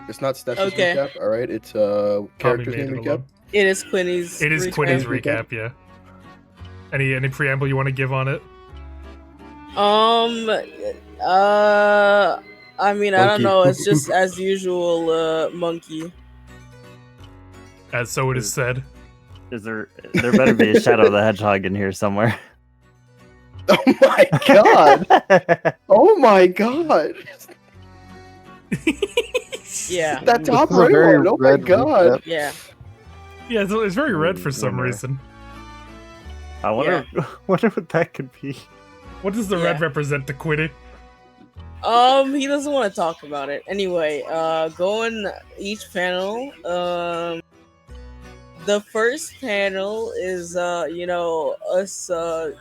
It's not Stesh's Okay. recap. All right, it's Tommy character's made name it recap. alone. It is Quinny's. It is recap. Quinny's recap, yeah. Any preamble you want to give on it? I mean, I don't Monkey. know. It's just as usual, monkey. As so it is said. Is there better be a Shadow the Hedgehog in here somewhere. Oh my god! Oh my god! Yeah. That top This is a right very one. Oh my red god! recap. Yeah. Yeah, it's very red for some Wonder. reason. I wonder what that could be. What does the red represent to Quinny? He doesn't want to talk about it. Anyway, going each panel. The first panel is us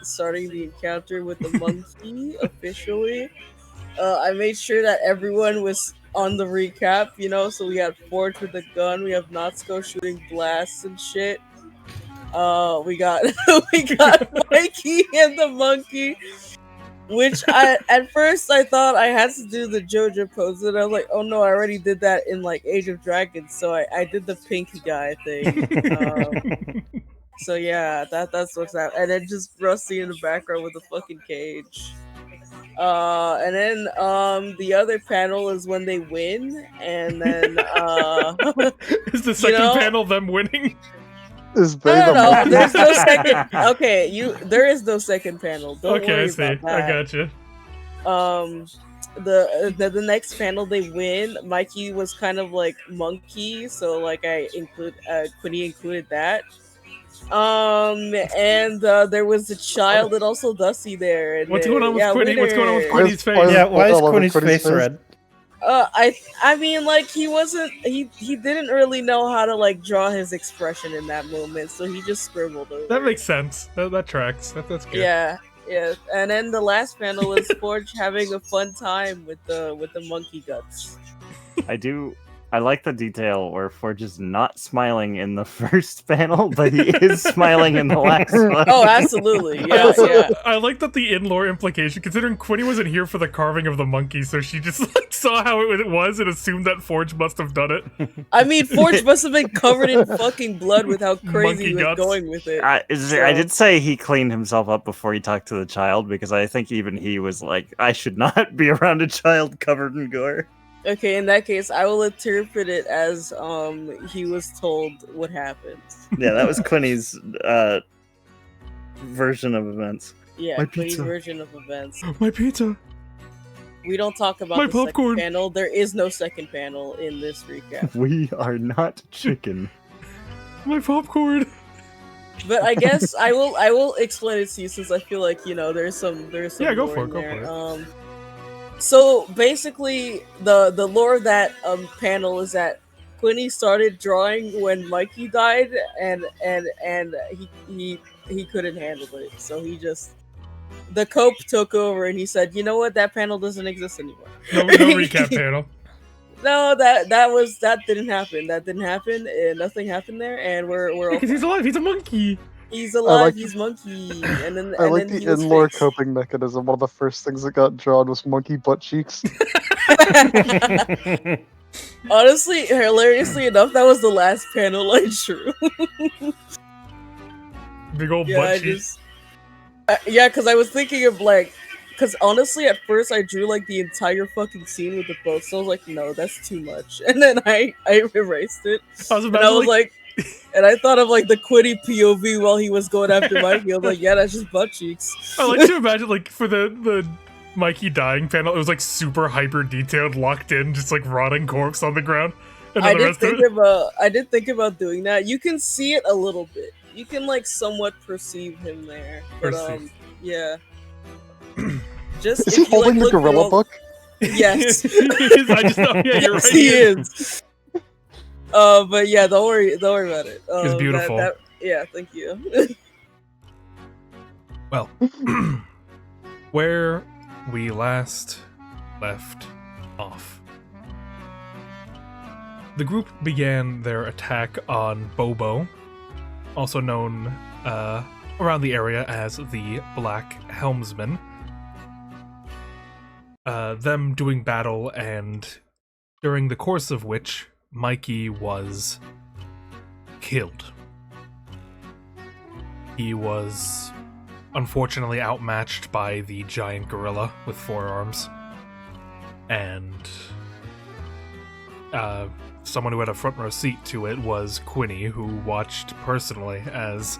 starting the encounter with the monkey officially. I made sure that everyone was on the recap, so we had Forge with a gun, we have Natsuko shooting blasts and shit. We got Mikey and the monkey. Which at first I thought I had to do the JoJo pose, and I was like, oh no, I already did that in like Age of Dragons, so I did the pink guy thing. So yeah, that's what's happening. And then just Rusty in the background with a fucking cage. And then the other panel is when they win, and then Is the second panel them winning? Is they no, the monkey? there's no second. Okay, there is no second panel. Don't Okay, I worry see. about that. I gotcha. The next panel they win, Mikey was kind of like monkey, so like Quinny included that. And there was a child and also Dusty there. And What's going on with Quinny? What's going on with Quinny's face? Why- Yeah, why is I love Quinny's Quinny's face red? I mean, like he didn't really know how to like draw his expression in that moment, so he just scribbled over. That makes sense. That tracks. That's good. Yeah. And then the last panel is Forge having a fun time with the monkey guts. I like the detail where Forge is not smiling in the first panel, but he is smiling in the last one. Oh, absolutely. Yeah, yeah. I like that the in-lore implication, considering Quinny wasn't here for the carving of the monkey, so she just like saw how it was and assumed that Forge must have done it. I mean, Forge must have been covered in fucking blood with how crazy Monkey he was guts. going with it. I did say he cleaned himself up before he talked to the child, because I think even he was like, I should not be around a child covered in gore. Okay, in that case, I will interpret it as he was told what happened. Yeah, that was Quinny's version of events. Yeah, My Quinny's pizza. version of events. My pizza. We don't talk about My the popcorn. second panel. There is no second panel in this recap. We are not chicken. My popcorn. But I guess I will explain it to you since I feel like there's some Yeah, go lore for it, in go there. for it. So basically, the lore of that panel is that Quinny started drawing when Mikey died, and he couldn't handle it, so the cope took over, and he said, "You know what? That panel doesn't exist anymore." No recap panel. No, that didn't happen. That didn't happen, and nothing happened there, and we're all Because he's alive. He's a monkey. He's alive. like- He's monkey, and then I like and then the he was in-lore fixed. coping mechanism. One of the first things that got drawn was monkey butt cheeks. Honestly, hilariously enough, that was the last panel I drew. Big old Yeah, butt cheek. because I was thinking of because honestly, at first I drew like the entire fucking scene with the boat, so I was like, no, that's too much, and then I erased it, I was and I was imagining, like, and I thought of like the Quinny POV while he was going after Mikey. I was like, yeah, that's just butt cheeks. I like to imagine like for the Mikey dying panel, it was like super hyper detailed, locked in, just like rotting corpse on the ground. And then I the did rest of think it. I did think about doing that. You can see it a little bit. You can like somewhat perceive him there. But Perceive. yeah. Just Is he if you, like, holding the look gorilla real- book? Yes. I just know, yeah, you're Yes, right. he is. But yeah, don't worry about it. It's beautiful. Yeah, thank you. Well, where we last left off. The group began their attack on Bobo, also known around the area as the Black Helmsman. Them doing battle and during the course of which Mikey was killed. He was unfortunately outmatched by the giant gorilla with 4 arms, and someone who had a front row seat to it was Quinny, who watched personally as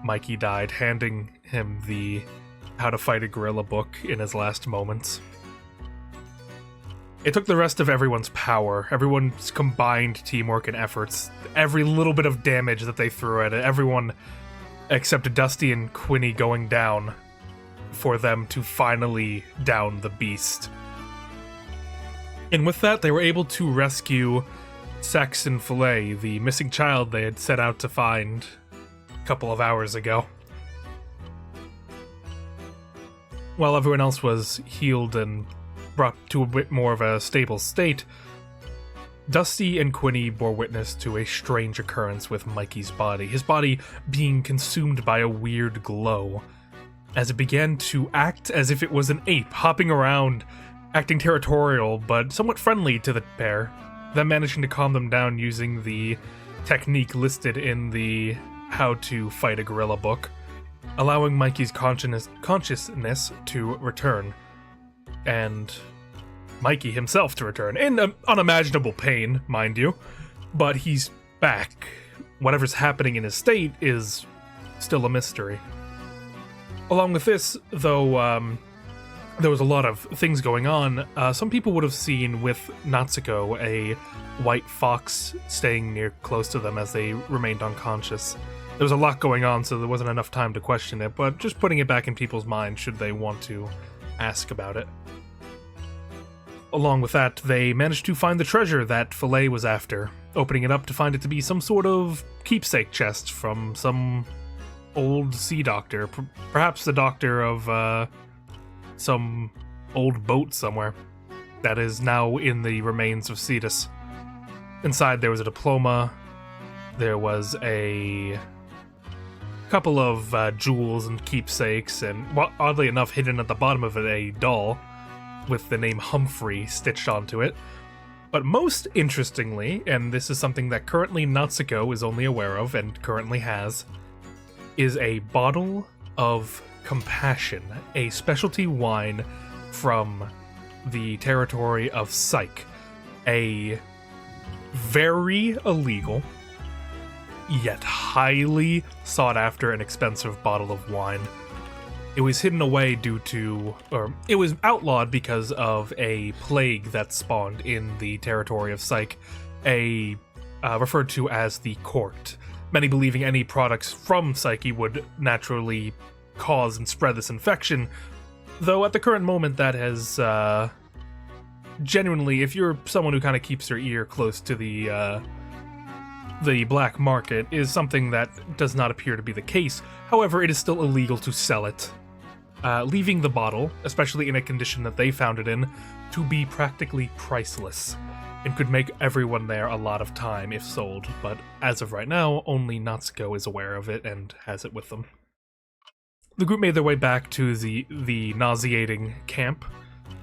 Mikey died, handing him the How to Fight a Gorilla book in his last moments. It took the rest of everyone's power, everyone's combined teamwork and efforts, every little bit of damage that they threw at it, everyone except Dusty and Quinny going down, for them to finally down the beast. And with that, they were able to rescue Saxon Fillet, the missing child they had set out to find a couple of hours ago. While everyone else was healed and brought to a bit more of a stable state, Dusty and Quinny bore witness to a strange occurrence with Mikey's body, his body being consumed by a weird glow, as it began to act as if it was an ape, hopping around, acting territorial, but somewhat friendly to the pair, then managing to calm them down using the technique listed in the How to Fight a Gorilla book, allowing Mikey's consciousness to return, and Mikey himself to return, in unimaginable pain, mind you, but he's back. Whatever's happening in his state is still a mystery. Along with this, though, there was a lot of things going on. Some people would have seen with Natsuko a white fox staying near close to them as they remained unconscious. There was a lot going on, so there wasn't enough time to question it, but just putting it back in people's minds should they want to ask about it. Along with that, they managed to find the treasure that Fillet was after, opening it up to find it to be some sort of keepsake chest from some old sea doctor, perhaps the doctor of some old boat somewhere that is now in the remains of Cetus. Inside there was a diploma, there was a couple of jewels and keepsakes, and oddly enough, hidden at the bottom of it, a doll with the name Humphrey stitched onto it. But most interestingly, and this is something that currently Natsuko is only aware of and currently has, is a bottle of Compassion, a specialty wine from the territory of Psyche, a very illegal, yet highly sought after and expensive bottle of wine. It was hidden away it was outlawed because of a plague that spawned in the territory of Psyche, referred to as the Court. Many believing any products from Psyche would naturally cause and spread this infection, though at the current moment that has genuinely, if you're someone who kind of keeps their ear close to the black market, is something that does not appear to be the case. However, it is still illegal to sell it, leaving the bottle, especially in a condition that they found it in, to be practically priceless, and could make everyone there a lot of time if sold, but as of right now, only Natsuko is aware of it and has it with them. The group made their way back to the nauseating camp,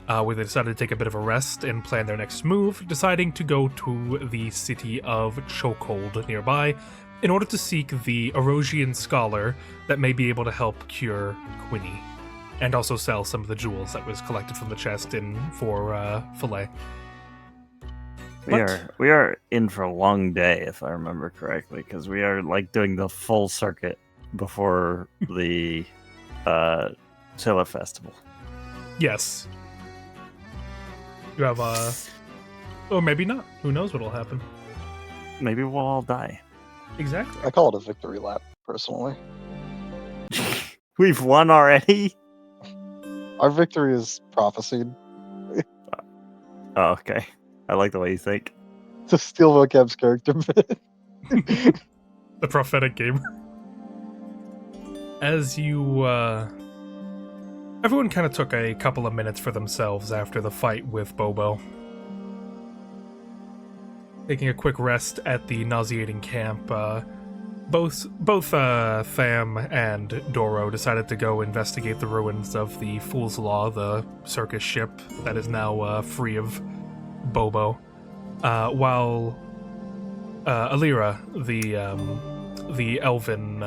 where they decided to take a bit of a rest and plan their next move, deciding to go to the city of Chokehold nearby in order to seek the Erosian scholar that may be able to help cure Quinny, and also sell some of the jewels that was collected from the chest for Fillet. We are in for a long day, if I remember correctly, because we are like doing the full circuit before the Sailor Festival. Yes. You have or maybe not. Who knows what'll happen? Maybe we'll all die. Exactly. I call it a victory lap, personally. We've won already? Our victory is prophesied. Oh, okay. I like the way you think. To steal Vocab's character bit. The prophetic gamer. As you, everyone kind of took a couple of minutes for themselves after the fight with Bobo. Taking a quick rest at the nauseating camp, both Tham and Doro decided to go investigate the ruins of the Fool's Law, the circus ship that is now free of Bobo. while Alira, the elven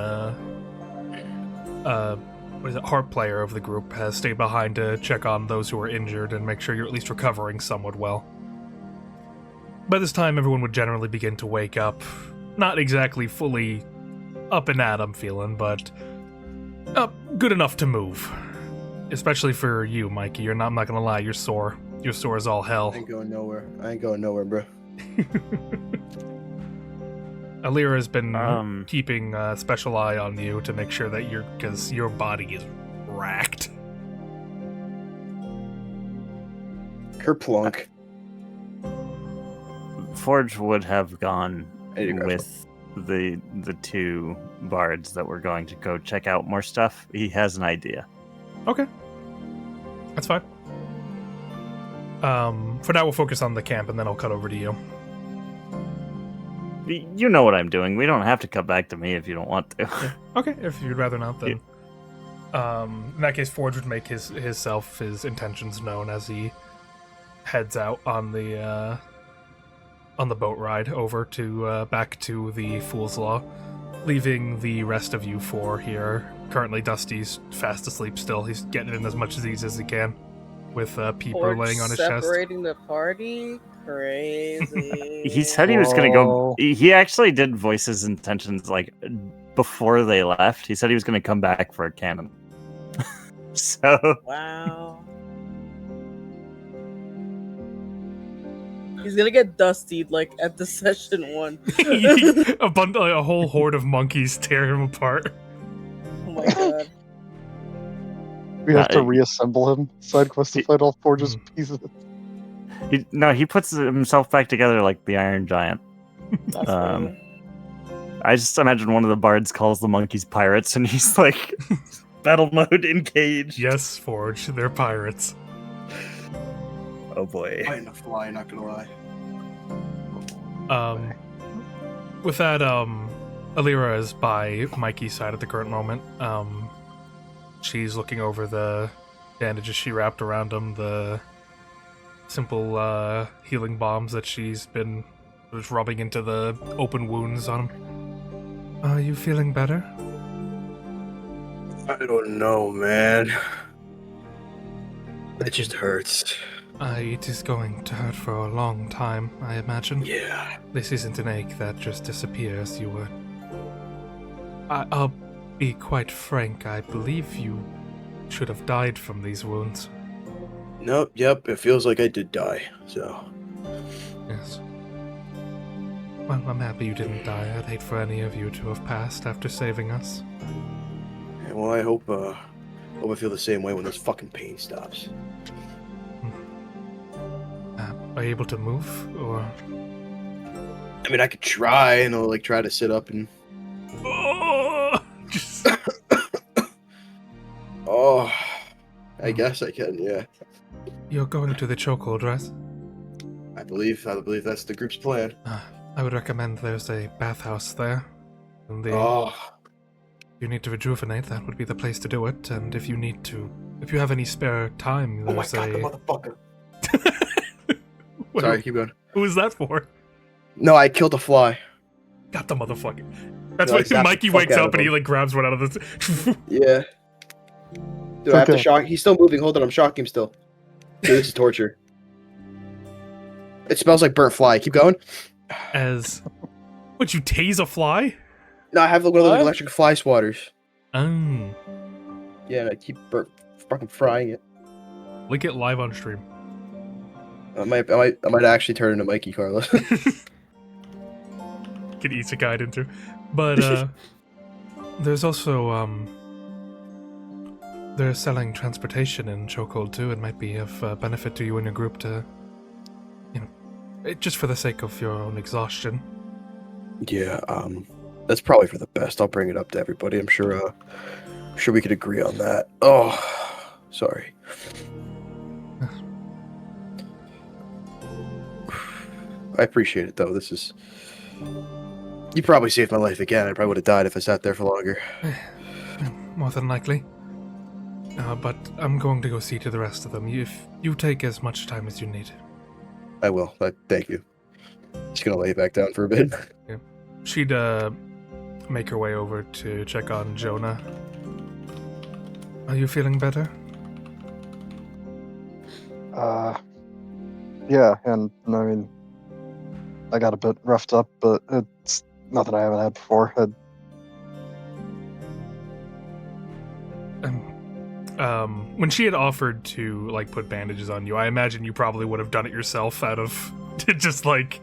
what is it, harp player of the group, has stayed behind to check on those who are injured and make sure you're at least recovering somewhat well. By this time, everyone would generally begin to wake up. Not exactly fully up and at 'em feeling, but up good enough to move. Especially for you, Mikey. I'm not gonna lie, you're sore. You're sore as all hell. I ain't going nowhere. Bro. Alira has been keeping a special eye on you to make sure that because your body is racked. Kerplunk. Forge would have gone There you go. with the two bards that were going to go check out more stuff. He has an idea. Okay. That's fine. For now, we'll focus on the camp, and then I'll cut over to you. You know what I'm doing. We don't have to cut back to me if you don't want to. Okay, if you'd rather not, then. In that case, Forge would make his intentions known as he heads out on the boat ride over to back to the Fool's Law, leaving the rest of you four here. Currently, Dusty's fast asleep still. He's getting in as much disease as he can, with Peeper Forge laying on his chest. separating the party? Crazy. He said he was going to go. He actually did voice his intentions like before they left. He said he was going to come back for a cannon. So. Wow. He's gonna get dustied like at the session 1. A whole horde of monkeys tear him apart. Oh my god. We have to reassemble him. Side quest to fight all Forge's pieces. He puts himself back together like the Iron Giant. That's funny. I just imagine one of the bards calls the monkeys pirates, and he's like, battle mode engaged. Yes, Forge, they're pirates. Oh boy. Fighting a fly, not gonna lie. With that, Alira is by Mikey's side at the current moment. She's looking over the bandages she wrapped around him, the simple healing bombs that she's been just rubbing into the open wounds on him. Are you feeling better? I don't know, man. It just hurts. It is going to hurt for a long time, I imagine. Yeah. This isn't an ache that just disappears. I'll be quite frank, I believe you should have died from these wounds. Nope, yep, it feels like I did die, so. Yes. Well, I'm happy you didn't die. I'd hate for any of you to have passed after saving us. Yeah, well, I hope I feel the same way when this fucking pain stops. Are you able to move, or...? I mean, I could try, and I'll, try to sit up and... Oh, I guess I can, yeah. You're going to the chokehold, right? I believe that's the group's plan. I would recommend there's a bathhouse there. And Oh, you need to rejuvenate, that would be the place to do it. And if you have any spare time, oh my there's god, the motherfucker. Wait, Sorry, keep going. who was that for? No, I killed a fly. Got the motherfucker. That's No, I why zapped Mikey the fuck wakes out up of and he him. grabs one out of the... Yeah. Dude, I have to Okay. shock. He's still moving. Hold on, I'm shocking him still. Dude, this is torture. It smells like burnt fly. Keep going. As... Would you tase a fly? No, I have one of those What? electric fly swatters. Oh. Yeah, and I keep fucking frying it. Link it live on stream. I might actually turn into Mikey Carlos. Get isekai'd into. But, there's also, they're selling transportation in Chokehold too. It might be of benefit to you and your group to, just for the sake of your own exhaustion. Yeah, that's probably for the best. I'll bring it up to everybody. I'm sure we could agree on that. Oh, sorry. I appreciate it, though. You probably saved my life again. I probably would have died if I sat there for longer. More than likely. But I'm going to go see to the rest of them. If you take as much time as you need. I will. Thank you. Just gonna lay back down for a bit. She'd make her way over to check on Jonah. Are you feeling better? Yeah, and I mean, I got a bit roughed up, but it's nothing I haven't had before. When she had offered to like put bandages on you, I imagine you probably would have done it yourself out of just like.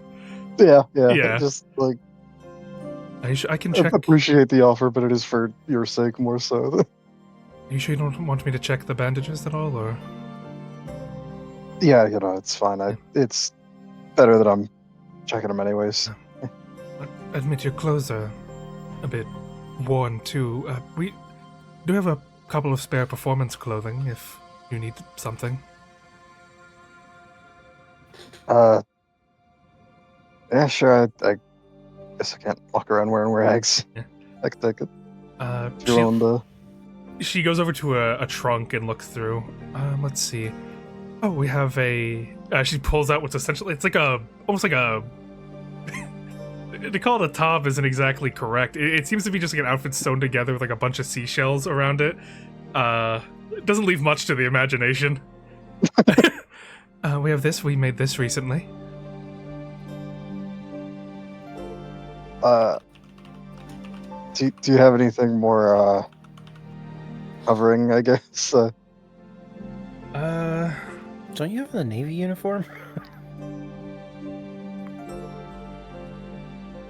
Yeah. Yeah. Just like I can I check. appreciate the offer, but it is for your sake more so. Are you sure you don't want me to check the bandages at all, or? Yeah, it's fine. It's better that I'm checking them anyways. Admit your clothes are a bit worn too. We do have a couple of spare performance clothing if you need something. Yeah, sure. I guess I can't walk around wearing rags. Yeah. I could take it. Throw on the. She goes over to a trunk and looks through. Let's see. Oh, we have a. She pulls out what's essentially it's like almost like a. To call it a top isn't exactly correct. It seems to be just like an outfit sewn together with like a bunch of seashells around it. It doesn't leave much to the imagination. We have this. We made this recently. Do you have anything more covering? I guess. Don't you have the Navy uniform?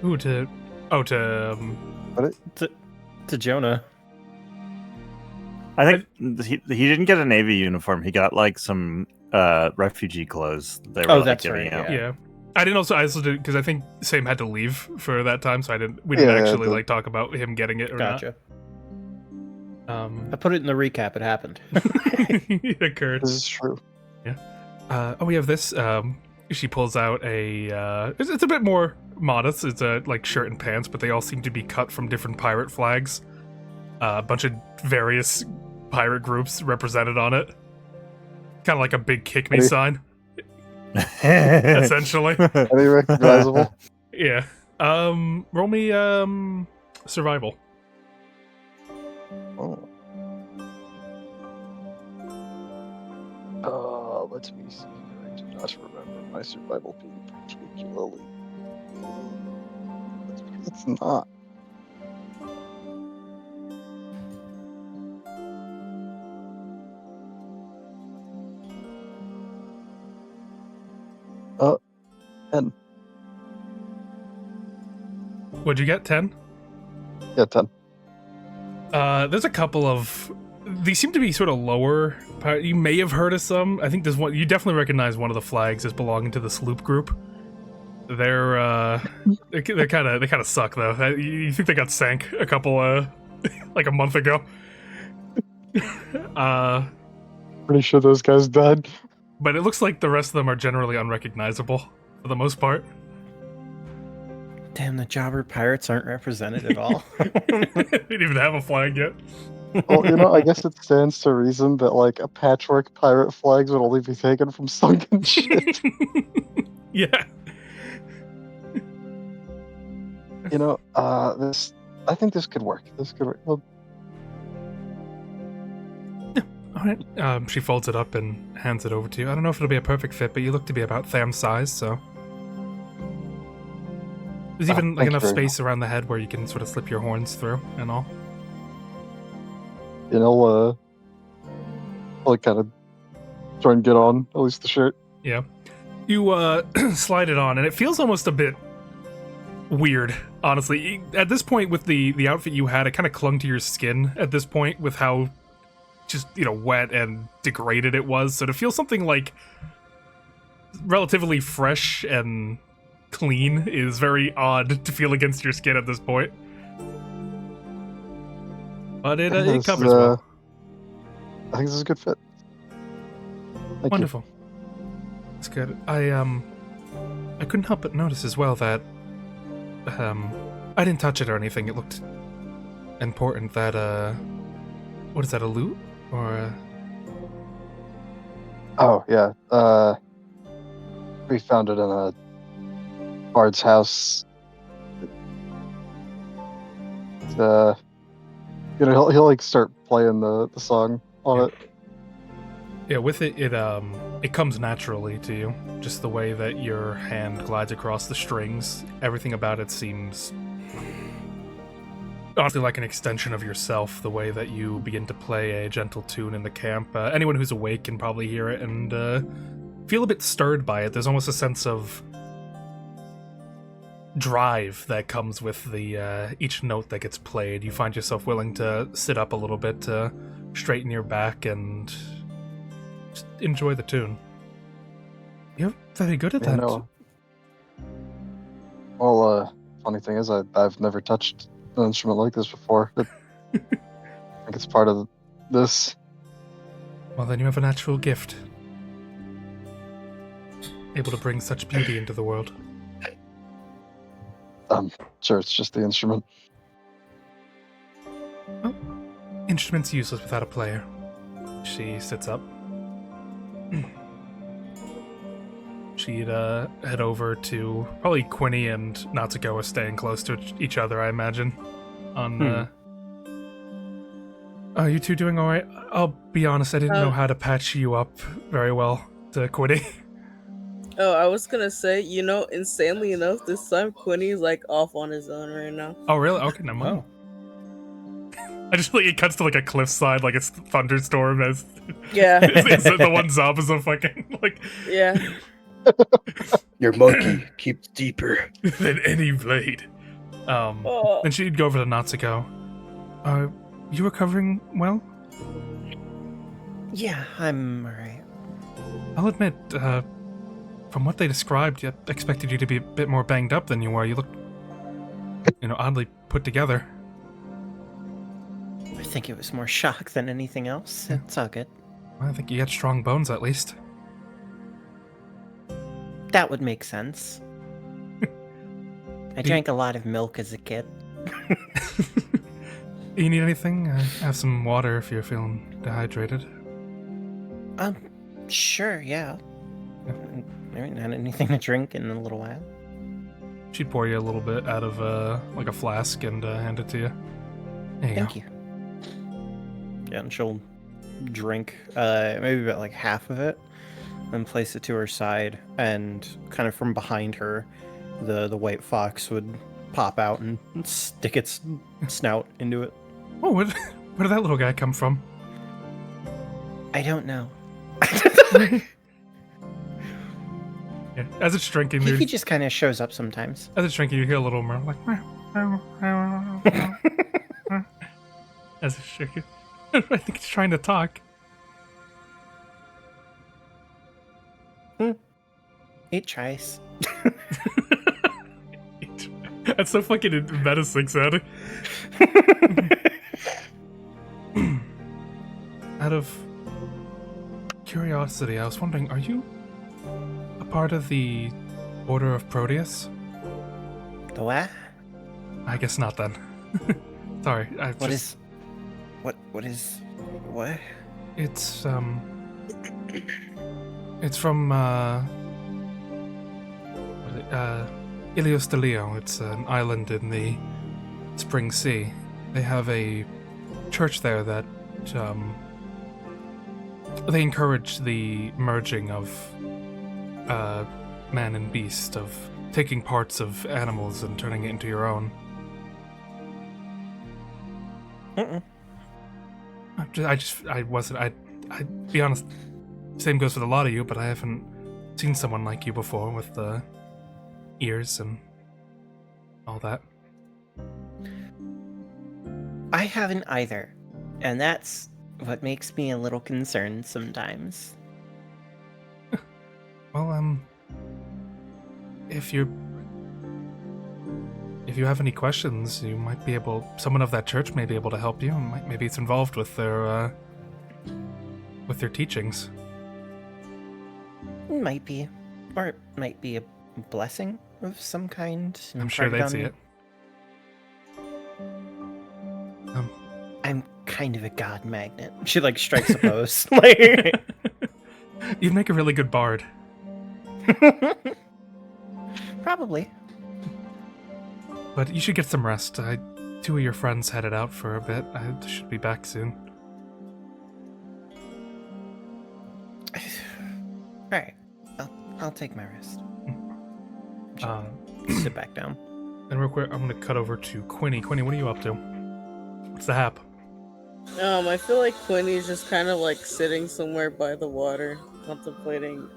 Ooh, to To Jonah. I think he didn't get a Navy uniform. He got like some refugee clothes. They were that's giving right, out. yeah. I also did because I think Sam had to leave for that time, so we didn't actually like talk about him getting it or Gotcha. not. I put it in the recap. It happened. It occurred. This is true. Yeah. We have this. She pulls out a. It's a bit more modest. It's a like shirt and pants, but they all seem to be cut from different pirate flags. A bunch of various pirate groups represented on it. Kind of like a big kick me sign. Essentially. Any recognizable? Yeah. Roll me survival. Oh. Let me see. I do not remember my survival being particularly. It's not. And What'd you get? 10? yeah, 10. There's a couple of. These seem to be sort of lower. You may have heard of some. I think there's one. You definitely recognize one of the flags as belonging to the sloop group. They're they kind of suck though. You think they got sank a couple like a month ago? Pretty sure those guys died. But it looks like the rest of them are generally unrecognizable for the most part. Damn, the jobber pirates aren't represented at all. They didn't even have a flag yet. Well, I guess it stands to reason that like a patchwork pirate flags would only be taken from sunken shit. Yeah. I think this could work. This could work. Well, All right. She folds it up and hands it over to you. I don't know if it'll be a perfect fit, but you look to be about Tham's size, so. There's even like thank you enough very space around the head where you can sort of slip your horns through and all. like kind of try and get on at least the shirt. Yeah. You slide it on, and it feels almost a bit weird, honestly. At this point, with the outfit you had, it kind of clung to your skin at this point with how just, wet and degraded it was. So to feel something like relatively fresh and clean is very odd to feel against your skin at this point. But it covers well. I think this is a good fit. Thank Wonderful. That's good. I couldn't help but notice as well that I didn't touch it or anything. It looked important. That what is that? A loot or? Oh yeah. We found it in Bard's house. He'll like start playing the song on it. Yeah, with it, it comes naturally to you. Just the way that your hand glides across the strings, everything about it seems honestly like an extension of yourself. The way that you begin to play a gentle tune in the camp, anyone who's awake can probably hear it and feel a bit stirred by it. There's almost a sense of drive that comes with the each note that gets played. You find yourself willing to sit up a little bit to straighten your back and just enjoy the tune. You're very good at that. No. Well, funny thing is, I've never touched an instrument like this before. I think it's part of this. Well, then you have a natural gift. Able to bring such beauty into the world. Sure, it's just the instrument. Well, instrument's useless without a player. She sits up. She'd head over to probably Quinny and Natsuko are staying close to each other, I imagine. Are you two doing alright? I'll be honest, I didn't know how to patch you up very well to Quinny. Oh, I was gonna say, insanely enough, this time Quinny's like off on his own right now. Oh, really? Okay, never mind. I just it cuts to like a cliffside, like it's thunderstorm as Yeah. it's the one zob is a fucking Yeah. Your monkey keeps deeper than any blade. Then she'd go over to Natsuko. Are you recovering well? Yeah, I'm alright. I'll admit, from what they described, I expected you to be a bit more banged up than you were. You look, oddly put together. I think it was more shock than anything else. Yeah. It's all good. I think you had strong bones, at least. That would make sense. I drank a lot of milk as a kid. You need anything? Have some water if you're feeling dehydrated. Sure, yeah. I haven't had anything to drink in a little while. She'd pour you a little bit out of like a flask and hand it to you. There you Thank go. you. Yeah, and she'll drink maybe about like half of it, and place it to her side, and kind of from behind her, the white fox would pop out and stick its snout into it. Oh, where did that little guy come from? I don't know. Yeah, as it's drinking, He just kind of shows up sometimes. as it's drinking, you hear a little murmur like. As it's drinking, I think it's trying to talk. It tries. That's so fucking menacing, Sad. Out of curiosity, I was wondering, are you a part of the Order of Proteus? The what? I guess not then. Sorry, What is what? It's from Ilios de Leo. It's an island in the Spring Sea. They have a church there that they encourage the merging of man and beast, of taking parts of animals and turning it into your own. I'd be honest, same goes with a lot of you, but I haven't seen someone like you before with the ears and all that. I haven't either, and that's what makes me a little concerned sometimes. Well, if you have any questions, you might be able. Someone of that church may be able to help you. Maybe it's involved with their teachings. It might be, or it might be a blessing of some kind. I'm sure they'd see it. I'm kind of a god magnet. She like strikes a pose. Like, You'd make a really good bard. probably. But you should get some rest. Two of your friends headed out for a bit. I should be back soon. Alright. I'll take my rest. Sit back down. And real quick, I'm going to cut over to Quinny. Quinny, what are you up to? What's the hap? I feel like Quinny's just kind of like sitting somewhere by the water, contemplating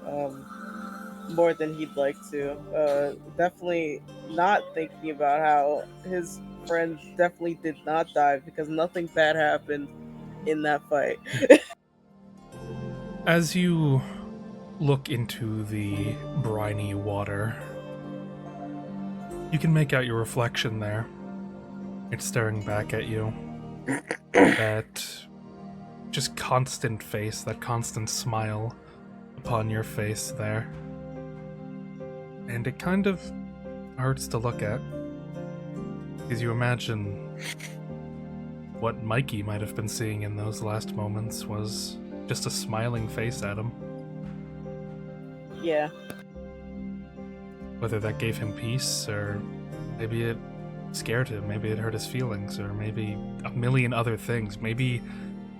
more than he'd like to. Definitely not thinking about how his friend definitely did not die because nothing bad happened in that fight. As you look into the briny water, you can make out your reflection there. It's staring back at you. That just constant face, that constant smile upon your face there. And it kind of hurts to look at. Because you imagine what Mikey might have been seeing in those last moments was just a smiling face at him. Yeah. Whether that gave him peace, or maybe it scared him, maybe it hurt his feelings, or maybe a million other things. Maybe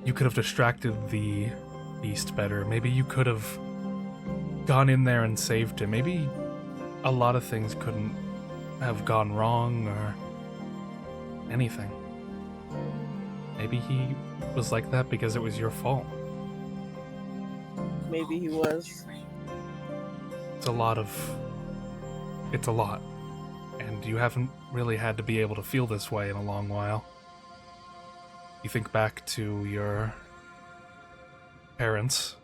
you could have distracted the beast better. Maybe you could have gone in there and saved him. Maybe a lot of things couldn't have gone wrong, or anything. Maybe he was like that because it was your fault. Maybe he was. It's a lot. And you haven't really had to be able to feel this way in a long while. You think back to your parents,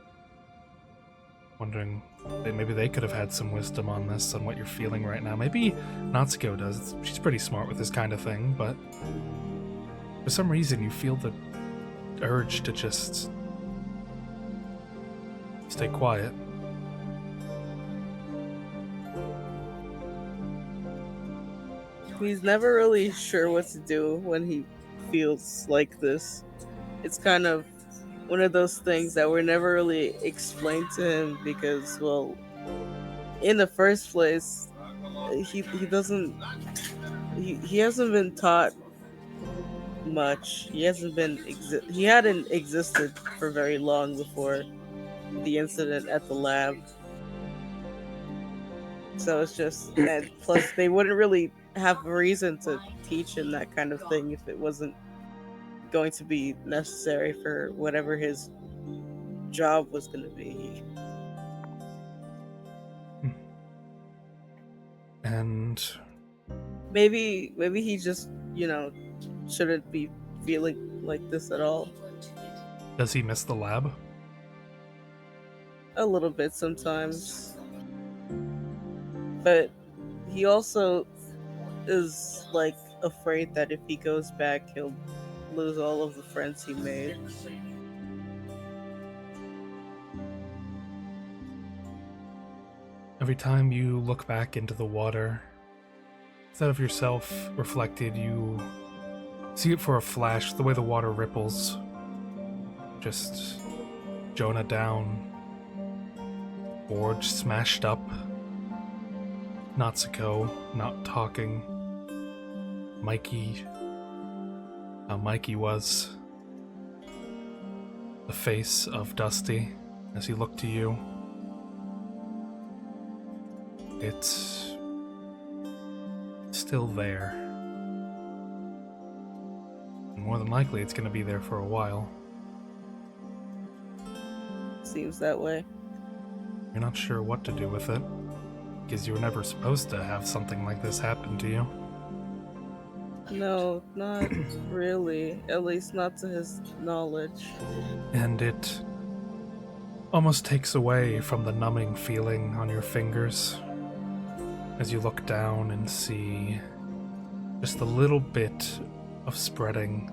wondering maybe they could have had some wisdom on this, on what you're feeling right now. Maybe Natsuko does. She's pretty smart with this kind of thing, but for some reason you feel the urge to just stay quiet. He's never really sure what to do when he feels like this. It's kind of one of those things that were never really explained to him because, well, in the first place, he hasn't been taught much. He hadn't existed for very long before the incident at the lab. So it's just, and plus they wouldn't really have a reason to teach him that kind of thing if it wasn't going to be necessary for whatever his job was going to be. And maybe he just, shouldn't be feeling like this at all. does he miss the lab? A little bit sometimes. But he also is like afraid that if he goes back he'll lose all of the friends he made. Every time you look back into the water, instead of yourself reflected, you see it for a flash, the way the water ripples. Just Jonah down, Forge smashed up, Natsuko not talking, Mikey, how Mikey was, the face of Dusty as he looked to you. It's still there. And more than likely, it's going to be there for a while. Seems that way. You're not sure what to do with it, because you were never supposed to have something like this happen to you. No, not really. At least not to his knowledge. And it almost takes away from the numbing feeling on your fingers as you look down and see just a little bit of spreading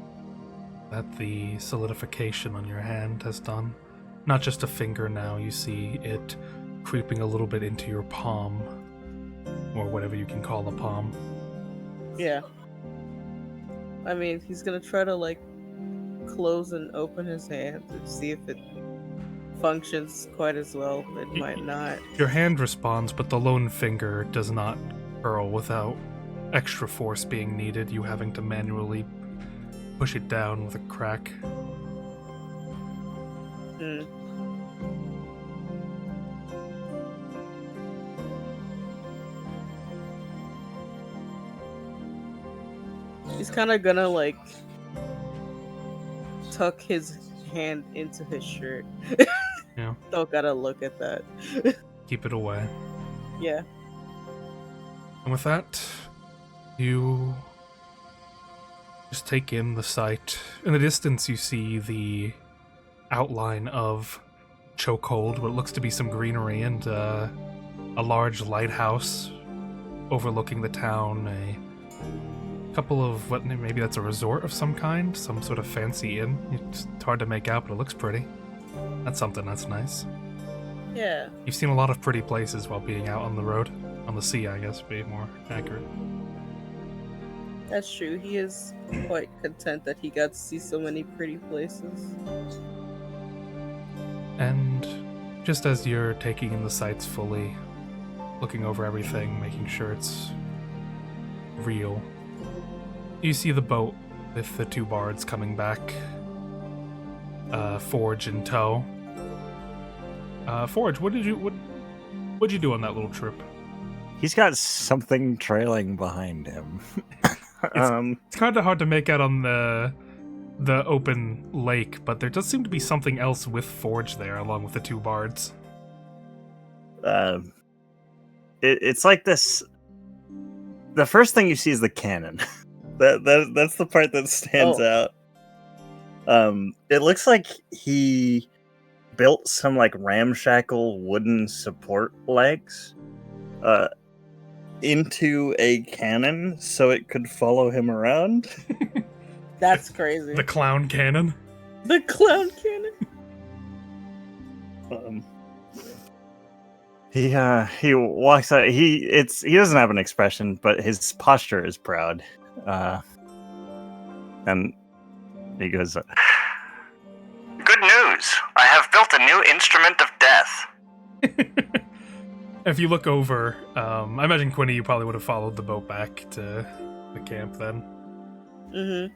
that the solidification on your hand has done. Not just a finger now, you see it creeping a little bit into your palm, or whatever you can call a palm. Yeah. I mean, he's gonna try to, close and open his hand and see if it functions quite as well. It might not. Your hand responds, but the lone finger does not curl without extra force being needed, you having to manually push it down with a crack. Hmm. He's kind of gonna like tuck his hand into his shirt. Yeah. Don't gotta look at that. Keep it away. Yeah. And with that, you just take in the sight. In the distance, you see the outline of Chokehold, what looks to be some greenery, and a large lighthouse overlooking the town. A couple of, what, maybe that's a resort of some kind? Some sort of fancy inn? It's hard to make out, but it looks pretty. That's something that's nice. Yeah. You've seen a lot of pretty places while being out on the road. On the sea, I guess, to be more accurate. That's true. He is quite content that he got to see so many pretty places. And just as you're taking in the sights fully, looking over everything, making sure it's real, you see the boat with the two bards coming back, Forge in tow. Forge, what'd you do on that little trip? He's got something trailing behind him. It's kind of hard to make out on the open lake, but there does seem to be something else with Forge there, along with the two bards. It's like this. The first thing you see is the cannon. That's the part that stands out. It looks like he built some like ramshackle wooden support legs into a cannon so it could follow him around. That's crazy. The clown cannon. The clown cannon. He walks out. He doesn't have an expression, but his posture is proud. And he goes, "Good news! I have built a new instrument of death." If you look over, I imagine Quinny, you probably would have followed the boat back to the camp then. Mm-hmm.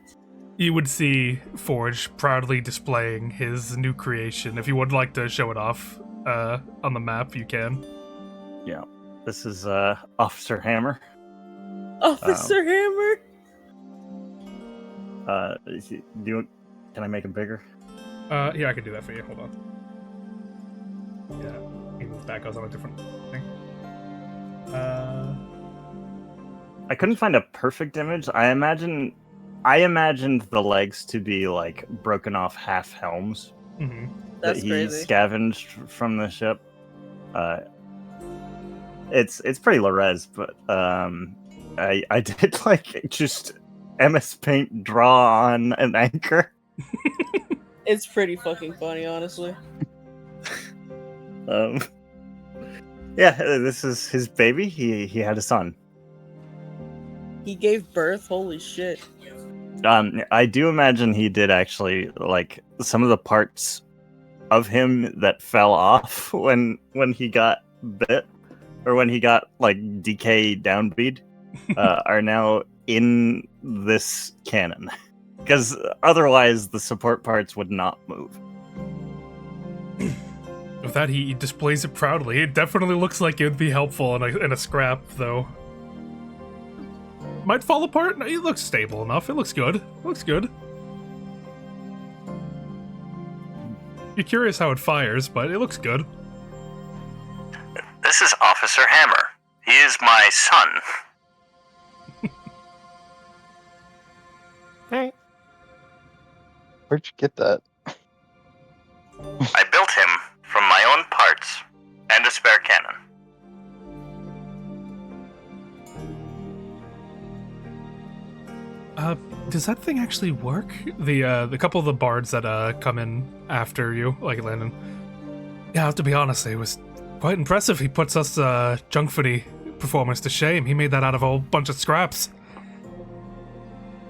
You would see Forge proudly displaying his new creation. If you would like to show it off on the map, you can. Yeah, this is Officer Hammer. Officer Hammer. Can I make him bigger? Yeah, I can do that for you. Hold on. Yeah, even that goes on a different thing. I couldn't find a perfect image. I imagined the legs to be like broken off half helms that he crazy. scavenged from the ship. It's pretty Lorez, but I did like just MS Paint draw on an anchor. It's pretty fucking funny, honestly. Yeah, this is his baby. He had a son. He gave birth. Holy shit. I do imagine he did actually, like, some of the parts of him that fell off when he got bit, or when he got, like, decay downbeat, are now in this cannon. Because otherwise the support parts would not move. With that, he displays it proudly. It definitely looks like it would be helpful in a scrap, though. Might fall apart? No, it looks stable enough. It looks good. It looks good. You're curious how it fires, but it looks good. This is Officer Hammer. He is my son. Hey. Where'd you get that? I built him from my own parts and a spare cannon. Does that thing actually work? The couple of the bards that come in after you, like Landon. Yeah, I have to be honest, it was quite impressive. He puts us Junkfooty performance to shame. He made that out of a whole bunch of scraps.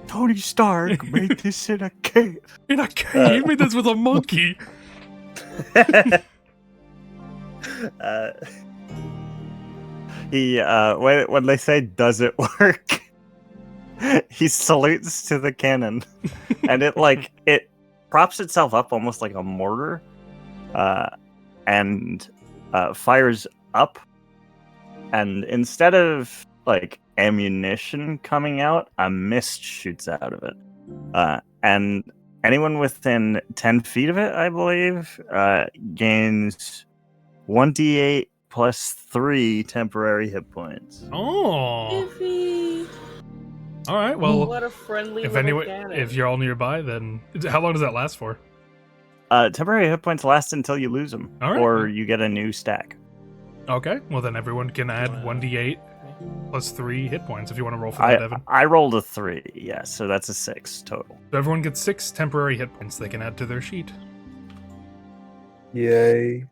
Tony Stark made this in a cave. In a cave? He made this with a monkey. When they say "does it work," he salutes to the cannon, and it props itself up almost like a mortar, and fires up. And instead of like ammunition coming out, a mist shoots out of it, and anyone within 10 feet of it, I believe, gains 1d8 plus 3 temporary hit points. Oh. Iffy. All right. Well, What a friendly if little cannon. if you're all nearby, then how long does that last for? Temporary hit points last until you lose them, All right. or you get a new stack. Okay. Well, then everyone can add 1d8 plus 3 hit points if you want to roll for that, Evan. I rolled a 3, yeah, so that's a 6 total. So everyone gets 6 temporary hit points they can add to their sheet. Yay.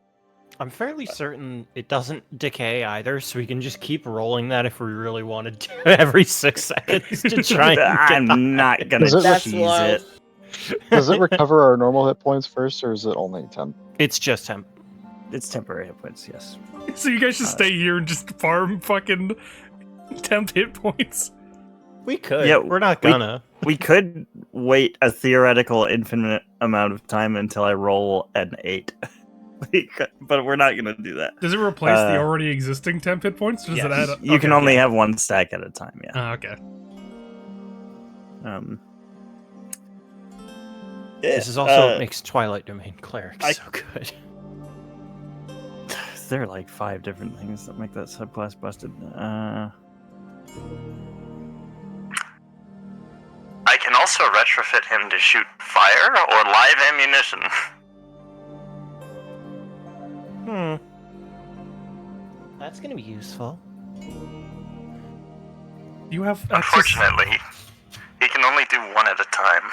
I'm fairly certain it doesn't decay either, so we can just keep rolling that if we really wanted to every 6 seconds to try and get I'm not gonna Is it That's cheese wild. it. Does it recover our normal hit points first, or is it only temp? It's just temp. It's temporary hit points, yes. So you guys should stay here and just farm fucking temp hit points. We could. Yeah, We're not gonna. We could wait a theoretical infinite amount of time until I roll an 8. But we're not gonna do that. Does it replace the already existing temp hit points? Or does it add? You can only have one stack at a time, yeah. Okay. This is also what makes Twilight Domain clerics so good. There are like 5 different things that make that subclass busted. I can also retrofit him to shoot fire or live ammunition. That's gonna be useful. You have Unfortunately, he can only do one at a time.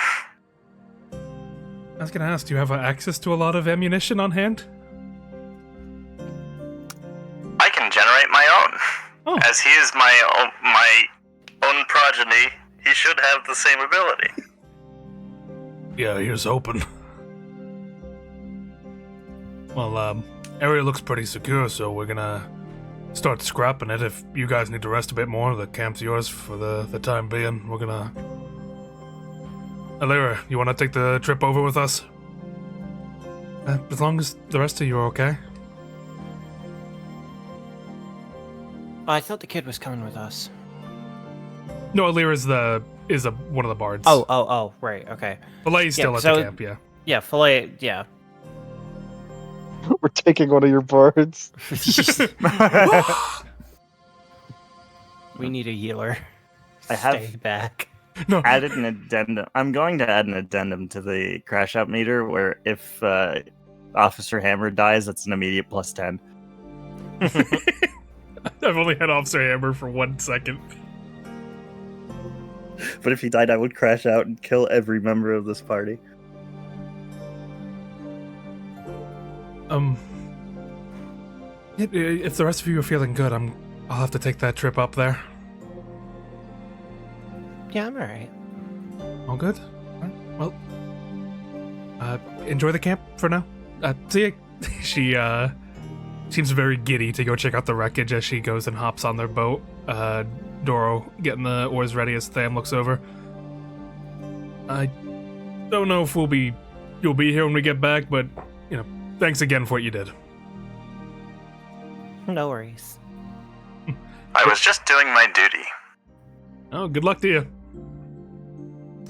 I was gonna ask, do you have access to a lot of ammunition on hand? I can generate my own. Oh. As he is my own progeny, he should have the same ability. Yeah, here's hoping. Well, area looks pretty secure, so we're gonna start scrapping it. If you guys need to rest a bit more, the camp's yours for the time being. We're gonna... Alira, you wanna take the trip over with us? As long as the rest of you are okay. I thought the kid was coming with us. No, Alira's one of the bards. Oh, right, okay. Filet's still at the camp, yeah. Yeah, Filet, yeah. We're taking one of your bards. We need a healer. I have Stay back. No. added an addendum. I'm going to add an addendum to the crash out meter where if Officer Hammer dies, that's an immediate plus 10. I've only had Officer Hammer for 1 second. But if he died, I would crash out and kill every member of this party. If the rest of you are feeling good, I'll have to take that trip up there. Yeah, I'm alright. All good? All right. Well, enjoy the camp for now. See ya. She, seems very giddy to go check out the wreckage as she goes and hops on their boat. Doro getting the oars ready as Tham looks over. I don't know if you'll be here when we get back, but, thanks again for what you did. No worries. I was just doing my duty. Oh, good luck to you.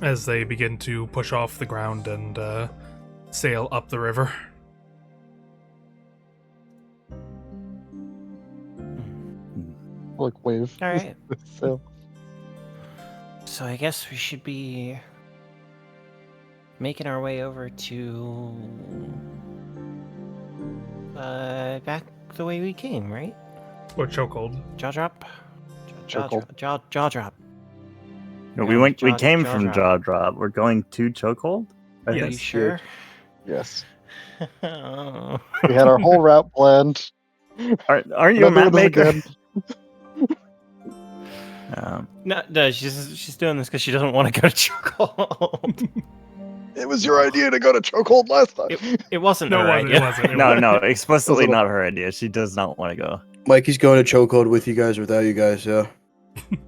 As they begin to push off the ground and sail up the river. Like wave. Alright. So, So I guess we should be making our way over to back the way we came, right? Or chokehold. Jaw drop. Chokehold. Jaw drop. No, Yeah, we jaw- came jaw from drop. jaw drop. We're going to chokehold? Are Yes. you sure? yes. Oh. We had our whole route planned. Aren't you a Not map doing this maker? again. No, she's doing this because she doesn't want to go to chokehold. It was your idea to go to chokehold last time. It wasn't No, her it idea. wasn't. It No, wasn't. no, explicitly Those little- not her idea. She does not want to go. Mikey's going to chokehold with you guys or without you guys, yeah.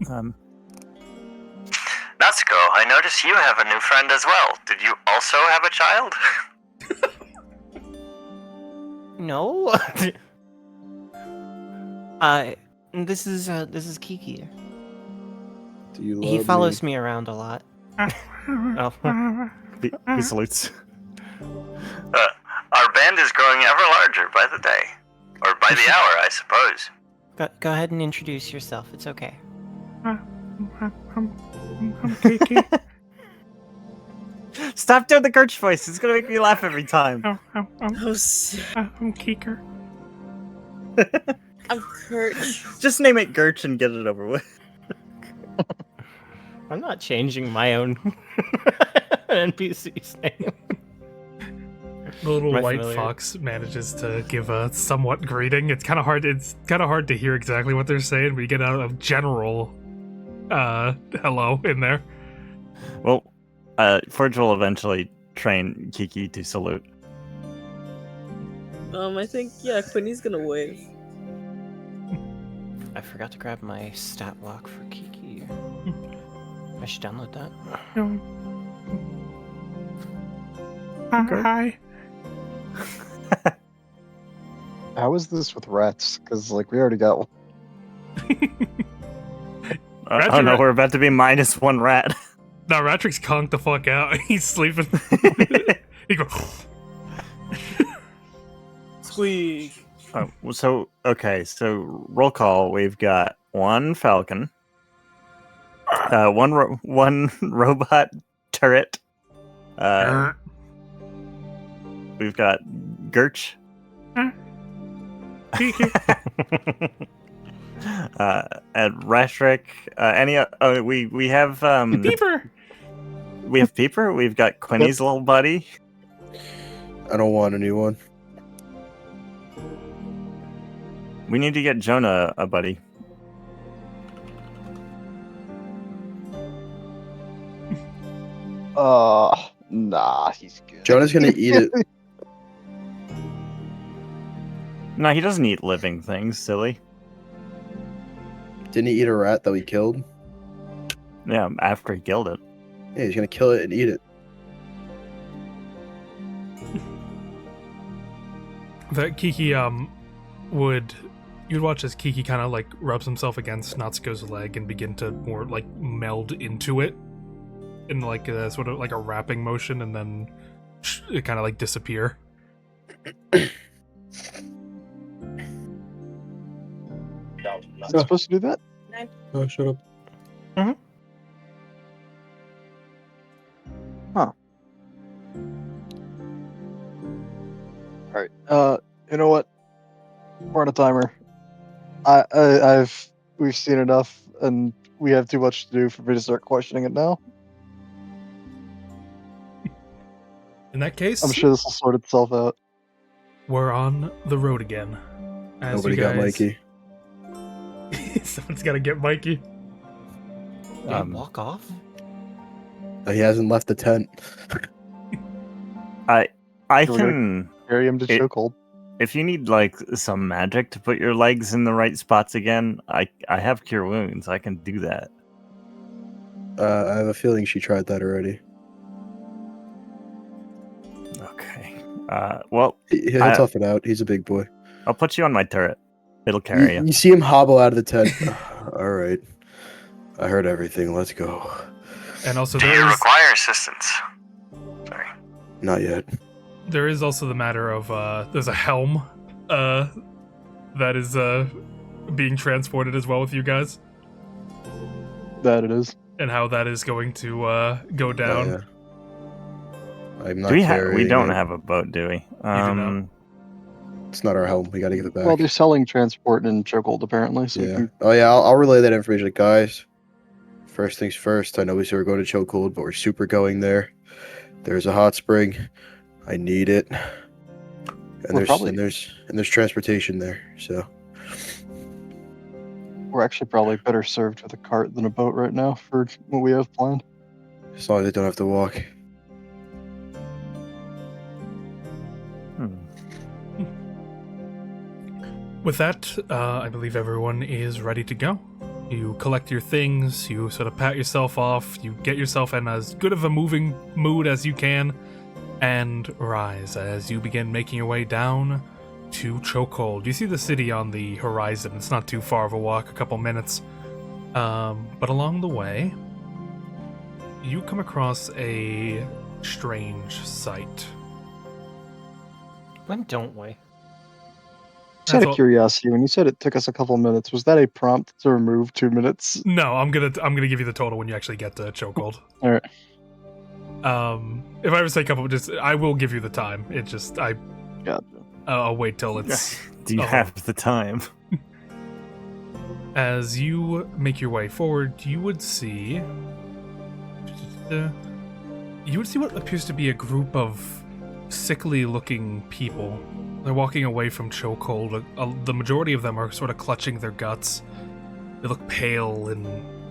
Um, Natsuko, I notice you have a new friend as well. Did you also have a child? No. This is Kiki. Do you love He follows me around a lot. Oh. He salutes. Our band is growing ever larger by the day. Or by the hour, I suppose. Go ahead and introduce yourself. It's okay. I'm Kiki. Stop doing the Gertch voice. It's gonna make me laugh every time. I'm Oh, sick. Kiker. I'm Kirch. Just name it Gertch and get it over with. I'm not changing my own NPC's name. The little Am I white familiar? fox manages to give a somewhat greeting. It's kind of hard. It's kind of hard to hear exactly what they're saying. We get out a general hello in there. Well, Forge will eventually train Kiki to salute. I think, yeah, Quinny's gonna wave. I forgot to grab my stat block for Kiki. I should download that. Hi. How is this with rats? Because like we already got one. Oh no, we're about to be -1 rat. No, Ratrix conked the fuck out. He's sleeping. He goes. Squeak. So roll call. We've got one falcon, one robot turret. We've got Gertch. Kiki. And Ratrick. We have Peeper. We have Peeper. We've got Quinny's little buddy. I don't want a new one. We need to get Jonah a buddy. Nah, he's good. Jonah's gonna eat it. No, he doesn't eat living things, silly. Didn't he eat a rat that we killed? Yeah, after he killed it. Yeah, he's gonna kill it and eat it. That Kiki you'd watch as Kiki kind of like rubs himself against Natsuko's leg and begin to more like meld into it in like a sort of like a wrapping motion, and then it kind of like disappear. Not supposed to do that? Oh, shut up. Alright. You know what? We're on a timer. We've seen enough, and we have too much to do for me to start questioning it now. In that case, I'm sure this will sort itself out. we're on the road again. As Nobody you got guys... Mikey. Someone's got to get Mikey. Did he walk off? He hasn't left the tent. I Here we can. Carry him to chokehold. If you need like some magic to put your legs in the right spots again, I have cure wounds. I can do that. I have a feeling she tried that already. Okay. Well, He'll tough it out. He's a big boy. I'll put you on my turret. It'll carry you. You see him hobble out of the tent. All right. I heard everything. Let's go. And also Do you there is require assistance? Sorry. Not yet. there is also the matter of there's a helm that is being transported as well with you guys, That it is. and how that is going to go down. Yeah. I'm not Do we carrying don't it. have a boat, do we? do not. It's not our helm. We gotta give it back. Well, they're selling transport in chokehold apparently. So Yeah. Oh yeah. I'll relay that information, guys. First things first. I know we said we're going to Chokehold, but we're super going there. There's a hot spring. I need it. And there's transportation there. So we're actually probably better served with a cart than a boat right now for what we have planned. as long as they don't have to walk. With that, I believe everyone is ready to go. You collect your things, you sort of pat yourself off, you get yourself in as good of a moving mood as you can, and rise as you begin making your way down to Chokehold. You see the city on the horizon. It's not too far of a walk, a couple minutes. But along the way, you come across a strange sight. When don't we? Just out That's of all- curiosity, when you said it took us a couple minutes, was that a prompt to remove 2 minutes? No, I'm gonna give you the total when you actually get to Chokehold. All right. If I ever say couple, I will give you the time. It just Gotcha. I'll wait till it's. Do you Oh. have the time? As you make your way forward, you would see what appears to be a group of sickly-looking people. They're walking away from Chokehold. The majority of them are sort of clutching their guts. They look pale and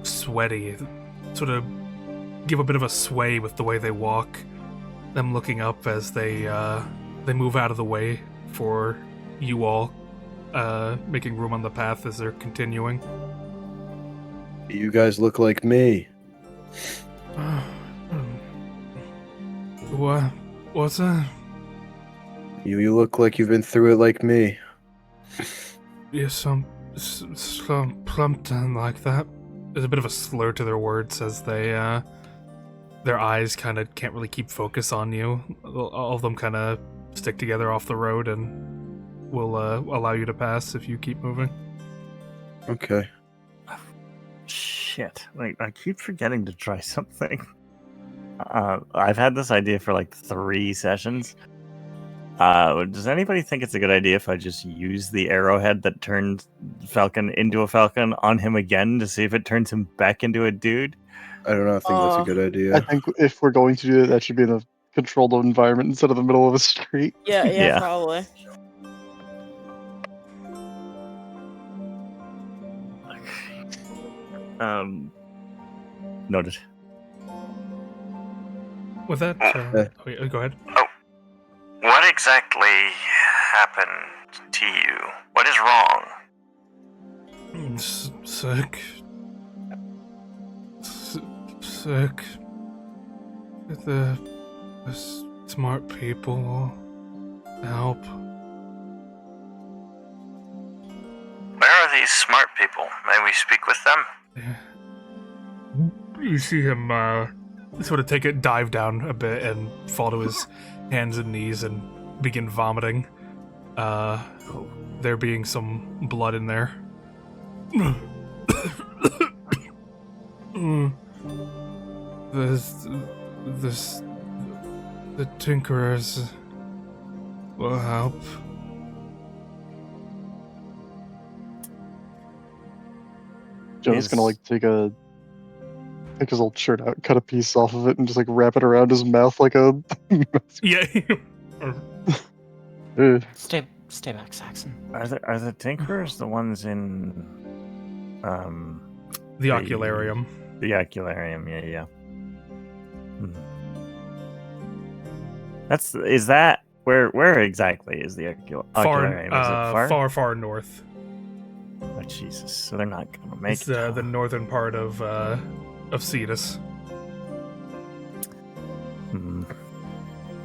sweaty, sort of give a bit of a sway with the way they walk. Them looking up as they move out of the way for you all, making room on the path as they're continuing. You guys look like me. What's that? You look like you've been through it like me. Yeah, something like that. There's a bit of a slur to their words as they, their eyes kind of can't really keep focus on you. All of them kind of stick together off the road and will allow you to pass if you keep moving. Okay. Shit. Like, I keep forgetting to try something. I've had this idea for like 3 sessions. Does anybody think it's a good idea if I just use the arrowhead that turned Falcon into a falcon on him again to see if it turns him back into a dude? I don't know. I think that's a good I idea. think if we're going to do it, that should be in a controlled environment instead of the middle of a street. Yeah, Yeah. probably. Noted. With that, go ahead. What exactly happened to you? What is wrong? Sick. Sick. The smart people will help. Where are these smart people? May we speak with them? You see him sort of dive down a bit and fall to his hands and knees and begin vomiting. There being some blood in there. The Tinkerers will help. Jonah's gonna like take his old shirt out, cut a piece off of it, and just like wrap it around his mouth like a. Yeah. Stay back, Saxon. Are the Tinkerers the ones in The Ocularium. The Ocularium, yeah. Is that where exactly is the Ocularium? Is it far? Far north. Oh Jesus! So they're not gonna make It's it. the northern part of Cetus.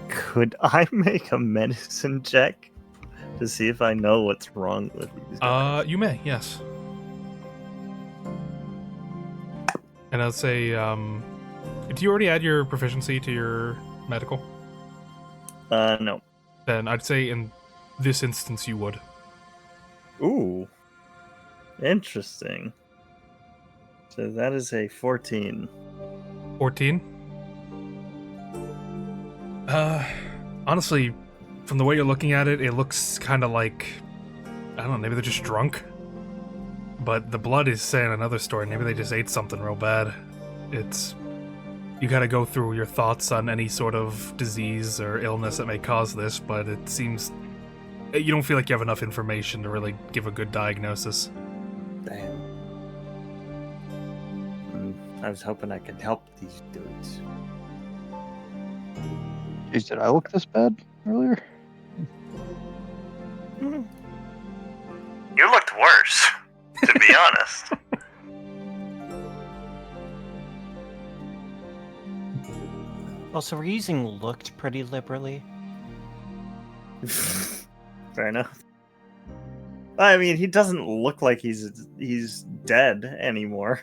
Could I make a medicine check to see if I know what's wrong with these guys? You may, yes. And I'd say, do you already add your proficiency to your medical? No. Then I'd say in this instance you would. Ooh. Interesting. So that is a 14. 14? Honestly, from the way you're looking at it, it looks kind of like, I don't know, maybe they're just drunk. But the blood is saying another story. Maybe they just ate something real bad. You gotta go through your thoughts on any sort of disease or illness that may cause this, but it seems you don't feel like you have enough information to really give a good diagnosis. Damn. I was hoping I could help these dudes. Jeez, did I look this bad earlier? You looked worse, to be honest. Also, we're using looked pretty liberally. Fair enough. I mean, he doesn't look like he's dead anymore.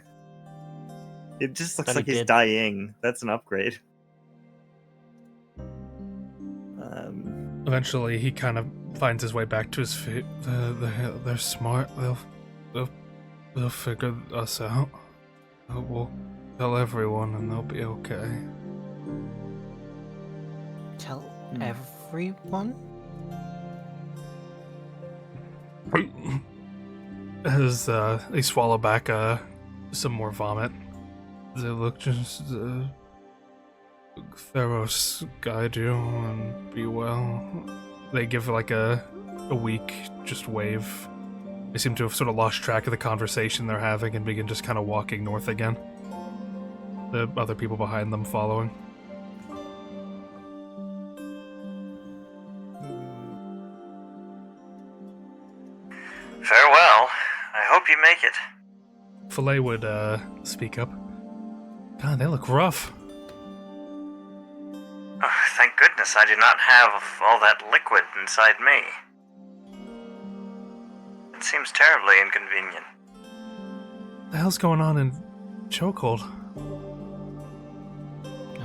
It just looks Thought he like he's did. dying. That's an upgrade. Eventually, he kind of finds his way back to his feet. They're smart. They'll figure us out. We'll tell everyone, and they'll be okay. Tell everyone? As they swallow back some more vomit, they look just Theros guide you and be well. They give like a weak just wave. They seem to have sort of lost track of the conversation they're having and begin just kind of walking north again. The other people behind them following. Farewell. I hope you make it. Filet would speak up. God, they look rough. Oh, thank goodness I do not have all that liquid inside me. It seems terribly inconvenient. What the hell's going on in Chokehold?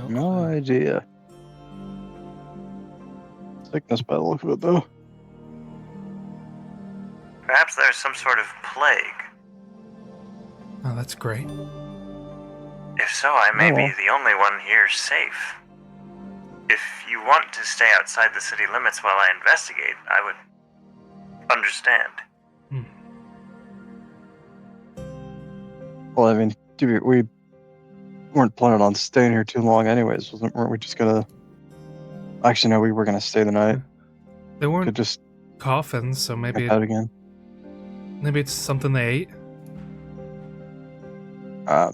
No idea. Sickness by the look of it, though. Perhaps there's some sort of plague. Oh, that's great. If so, I may Oh, be well. the only one here safe. If you want to stay outside the city limits while I investigate, I would understand. Well, I mean, we weren't planning on staying here too long anyways, weren't we just gonna... Actually, no, we were gonna stay the night. They Could weren't just coffins, so maybe get out again. maybe it's something they ate. Out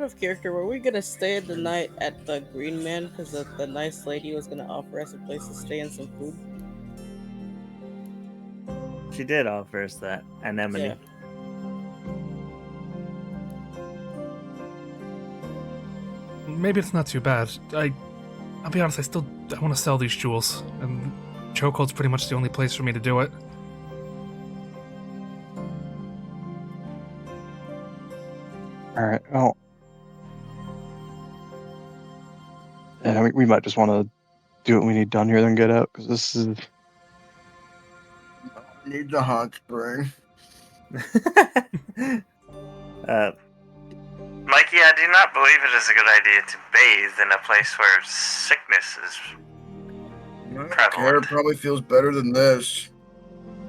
of character, were we gonna stay the night at the Green Man because the nice lady was gonna offer us a place to stay and some food? She did offer us that anemone. Yeah. Maybe it's not too bad. I'll be honest, I want to sell these jewels, and Chokehold's pretty much the only place for me to do it. Alright, well... Yeah, we might just want to do what we need done here, then get out, because this is... Need the hot spring. Mikey, I do not believe it is a good idea to bathe in a place where sickness is prevalent. It probably feels better than this.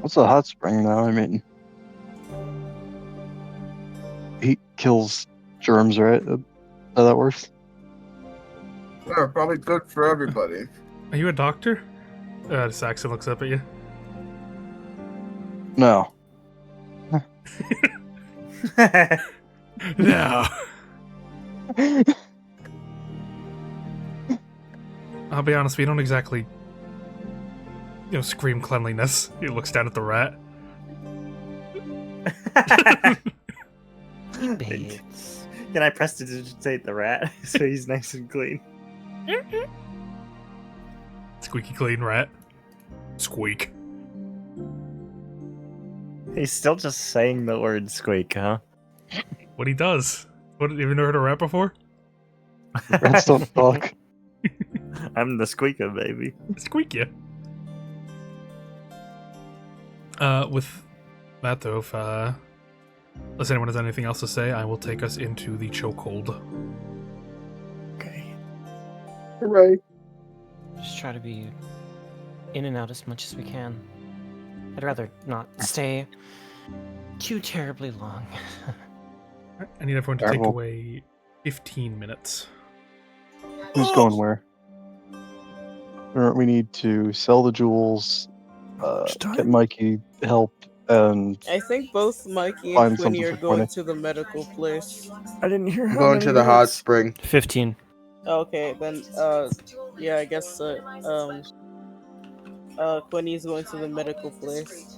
What's a hot spring now? I mean... Heat kills germs, right? How that works? Yeah, probably good for everybody. Are you a doctor? Saxon looks up at you. No. No. I'll be honest, we don't exactly, scream cleanliness. He looks down at the rat. Babes. Can I prestidigitate the rat so he's nice and clean? Squeaky clean rat. Squeak. He's still just saying the word squeak, huh? What he does. What, you ever heard a rat before? Rats don't talk. I'm the squeaker, baby. Squeak ya. With that though, if unless anyone has anything else to say, I will take us into the chokehold. Okay. Hooray. Just try to be in and out as much as we can. I'd rather not stay too terribly long. I need everyone to Alright, take well- away 15 minutes. Who's going where? We need to sell the jewels, get Mikey help, and I think both Mikey Find and Quinny something are for going Quinny. to the medical place. I didn't hear I'm going to the hot spring. 15. Okay, then, yeah, I guess, Quinny's going to the medical place.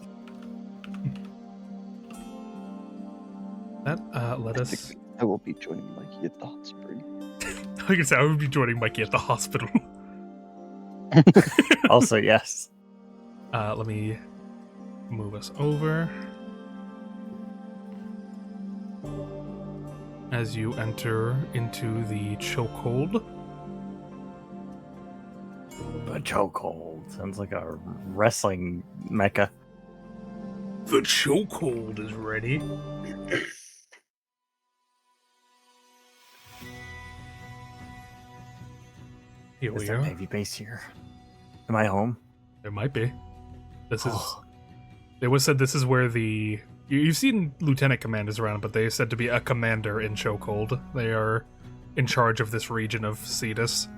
That let us I will be joining Mikey at the hot spring. Like I said, I would be joining Mikey at the hospital. Also, yes. Let me move us over. As you enter into the chokehold. The chokehold sounds like a wrestling mecca. The chokehold is ready. Here Is we there are. Navy base here? Am I home? There might be. This is. It was said this is where the. You've seen lieutenant commanders around, but they are said to be a commander in Chokehold. They are in charge of this region of Cetus.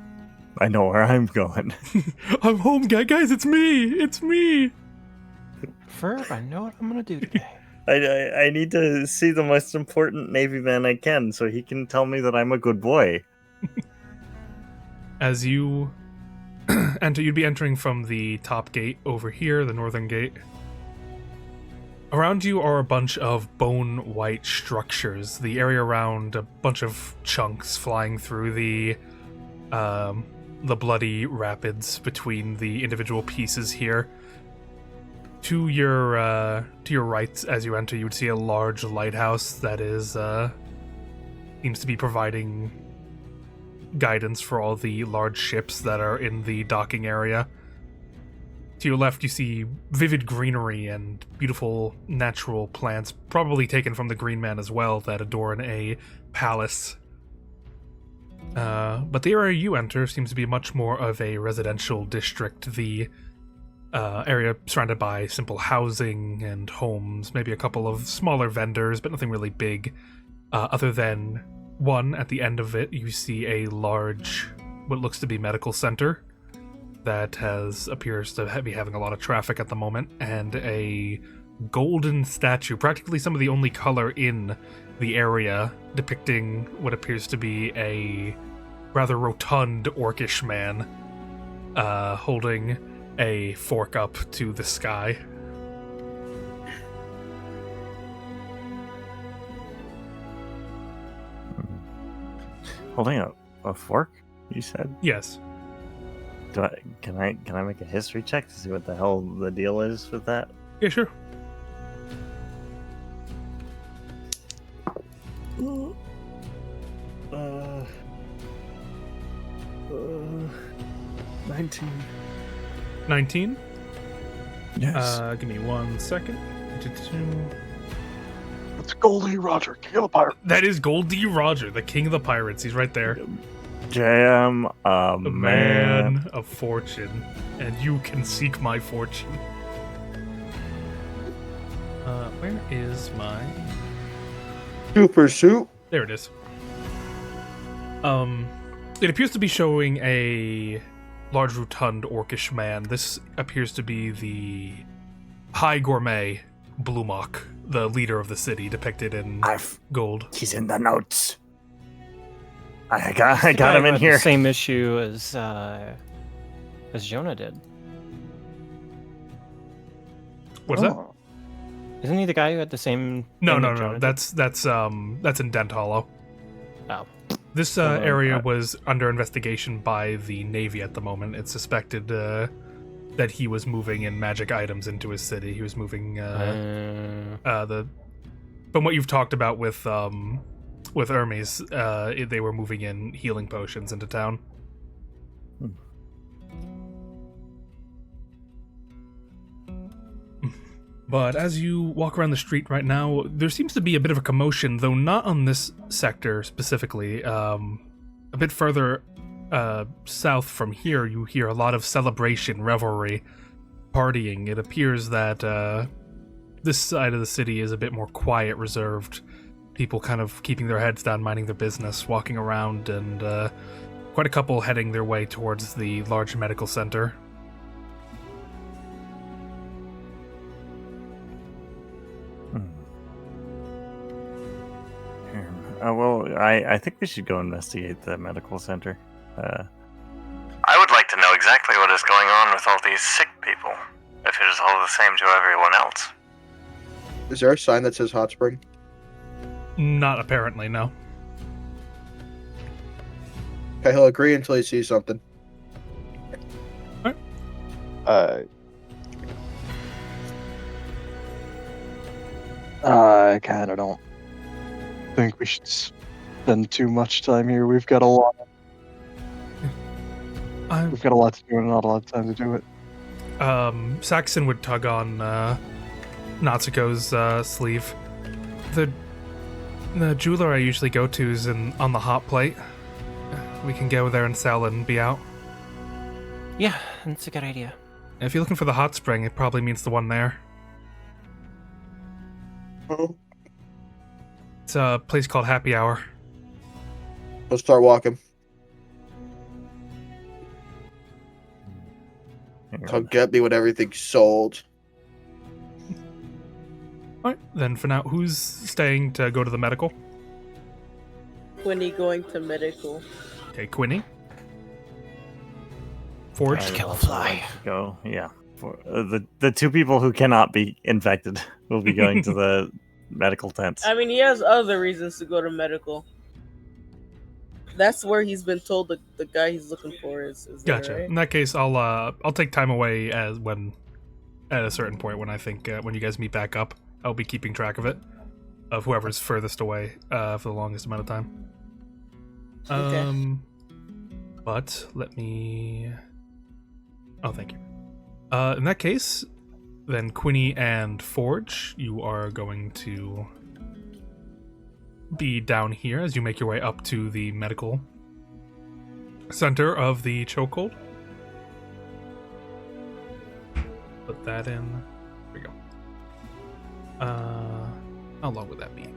I know where I'm going. I'm home, guys. It's me. It's me. Ferb, I know what I'm gonna do today. I need to see the most important Navy man I can, so he can tell me that I'm a good boy. As you enter, you'd be entering from the top gate over here, the northern gate. Around you are a bunch of bone-white structures. The area around, a bunch of chunks flying through the bloody rapids between the individual pieces here. To your right, as you enter, you would see a large lighthouse that is seems to be providing guidance for all the large ships that are in the docking area. To your left, you see vivid greenery and beautiful natural plants, probably taken from the Green Man as well, that adorn a palace. But the area you enter seems to be much more of a residential district. The area surrounded by simple housing and homes, maybe a couple of smaller vendors, but nothing really big. Other than one, at the end of it, you see a large, what looks to be medical center that appears to be having a lot of traffic at the moment, and a golden statue, practically some of the only color in the area, depicting what appears to be a rather rotund orcish man holding a fork up to the sky. Holding a fork, you said? Yes. Can I make a history check to see what the hell the deal is with that? Yeah, sure. Uh, 19. 19? Yes. Give me 1 second. It's Goldie Roger, King of the Pirates. That is Goldie Roger, the king of the pirates. He's right there. Jam, A man of fortune, and you can seek my fortune. Where is my... Super suit. There it is. It appears to be showing a large rotund orcish man. This appears to be the High Gourmet Blumok, the leader of the city, depicted in gold. He's in the notes. I got him in here. The same issue as Jonah did. What's that? Oh. Isn't he the guy who had the same? No. thing that Jonah did? That's in Dent Hollow. Oh. This area was under investigation by the Navy at the moment. It's suspected that he was moving in magic items into his city. He was moving from what you've talked about with Hermes, they were moving in healing potions into town. But as you walk around the street right now, there seems to be a bit of a commotion, though not on this sector specifically. A bit further south from here, you hear a lot of celebration, revelry, partying. It appears that this side of the city is a bit more quiet, reserved. People kind of keeping their heads down, minding their business, walking around, and quite a couple heading their way towards the large medical center. Well, I think we should go investigate the medical center. I would like to know exactly what is going on with all these sick people, if it is all the same to everyone else. Is there a sign that says hot spring? Not apparently, no. Okay, he'll agree until he sees something. I kind of don't think we should spend too much time here. We've got a lot. We've got a lot to do and not a lot of time to do it. Saxon would tug on Natsuko's sleeve. The jeweler I usually go to is on the hot plate. We can go there and sell and be out. Yeah, that's a good idea. If you're looking for the hot spring, it probably means the one there. Oh. It's a place called Happy Hour. Let's start walking. Come get me when everything's sold. Alright, then for now, who's staying to go to the medical? Quinny going to medical. Okay, Quinny. Forge. Kill a fly. Go, yeah. The two people who cannot be infected will be going to the medical tent. I mean, he has other reasons to go to medical. That's where he's been told the guy he's looking for is Gotcha. Right? In that case, I'll take time away at a certain point when I think when you guys meet back up, I'll be keeping track of it, of whoever's furthest away for the longest amount of time. Okay. But let me. Oh, thank you. In that case, then Quinny and Forge, you are going to be down here as you make your way up to the medical center of the chokehold. Put that in. There we go. How long would that be?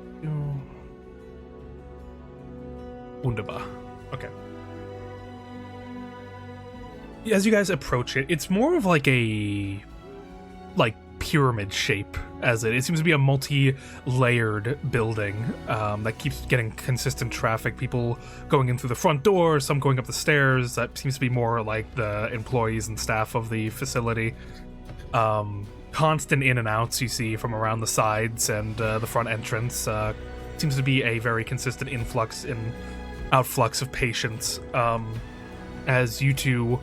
Wunderbar. Okay. As you guys approach it, it's more of like a pyramid shape. It seems to be a multi-layered building that keeps getting consistent traffic. People going in through the front door, some going up the stairs. That seems to be more like the employees and staff of the facility. Constant in and outs you see from around the sides and the front entrance. Seems to be a very consistent influx and outflux of patients. As you two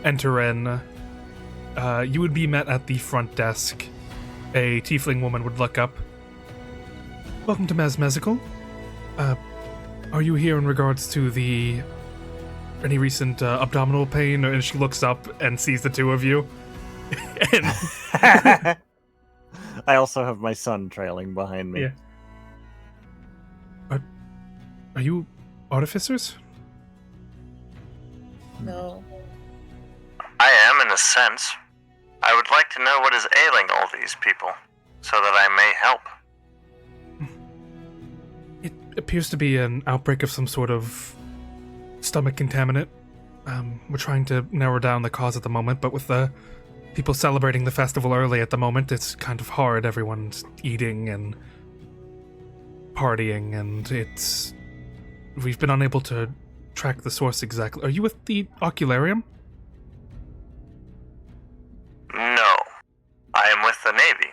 enter in, you would be met at the front desk. A tiefling woman would look up. Welcome to Mesmesical. Are you here in regards to any recent abdominal pain? And she looks up and sees the two of you. And I also have my son trailing behind me. Yeah. Are you artificers? No. I am, in a sense. I would like to know what is ailing all these people, so that I may help. It appears to be an outbreak of some sort of stomach contaminant. We're trying to narrow down the cause at the moment, but with the people celebrating the festival early at the moment, it's kind of hard. Everyone's eating and partying, and we've been unable to track the source exactly. Are you with the Ocularium? No. I am with the Navy.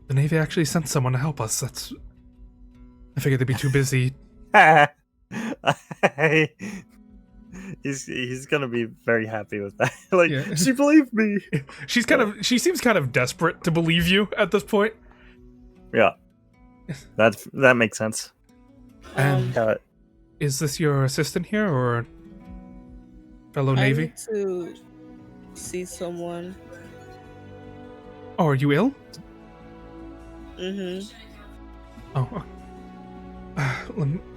The Navy actually sent someone to help us. I figured they'd be too busy. He's gonna be very happy with that. Yeah. She believed me. She seems kind of desperate to believe you at this point. Yeah. That makes sense. And is this your assistant here or fellow I Navy? need to see someone. Oh, are you ill? Mm-hmm. Oh.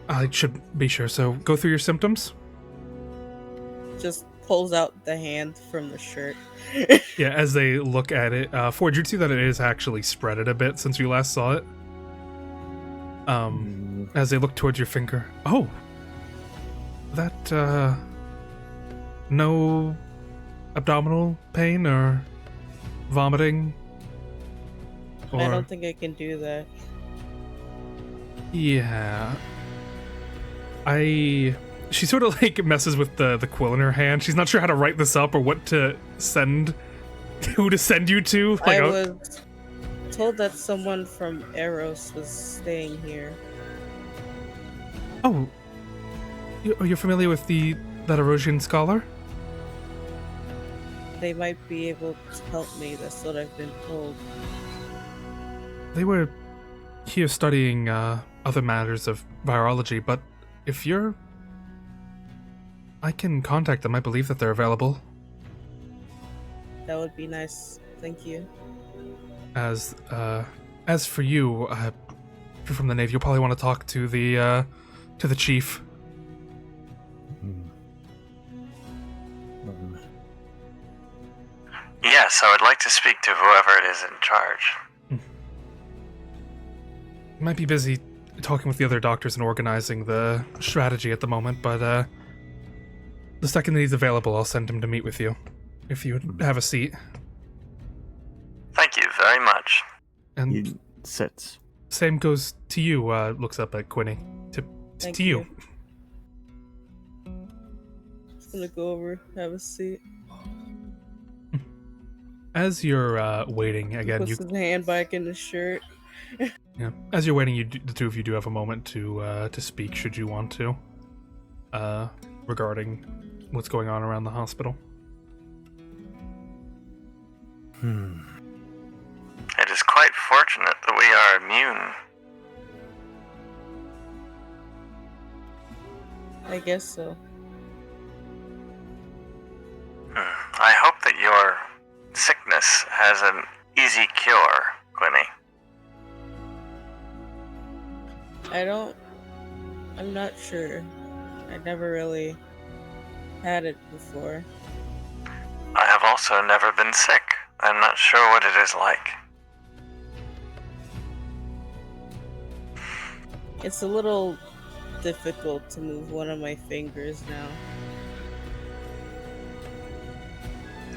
I should be sure. So go through your symptoms. Just pulls out the hand from the shirt. Yeah, as they look at it, Ford, you'd see that it is actually spreaded a bit since you last saw it. As they look towards your finger. Oh, that no abdominal pain or vomiting. I don't think I can do that. Yeah. She sort of messes with the quill in her hand. She's not sure how to write this up or what to send, who to send you to. I was told that someone from Eros was staying here. Oh, Are you familiar with that Erosian scholar? They might be able to help me. That's what I've been told. They were here studying other matters of virology, but if you're... I can contact them. I believe that they're available. That would be nice. Thank you. As for you, if you're from the Navy, you'll probably want to talk to the chief. Yes, I would like to speak to whoever it is in charge. You might be busy talking with the other doctors and organizing the strategy at the moment, but the second that he's available, I'll send him to meet with you. If you would have a seat. Thank you very much. And He sits. same goes to you, looks up at Quinny. Thank To you. Just gonna go over, have a seat. As you're waiting, again, Puts his hand back in the shirt. Yeah. As you're waiting, the two of you do have a moment to speak, should you want to, regarding what's going on around the hospital. It is quite fortunate that we are immune. I guess so. I hope that your sickness has an easy cure, Quinny. I'm not sure. I never really had it before. I have also never been sick. I'm not sure what it is like. It's a little difficult to move one of my fingers now.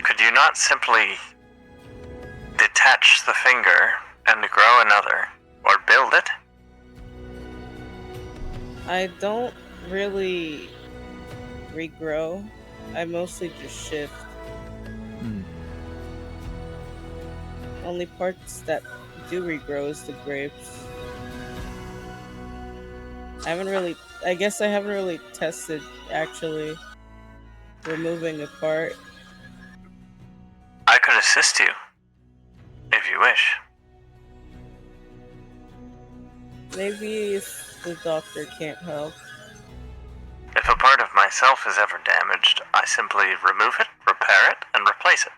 Could you not simply detach the finger and grow another, or build it? I don't really regrow. I mostly just shift. Only parts that do regrow is the grapes. I guess I haven't really tested actually removing a part. I could assist you, if you wish. Maybe if the doctor can't help. If a part of myself is ever damaged, I simply remove it, repair it, and replace it.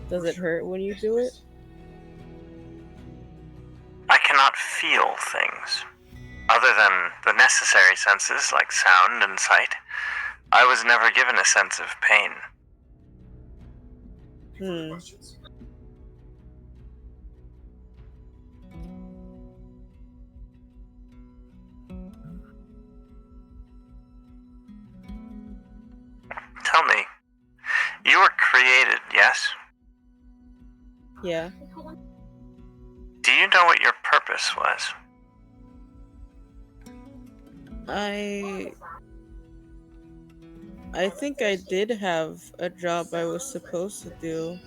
Does it hurt when you do it? I cannot feel things. Other than the necessary senses like sound and sight, I was never given a sense of pain. Tell me, you were created, yes? Yeah. Do you know what your purpose was? I think I did have a job I was supposed to do.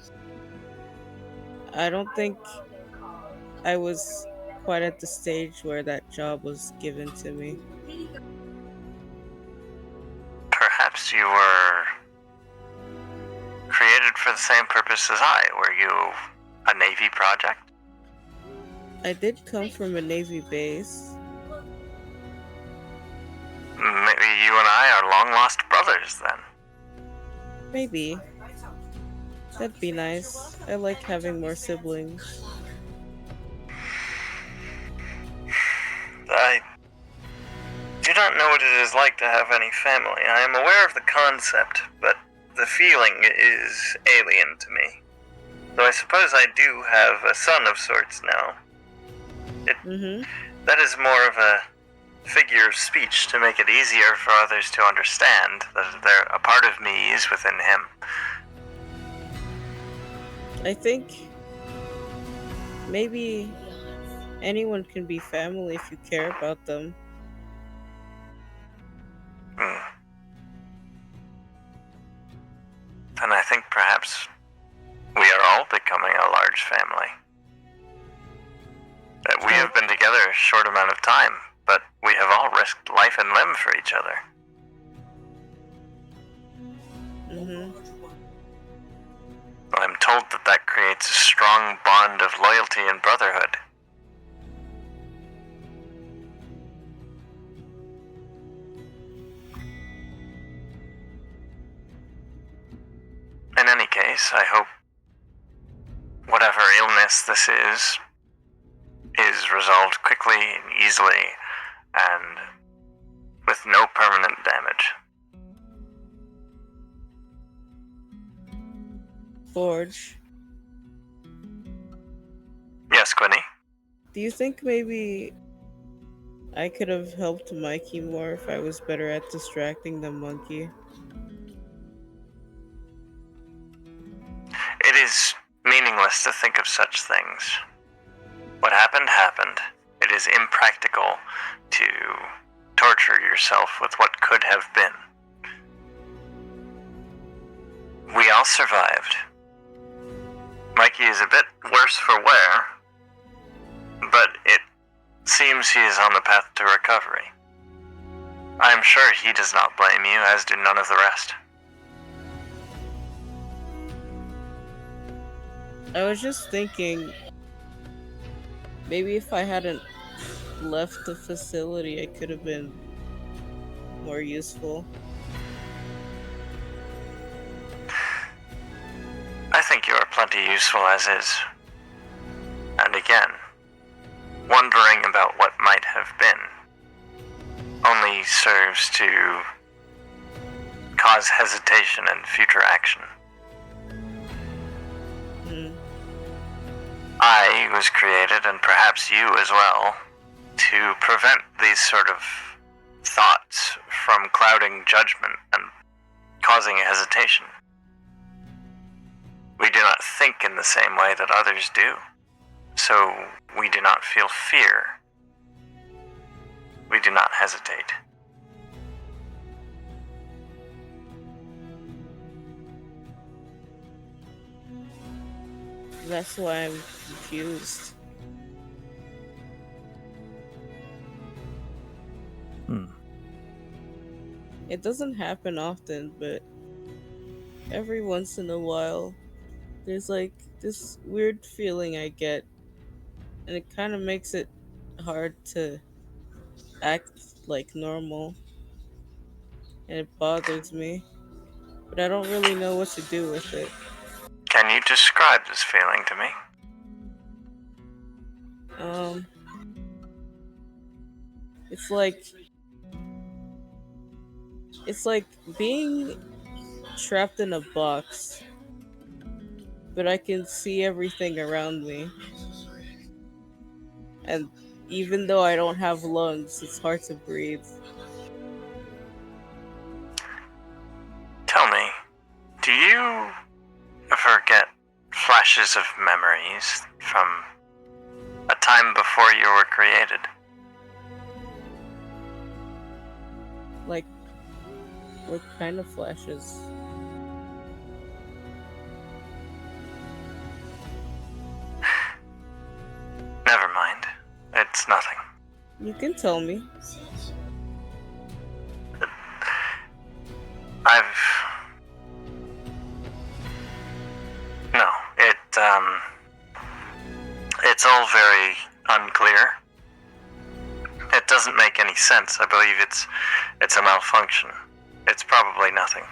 I don't think I was quite at the stage where that job was given to me. Perhaps you were created for the same purpose as I. Were you a Navy project? I did come from a Navy base. Maybe you and I are long-lost brothers, then. Maybe. That'd be nice. I like having more siblings. I do not know what it is like to have any family. I am aware of the concept, but the feeling is alien to me. Though I suppose I do have a son of sorts now. That is more of a figure of speech to make it easier for others to understand that a part of me is within him. I think maybe anyone can be family if you care about them. And I think perhaps we are all becoming a large family. that we have been together a short amount of time, but we have all risked life and limb for each other. Mm-hmm. I'm told that that creates a strong bond of loyalty and brotherhood. In any case, I hope whatever illness this is resolved quickly and easily, and with no permanent damage. Forge, Yes, Quinny? do you think maybe I could have helped Mikey more if I was better at distracting the monkey? It is meaningless to think of such things. What happened, happened. It is impractical to torture yourself with what could have been. We all survived. Mikey is a bit worse for wear, but it seems he is on the path to recovery. I am sure he does not blame you, as do none of the rest. I was just thinking, maybe if I hadn't left the facility, I could have been more useful. I think you are plenty useful as is. And again, wondering about what might have been only serves to cause hesitation and future action. I was created, and perhaps you as well, to prevent these sort of thoughts from clouding judgment and causing a hesitation. We do not think in the same way that others do, so we do not feel fear. We do not hesitate. That's why I'm confused. It doesn't happen often, but every once in a while, there's like this weird feeling I get, and it kind of makes it hard to act like normal, and it bothers me, but I don't really know what to do with it. Can you describe this feeling to me? It's like being trapped in a box, but I can see everything around me. And even though I don't have lungs, it's hard to breathe. Tell me, do you ever get flashes of memories from a time before you were created? Like, what kind of flashes? Never mind. It's nothing. You can tell me. No, it's all very unclear. It doesn't make any sense. I believe it's a malfunction. It's probably nothing.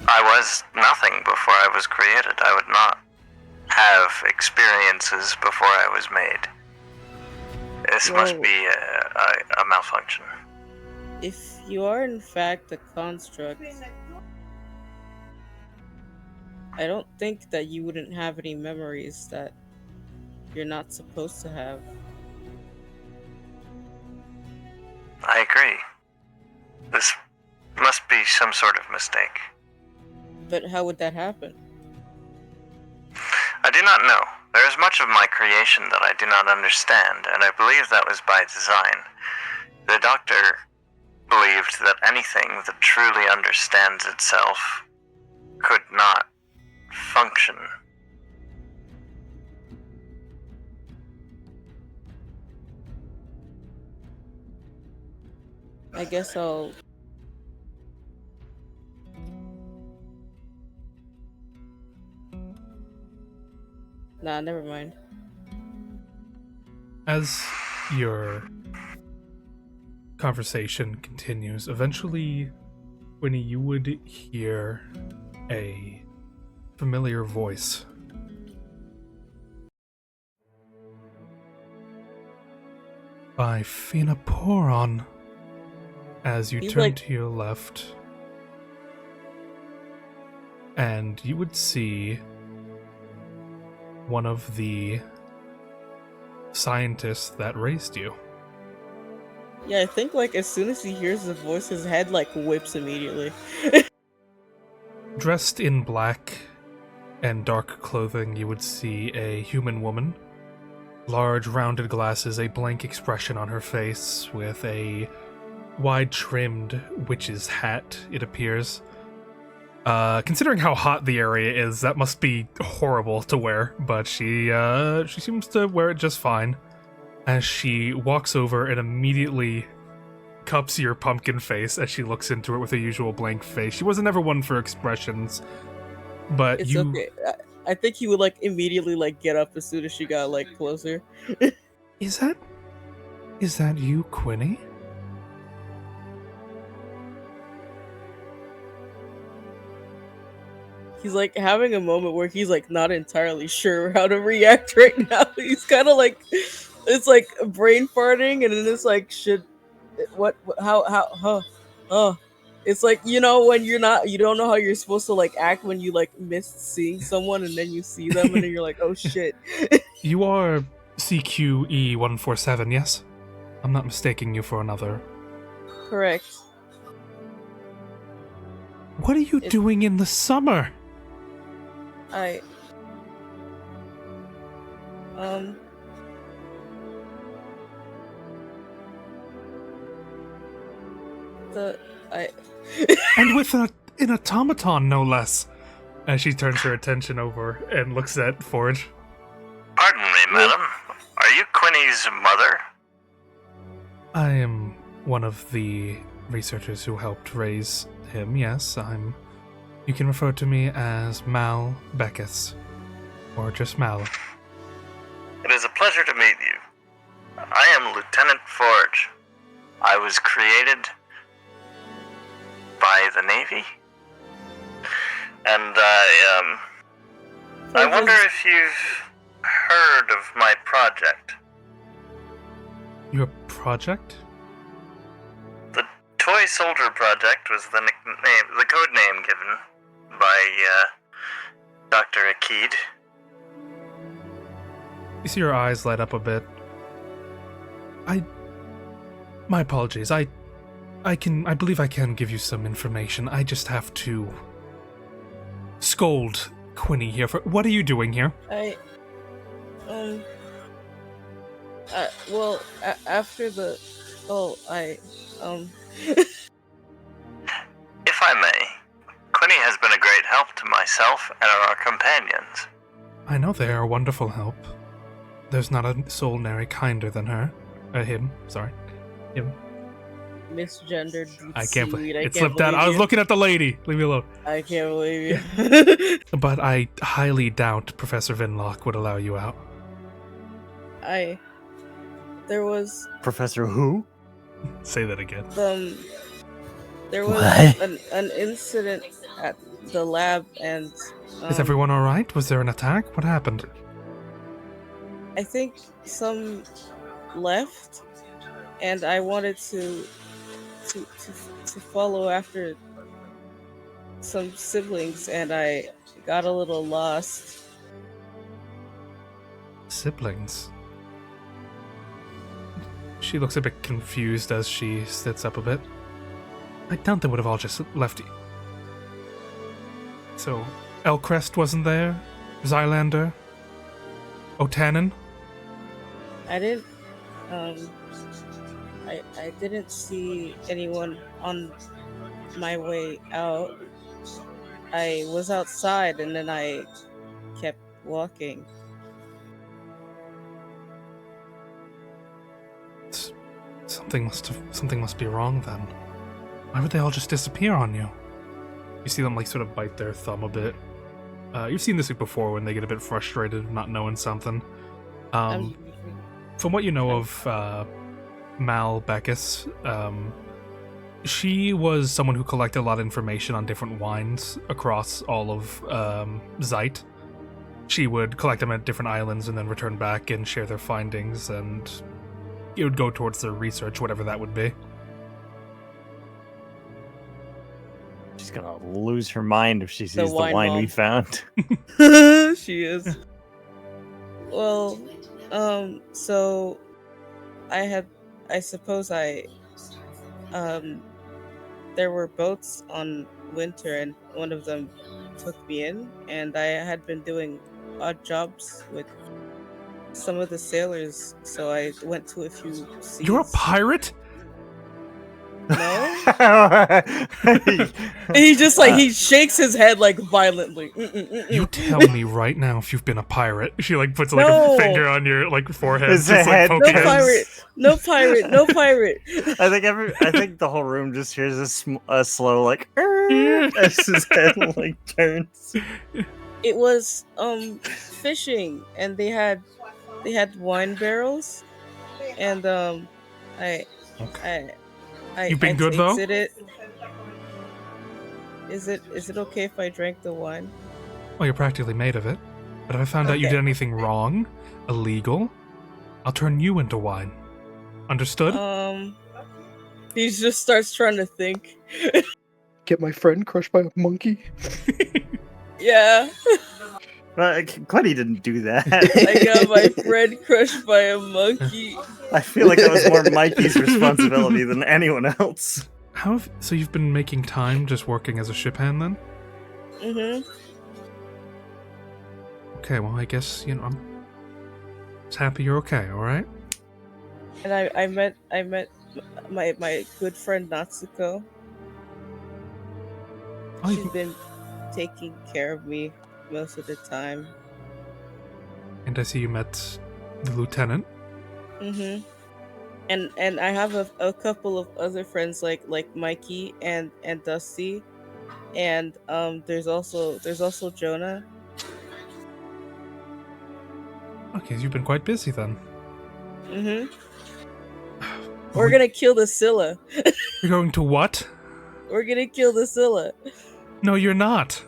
I was nothing before I was created. I would not have experiences before I was made. This must be a malfunction. If you are in fact a construct, I don't think that you wouldn't have any memories that you're not supposed to have. I agree. This must be some sort of mistake. But how would that happen? I do not know. There is much of my creation that I do not understand, and I believe that was by design. The doctor believed that anything that truly understands itself could not function. I guess I'll... Nah, never mind. As your conversation continues, eventually, Winnie, you would hear a familiar voice. By Fina Poron. As you He's turn like- to your left, and you would see one of the scientists that raised you. Yeah, I think like as soon as he hears the voice, his head like whips immediately. Dressed in black and dark clothing, you would see a human woman. Large rounded glasses, a blank expression on her face, with a wide-trimmed witch's hat, it appears. Considering how hot the area is, that must be horrible to wear, but she seems to wear it just fine. As she walks over and immediately cups your pumpkin face as she looks into it with her usual blank face. She wasn't ever one for expressions, but It's you... okay. I think he would like immediately like get up as soon as she got like closer. Is that you, Quinny? He's like having a moment where he's like not entirely sure how to react right now. He's kind of like, it's like brain farting, and then it's like, how, it's like, you know, when you don't know how you're supposed to like act when you like miss seeing someone and then you see them and then you're like, oh shit. You are CQE147, yes? I'm not mistaking you for another. Correct. What are you doing in the summer? And with an automaton, no less. As she turns her attention over and looks at Forge. Pardon me, madam. Are you Quinny's mother? I am one of the researchers who helped raise him, yes. You can refer to me as Mal Beckus. Or just Mal. It is a pleasure to meet you. I am Lieutenant Forge. I was created by the Navy. And I wonder if you've heard of my project. Your project? The Toy Soldier Project was the code name given by Dr. Akid. You see your eyes light up a bit. My apologies. I believe I can give you some information. I just have to scold Quinny here for... What are you doing here? After the... If I may, Quinny has been a great help to myself and our companions. I know they are a wonderful help. There's not a soul nary kinder than her. Him. Sorry. Him. Misgendered. I can't believe it. Can't Slipped out. believe I was you. looking at the lady. Leave me alone. I can't believe you. But I highly doubt Professor Vinlock would allow you out. There was Professor who? Say that again. there was an incident at the lab, and Is everyone alright? Was there an attack? What happened? I think some left, and I wanted to follow after some siblings, and I got a little lost. Siblings? She looks a bit confused as she sits up a bit. I doubt they would have all just left you. So, Elcrest wasn't there? Xylander? Otanen? I didn't I didn't see anyone on my way out. I was outside and then I kept walking. Something must be wrong then. Why would they all just disappear on you? You see them like sort of bite their thumb a bit. You've seen this before when they get a bit frustrated of not knowing something. From what you know of Mal Beckus, she was someone who collected a lot of information on different wines across all of Zeit. She would collect them at different islands and then return back and share their findings, and it would go towards their research, whatever that would be. She's gonna lose her mind if she sees the wine wine mom. we found. She is. Well, so I suppose there were boats on Winter, and one of them took me in, and I had been doing odd jobs with some of the sailors, so I went to a few seas. You're a pirate? No? He just he shakes his head like violently. You tell me right now if you've been a pirate. She like puts like No. a finger on your like forehead. His just, head like, No poking. pirate, no pirate, no pirate. I think the whole room just hears a slow like as his head like turns. It was fishing, and they had wine barrels, and You've been good, though? Is it okay if I drank the wine? Well, you're practically made of it. But if I found out you Okay. did anything wrong, illegal, I'll turn you into wine. Understood? He just starts trying to think. Get my friend crushed by a monkey? Yeah, Clenny didn't do that. I got my friend crushed by a monkey. I feel like that was more Mikey's responsibility than anyone else. So you've been making time just working as a ship hand then? Mhm. Okay, well I guess, I'm just happy you're okay, alright? And I met my good friend Natsuko. Oh, She's been taking care of me most of the time. And I see you met the lieutenant. Mhm. And I have a couple of other friends like Mikey and Dusty, and there's also Jonah. Okay, you've been quite busy then. Mhm. We're gonna kill the Scylla. You're going to what? We're gonna kill the Scylla. No, you're not.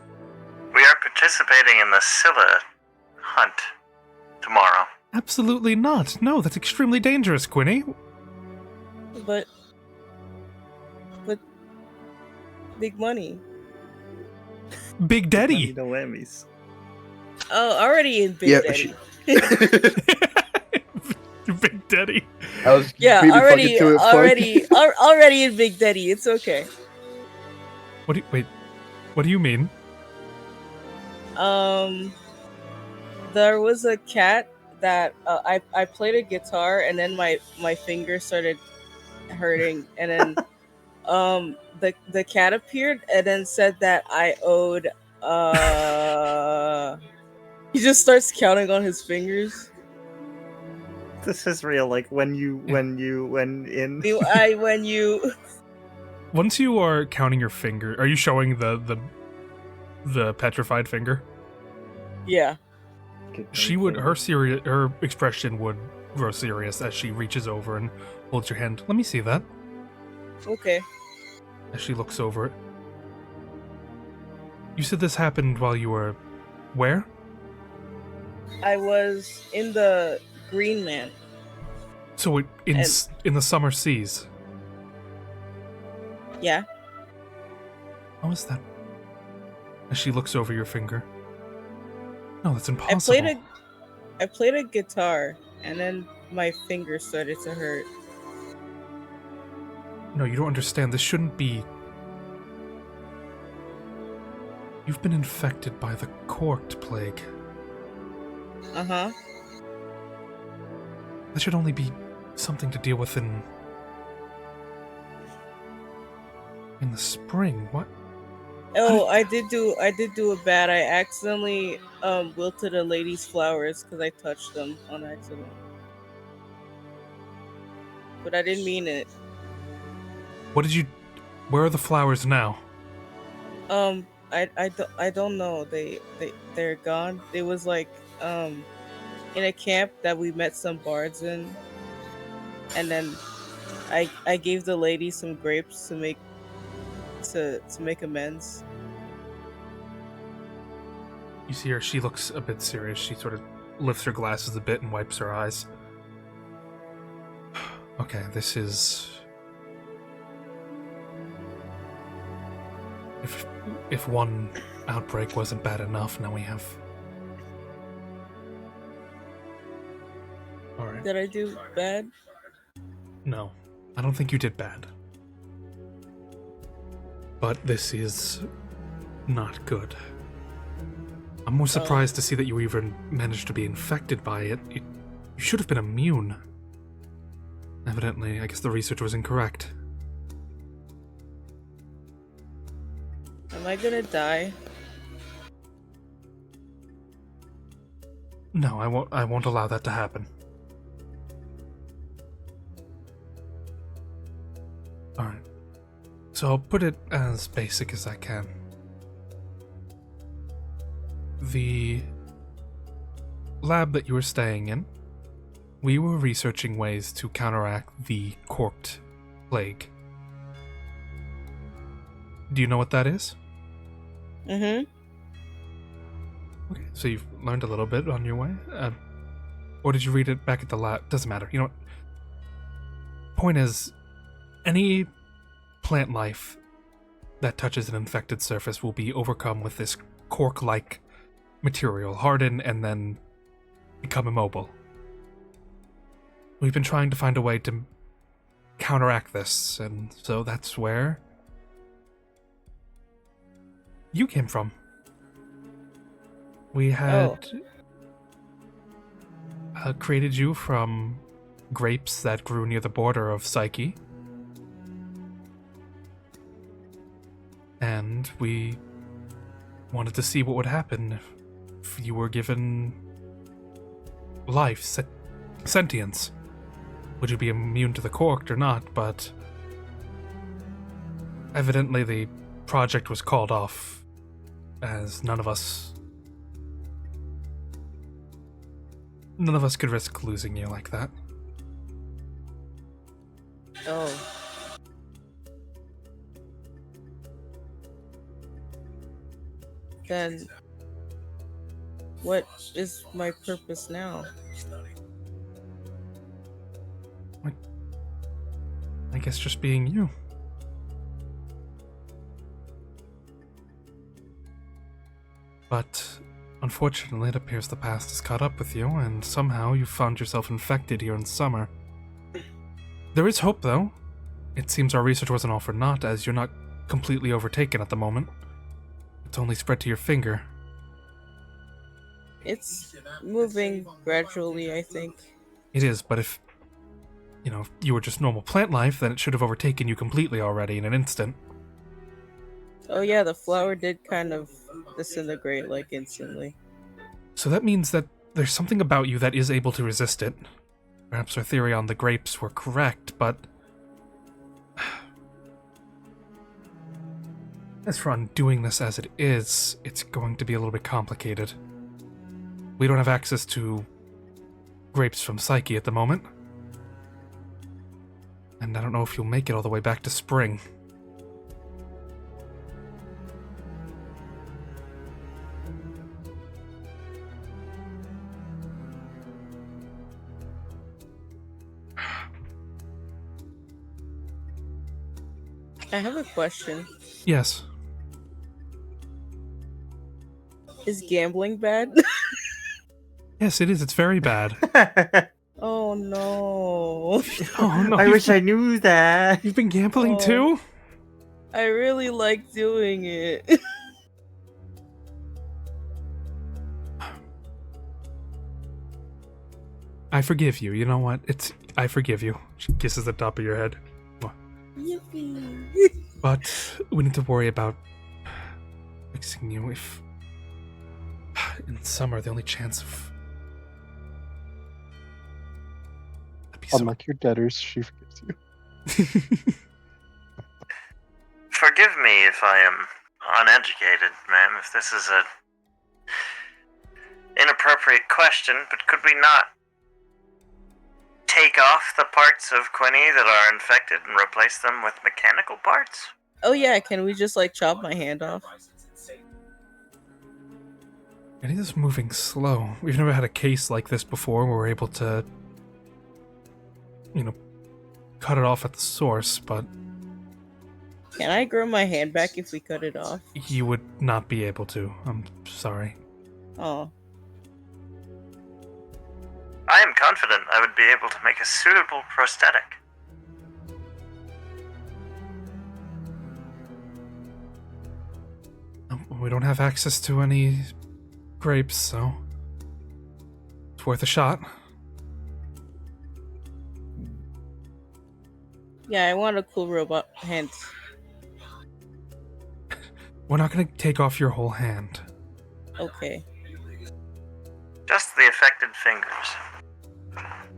We are participating in the Scylla hunt tomorrow. Absolutely not. No, that's extremely dangerous, Quinny. But big money. Big Daddy. No whammies. Oh, already in Big Yeah, Daddy. Big Daddy. I was Yeah, beat me already, fucking to it, fuck. already in Big Daddy. It's okay. What do you mean? There was a cat that I played a guitar, and then my finger started hurting, and then the cat appeared and then said that I owed he just starts counting on his fingers. This is real. Like when you when you Once you are counting your finger, are you showing the petrified finger? yeah. Her expression would grow serious as she reaches over and holds your hand. Let me see that. Okay. As she looks over it. You said this happened while you were where? I was in the Green Man. So in the summer seas. Yeah. How is that? As she looks over your finger. No, that's impossible. I played a guitar, and then my finger started to hurt. No, you don't understand. This shouldn't be. You've been infected by the corked plague. Uh-huh. That should only be something to deal with in the spring. What? Oh, I did do a bad. I accidentally wilted a lady's flowers because I touched them on accident. but I didn't mean it. What did you... Where are the flowers now? I don't know. They're gone. It was like in a camp that we met some bards in, and then I gave the lady some grapes to make amends. You see her, she looks a bit serious. She sort of lifts her glasses a bit and wipes her eyes. Okay, this is... If one outbreak wasn't bad enough, now we have... Alright. Did I do bad? No, I don't think you did bad. But this is not good. I'm more surprised to see that you even managed to be infected by it. You should have been immune. Evidently, I guess the research was incorrect. Am I gonna die? No, I won't allow that to happen. Alright. So I'll put it as basic as I can. The lab that you were staying in, we were researching ways to counteract the corked plague. Do you know what that is? Mm-hmm. Okay, so you've learned a little bit on your way. Or did you read it back at the lab? Doesn't matter. You know what? Point is, any plant life that touches an infected surface will be overcome with this cork-like material, harden, and then become immobile. We've been trying to find a way to counteract this, and so that's where you came from. We had created you from grapes that grew near the border of Psyche. And we wanted to see what would happen if you were given life, sentience. Would you be immune to the corked or not? But evidently the project was called off, as none of us could risk losing you like that. Oh. Then what is my purpose now? I guess just being you. But unfortunately, it appears the past has caught up with you, and somehow you found yourself infected here in summer. There is hope, though. It seems our research wasn't all for naught, as you're not completely overtaken at the moment. It's only spread to your finger. It's moving gradually, I think. It is, but if you were just normal plant life, then it should have overtaken you completely already in an instant. Oh yeah, the flower did kind of disintegrate, like, instantly. So that means that there's something about you that is able to resist it. Perhaps our theory on the grapes were correct, but... as for undoing this as it is, it's going to be a little bit complicated. We don't have access to grapes from Psyche at the moment. And I don't know if you'll make it all the way back to spring. I have a question. Yes. Is gambling bad? Yes, it is. It's very bad. Oh no. Oh no. I wish I knew that. You've been gambling too? I really like doing it. I forgive you. You know what? I forgive you. She kisses the top of your head. Yippee. But we need to worry about fixing you if in summer the only chance of that'd be Unlike your debtors, she forgives you. Forgive me if I am uneducated, ma'am, if this is a inappropriate question, but could we not take off the parts of Quinny that are infected and replace them with mechanical parts? Oh yeah, can we just like chop my hand off? It is moving slow. We've never had a case like this before where we're able to, cut it off at the source, but Can I grow my hand back if we cut it off? you would not be able to. I'm sorry. Oh. I am confident I would be able to make a suitable prosthetic. We don't have access to any grapes, so it's worth a shot. Yeah, I want a cool robot hand. We're not going to take off your whole hand. Okay. Just the affected fingers.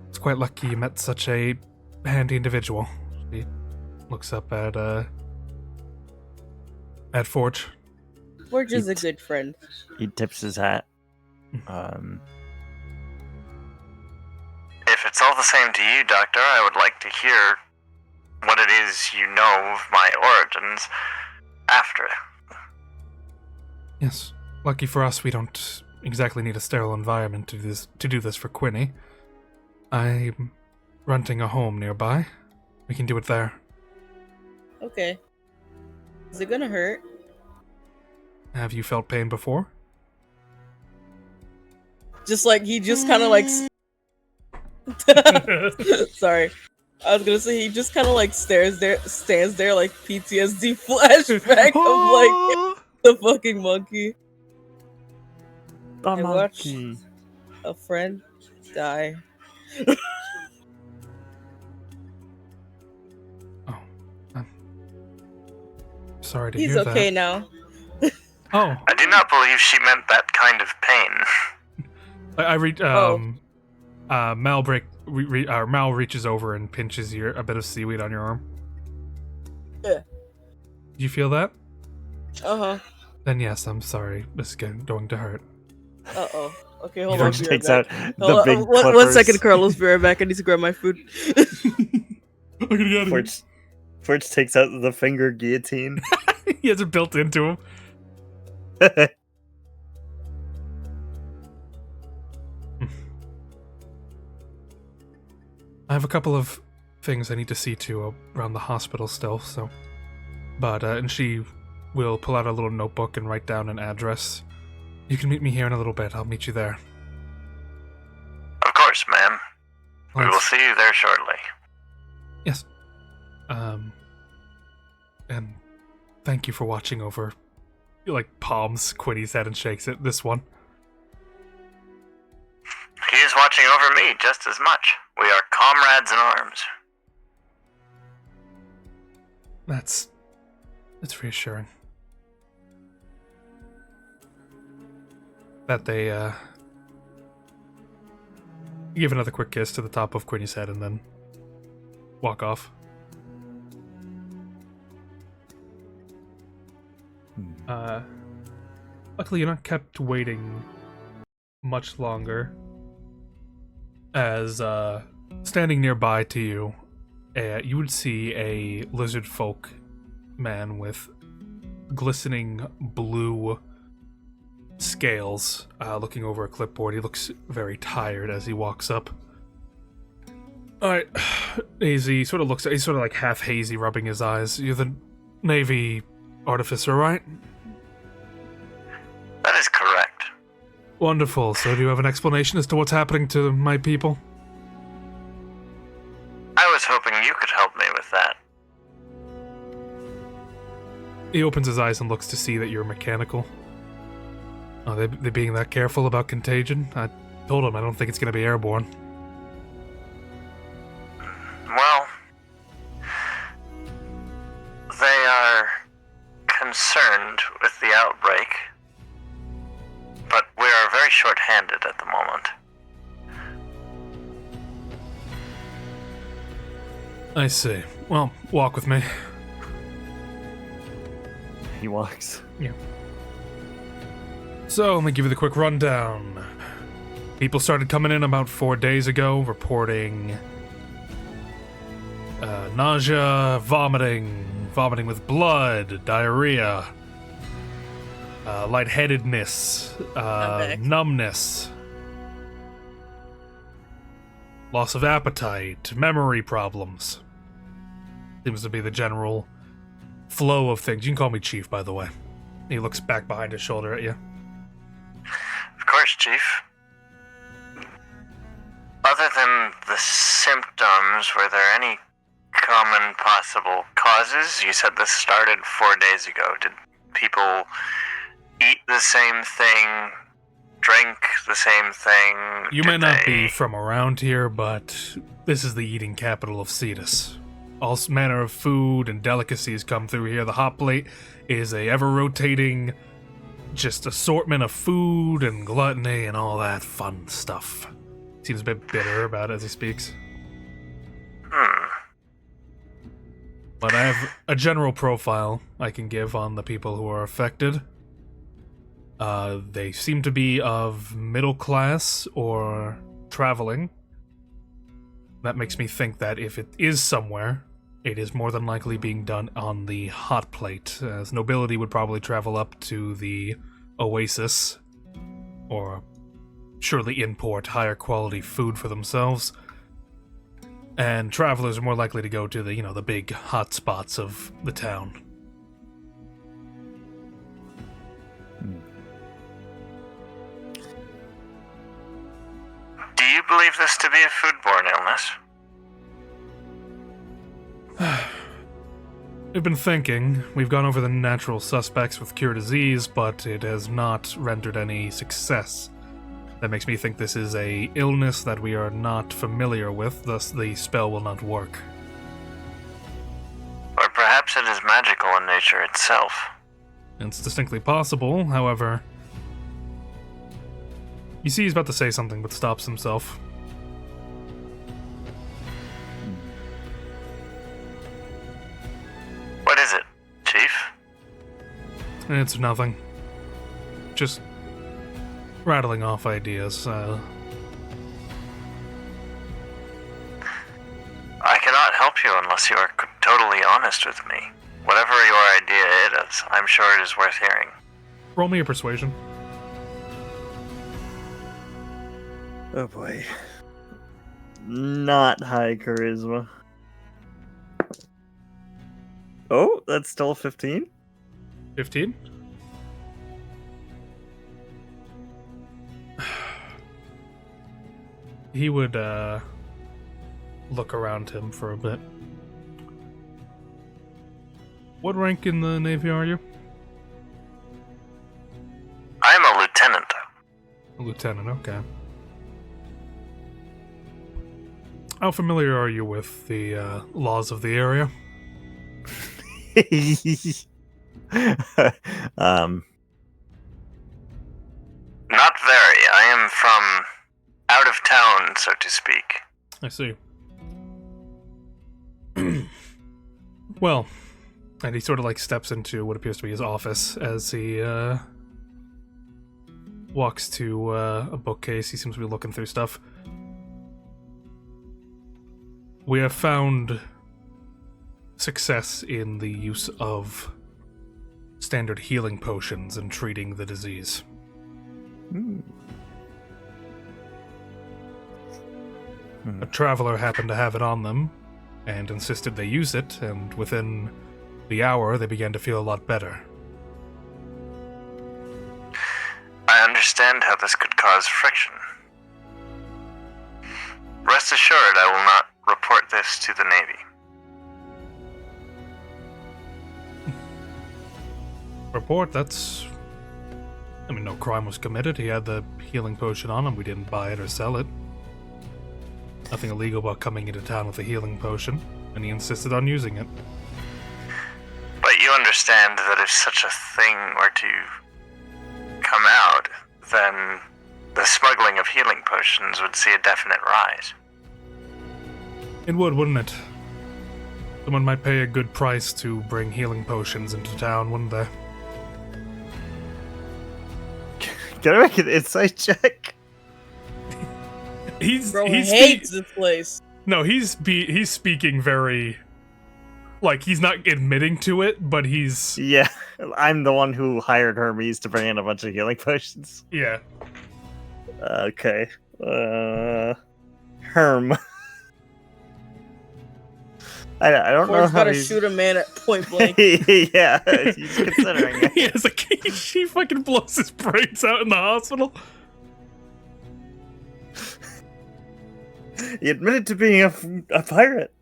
It's quite lucky you met such a handy individual. He looks up at Forge. Forge is a good friend. He tips his hat. If it's all the same to you, Doctor, I would like to hear what it is you know of my origins after. Yes. Lucky for us, we don't exactly need a sterile environment to do this for Quinny. I'm renting a home nearby. We can do it there. Okay. Is it gonna hurt? Have you felt pain before? Just like he just kind of like. Sorry, I was gonna say he just kind of like stands there like PTSD flashback of like the fucking monkey. The watched monkey. a friend die. Oh, I'm sorry to He's hear okay that. now. Oh, I do not believe she meant that kind of pain. I read. Mal reaches over and pinches a bit of seaweed on your arm. Yeah. Do you feel that? Uh-huh. Then yes, I'm sorry. This is going to hurt. Uh-oh. Okay, hold He on. just be right Takes back. out the Hold on, big one clippers. second, Carlos. Be right back. I need to grab my food. I'm gonna get it. Forge takes out the finger guillotine. He has it built into him. I have a couple of things I need to see to around the hospital still, so... But, and she will pull out a little notebook and write down an address. You can meet me here in a little bit. I'll meet you there. Of course, ma'am. We will Let's- see you there shortly. Yes. And thank you for watching over... He, like, palms Quinny's head and shakes it. This one. He is watching over me just as much. We are comrades in arms. That's reassuring. That they, give another quick kiss to the top of Quinny's head and then walk off. Luckily you're not kept waiting much longer, as, standing nearby to you, you would see a lizard folk man with glistening blue scales, looking over a clipboard. He looks very tired as he walks up. Alright, he sort of looks, he's sort of like half hazy, rubbing his eyes. You're the Navy artificer, right? That is correct. Wonderful. So do you have an explanation as to what's happening to my people? I was hoping you could help me with that. He opens his eyes and looks to see that you're mechanical. Oh, they being that careful about contagion? I told him I don't think it's going to be airborne. Well, they are concerned with the outbreak, but we are very short-handed at the moment. I see. Well, walk with me. He walks. So, let me give you the quick rundown. People started coming in about 4 days ago, reporting nausea, vomiting with blood, diarrhea, lightheadedness, numbness, loss of appetite, memory problems. Seems to be the general flow of things. You can call me Chief, by the way. He looks back behind his shoulder at you. Of course, Chief. Other than the symptoms, were there any common possible causes? You said this started 4 days ago. Did people eat the same thing, drink the same thing? You may not be from around here, but this is the eating capital of Cetus. All manner of food and delicacies come through here. The hot plate is a ever-rotating just assortment of food and gluttony and all that fun stuff. Seems a bit bitter about it as he speaks. But I have a general profile I can give on the people who are affected. They seem to be of middle class or traveling. That makes me think that if it is somewhere, it is more than likely being done on the hot plate, as nobility would probably travel up to the Oasis, or surely import higher quality food for themselves. And travelers are more likely to go to the, the big hot spots of the town. Do you believe this to be a foodborne illness? We've been thinking. We've gone over the natural suspects with cure disease, but it has not rendered any success. That makes me think this is a illness that we are not familiar with, thus the spell will not work. Or perhaps it is magical in nature itself. It's distinctly possible, however... You see he's about to say something, but stops himself. What is it, Chief? It's nothing. Just rattling off ideas. I cannot help you unless you are totally honest with me. Whatever your idea is, I'm sure it is worth hearing. Roll me a persuasion. Oh boy. Not high charisma. Oh, that's still 15? 15? He would, look around him for a bit. What rank in the Navy are you? I am a lieutenant. A lieutenant, okay. How familiar are you with the laws of the area? Not very. I am from out of town, so to speak. I see. Well, and he sort of steps into what appears to be his office as he walks to a bookcase. He seems to be looking through stuff. We have found success in the use of standard healing potions in treating the disease. A traveler happened to have it on them and insisted they use it, and within the hour they began to feel a lot better. I understand how this could cause friction. Rest assured, I will not report this to the Navy. Report, that's... no crime was committed. He had the healing potion on him. We didn't buy it or sell it. Nothing illegal about coming into town with a healing potion, and he insisted on using it. But you understand that if such a thing were to come out, then the smuggling of healing potions would see a definite rise. It would, wouldn't it? Someone might pay a good price to bring healing potions into town, wouldn't they? Can I make an insight check? Bro he's hates this place. No, he's speaking very, like, he's not admitting to it, but he's Yeah, I'm the one who hired Hermes to bring in a bunch of healing potions. yeah. Okay. Herm. I don't know Ford's how gotta he's... shoot a man at point blank. Yeah, he's considering it. Yeah, it's like he fucking blows his brains out in the hospital. He admitted to being a pirate.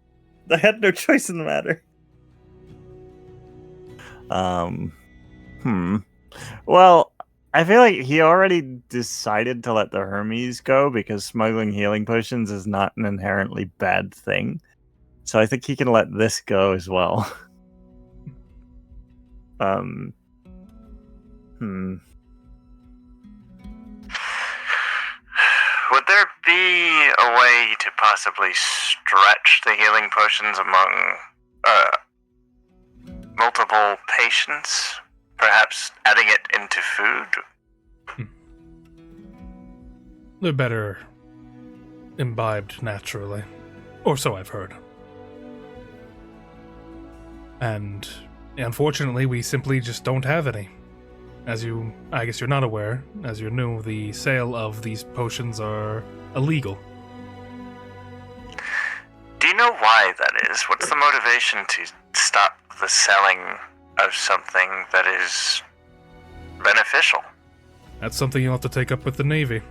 I had no choice in the matter. Well, I feel like he already decided to let the Hermes go because smuggling healing potions is not an inherently bad thing. So I think he can let this go as well. Would there be a way to possibly stretch the healing potions among multiple patients? Perhaps adding it into food? They're better imbibed naturally. Or so I've heard. And unfortunately, we simply just don't have any. I guess you're not aware, as you're new, the sale of these potions are illegal. Do you know why that is? What's the motivation to stop the selling of something that is beneficial? That's something you'll have to take up with the Navy.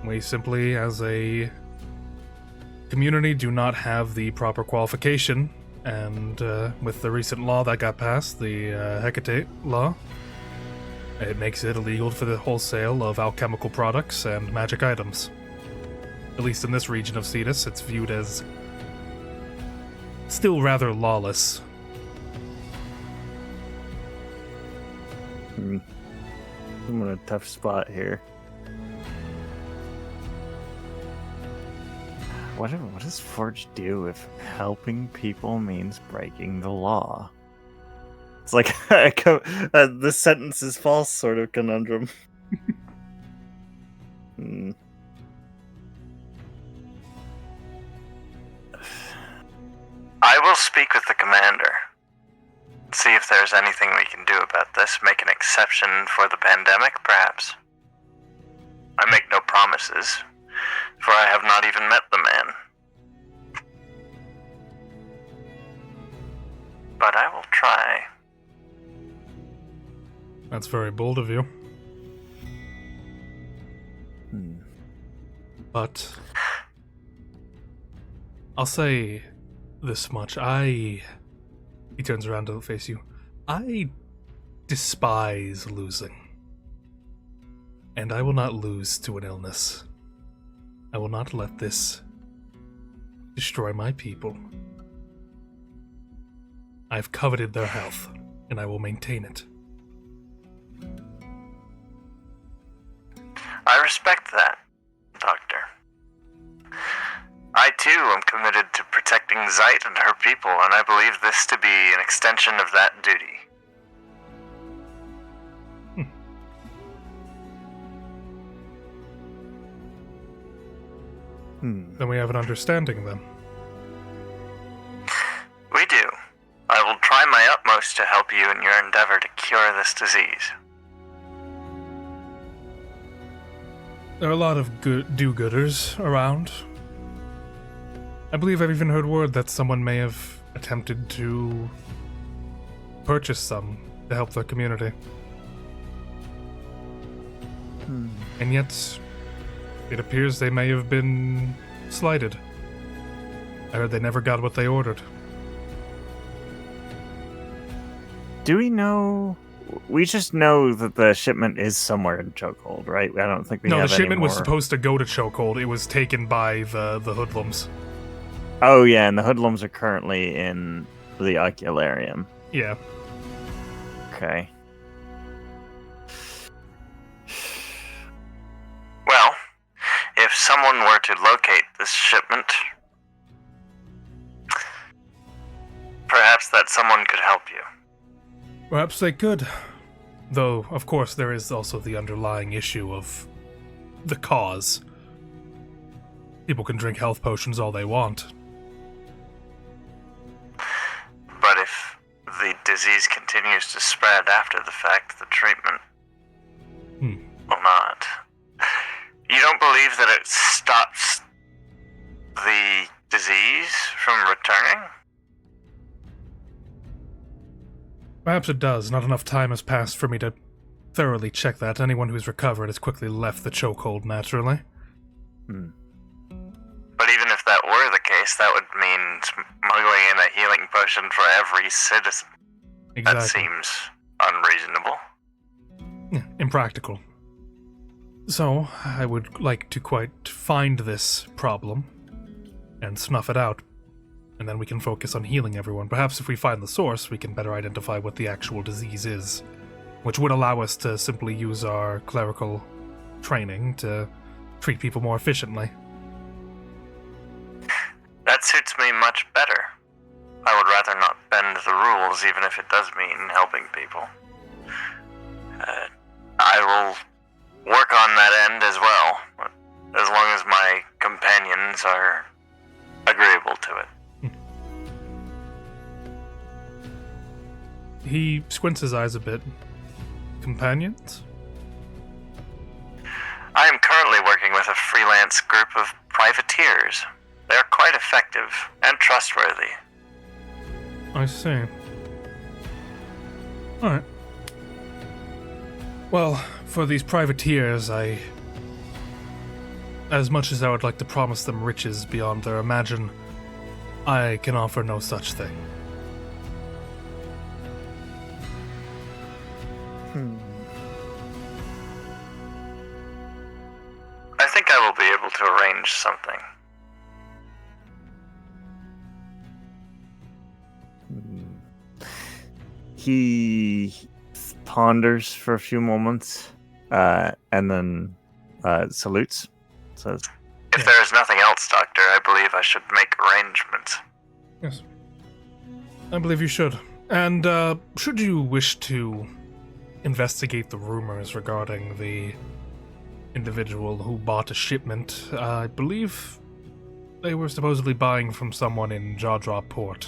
We simply, as a community, do not have the proper qualification, and with the recent law that got passed, the Hecate law, it makes it illegal for the wholesale of alchemical products and magic items. At least in this region of Cetus, it's viewed as still rather lawless. I'm in a tough spot here. What does Forge do if helping people means breaking the law? It's like this sentence is false sort of conundrum. I will speak with the commander. See if there's anything we can do about this. Make an exception for the pandemic, perhaps. I make no promises, for I have not even met the man. But I will try. That's very bold of you. But I'll say this much. He turns around to face you. I despise losing. And I will not lose to an illness. I will not let this destroy my people. I've coveted their health, and I will maintain it. I respect that, Doctor. I too am committed to protecting Zeit and her people, and I believe this to be an extension of that duty. Then we have an understanding then. We do. I will try my utmost to help you in your endeavor to cure this disease. There are a lot of good do-gooders around. I believe I've even heard word that someone may have attempted to purchase some to help their community. And yet, it appears they may have been slighted. I heard they never got what they ordered. Do we know? We just know that the shipment is somewhere in Chokehold, right? I don't think we have No, the any shipment was more. supposed to go to Chokehold. It was taken by the hoodlums. Oh yeah, and the hoodlums are currently in the Ocularium. Yeah. Okay. Well, if someone were to locate this shipment, perhaps that someone could help you. Perhaps they could. Though, of course, there is also the underlying issue of the cause. People can drink health potions all they want. But if the disease continues to spread after the fact, the treatment will not. You don't believe that it stops the disease from returning? Perhaps it does. Not enough time has passed for me to thoroughly check that. Anyone who's recovered has quickly left the chokehold naturally. But even if that were the case, that would mean smuggling in a healing potion for every citizen. Exactly. That seems unreasonable. Yeah, impractical. So, I would like to quite find this problem and snuff it out, and then we can focus on healing everyone. Perhaps if we find the source, we can better identify what the actual disease is, which would allow us to simply use our clerical training to treat people more efficiently. That suits me much better. I would rather not bend the rules, even if it does mean helping people. I will work on that end as well, as long as my companions are agreeable to it. He squints his eyes a bit. Companions? I am currently working with a freelance group of privateers. They are quite effective and trustworthy. I see. Alright. Well, for these privateers, as much as I would like to promise them riches beyond their imagine, I can offer no such thing. I think I will be able to arrange something. He ponders for a few moments, and then salutes. Says, If there is nothing else, Doctor, I believe I should make arrangements. Yes. I believe you should. And should you wish to investigate the rumors regarding the individual who bought a shipment, I believe they were supposedly buying from someone in Jawdrop Port.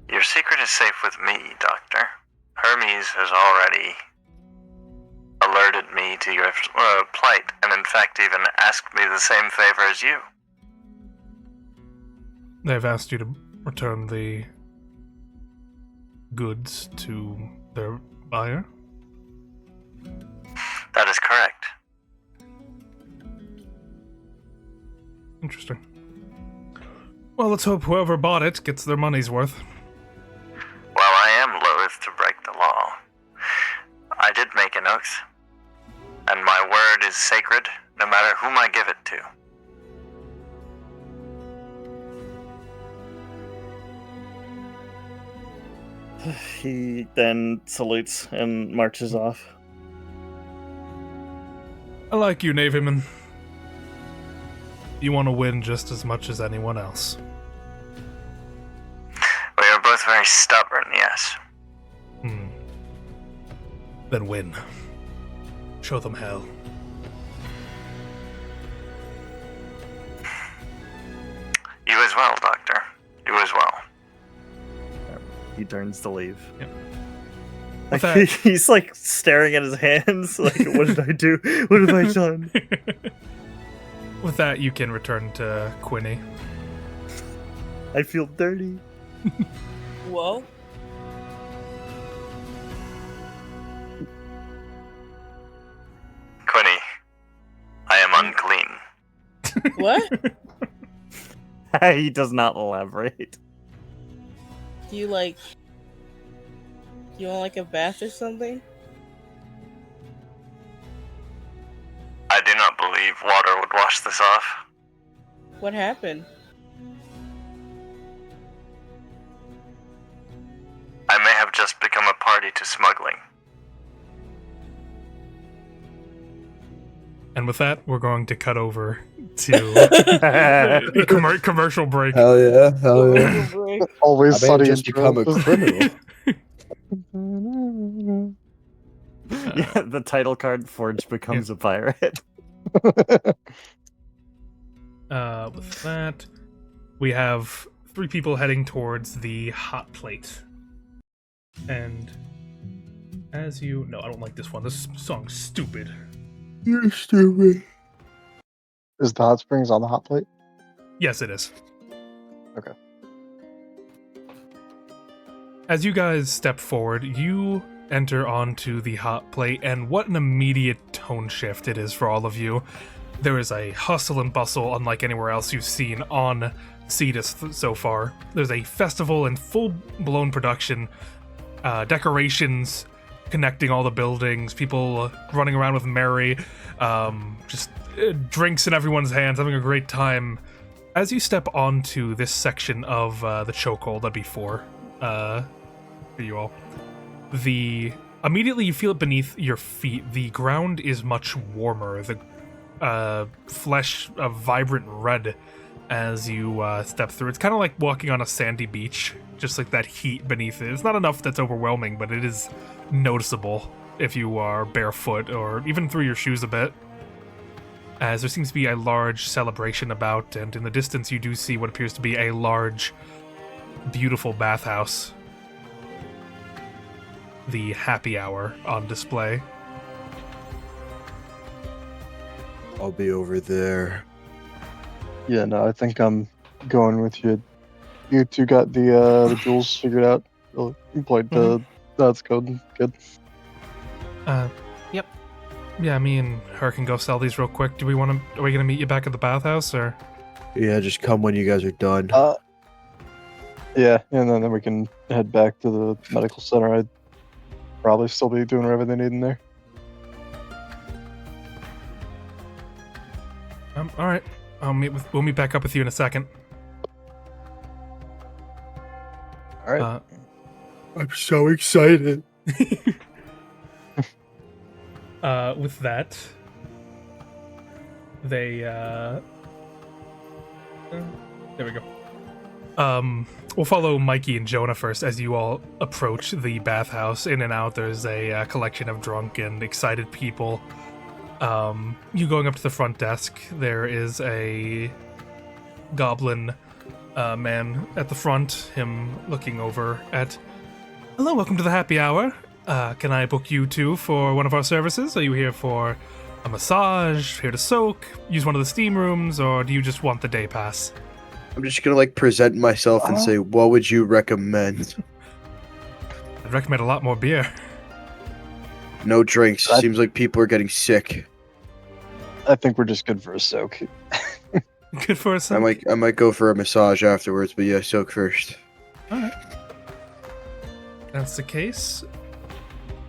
Your secret is safe with me, Doctor. Hermes has already alerted me to your plight, and in fact even asked me the same favor as you. They've asked you to return the goods to their buyer? That is correct. Interesting. Well, let's hope whoever bought it gets their money's worth. Well, I am loath to break the law. I did make an oath, and my word is sacred, no matter whom I give it to. he then salutes and marches off. I like you, Navyman. You want to win just as much as anyone else. We are both very stubborn, yes. Then win. Show them hell. You as well, Doctor. You as well. He turns to leave. Yep. Like, With that- he's like staring at his hands. Like, what did I do? What have I done? With that, you can return to Quinny. I feel dirty. Well, Quinny, I am unclean. what? He does not elaborate. Do you want like a bath or something? I do not believe water would wash this off. What happened? I may have just become a party to smuggling. And with that, we're going to cut over to a commercial break. Hell yeah, hell yeah. Commercial break. Always I may have sunny just become a criminal. Yeah, the title card Forge becomes a pirate. With that, we have 3 people heading towards the hot plate. And as you... No, I don't like this one. This song's stupid. You're stupid. Is the hot springs on the hot plate? Yes, it is. Okay. As you guys step forward, you enter onto the hot plate, and what an immediate tone shift it is for all of you. There is a hustle and bustle unlike anywhere else you've seen on Cetus so far. There's a festival in full-blown production, decorations connecting all the buildings, people running around with merry, just drinks in everyone's hands, having a great time. As you step onto this section of the chokehold that before, for you all, immediately you feel it beneath your feet. The ground is much warmer. The flesh a vibrant red as you step through. It's kind of like walking on a sandy beach, just like that heat beneath it. It's not enough that's overwhelming, but it is noticeable if you are barefoot or even through your shoes a bit. As there seems to be a large celebration about, and in the distance you do see what appears to be a large, beautiful bathhouse. The happy hour on display. I'll be over there. Yeah, no, I think I'm going with you. You two got the jewels figured out. You played the that's good. Good. Yep. Yeah, me and her can go sell these real quick. Are we gonna meet you back at the bathhouse, or? Yeah, just come when you guys are done. Yeah, and then we can head back to the medical center. I'd probably still be doing whatever they need in there. All right. We'll meet back up with you in a second. All right. I'm so excited. With that, they there we go. We'll follow Mikey and Jonah first as you all approach the bathhouse. In and out, there's a collection of drunk and excited people. You going up to the front desk, there is a goblin man at the front, him looking over at... Hello, welcome to the happy hour. Can I book you two for one of our services? Are you here for a massage, here to soak, use one of the steam rooms, or do you just want the day pass? I'm just gonna present myself and say, what would you recommend? I'd recommend a lot more beer. No drinks. Seems like people are getting sick. I think we're just good for a soak. Good for a soak? I might go for a massage afterwards, but yeah, soak first. Alright. That's the case.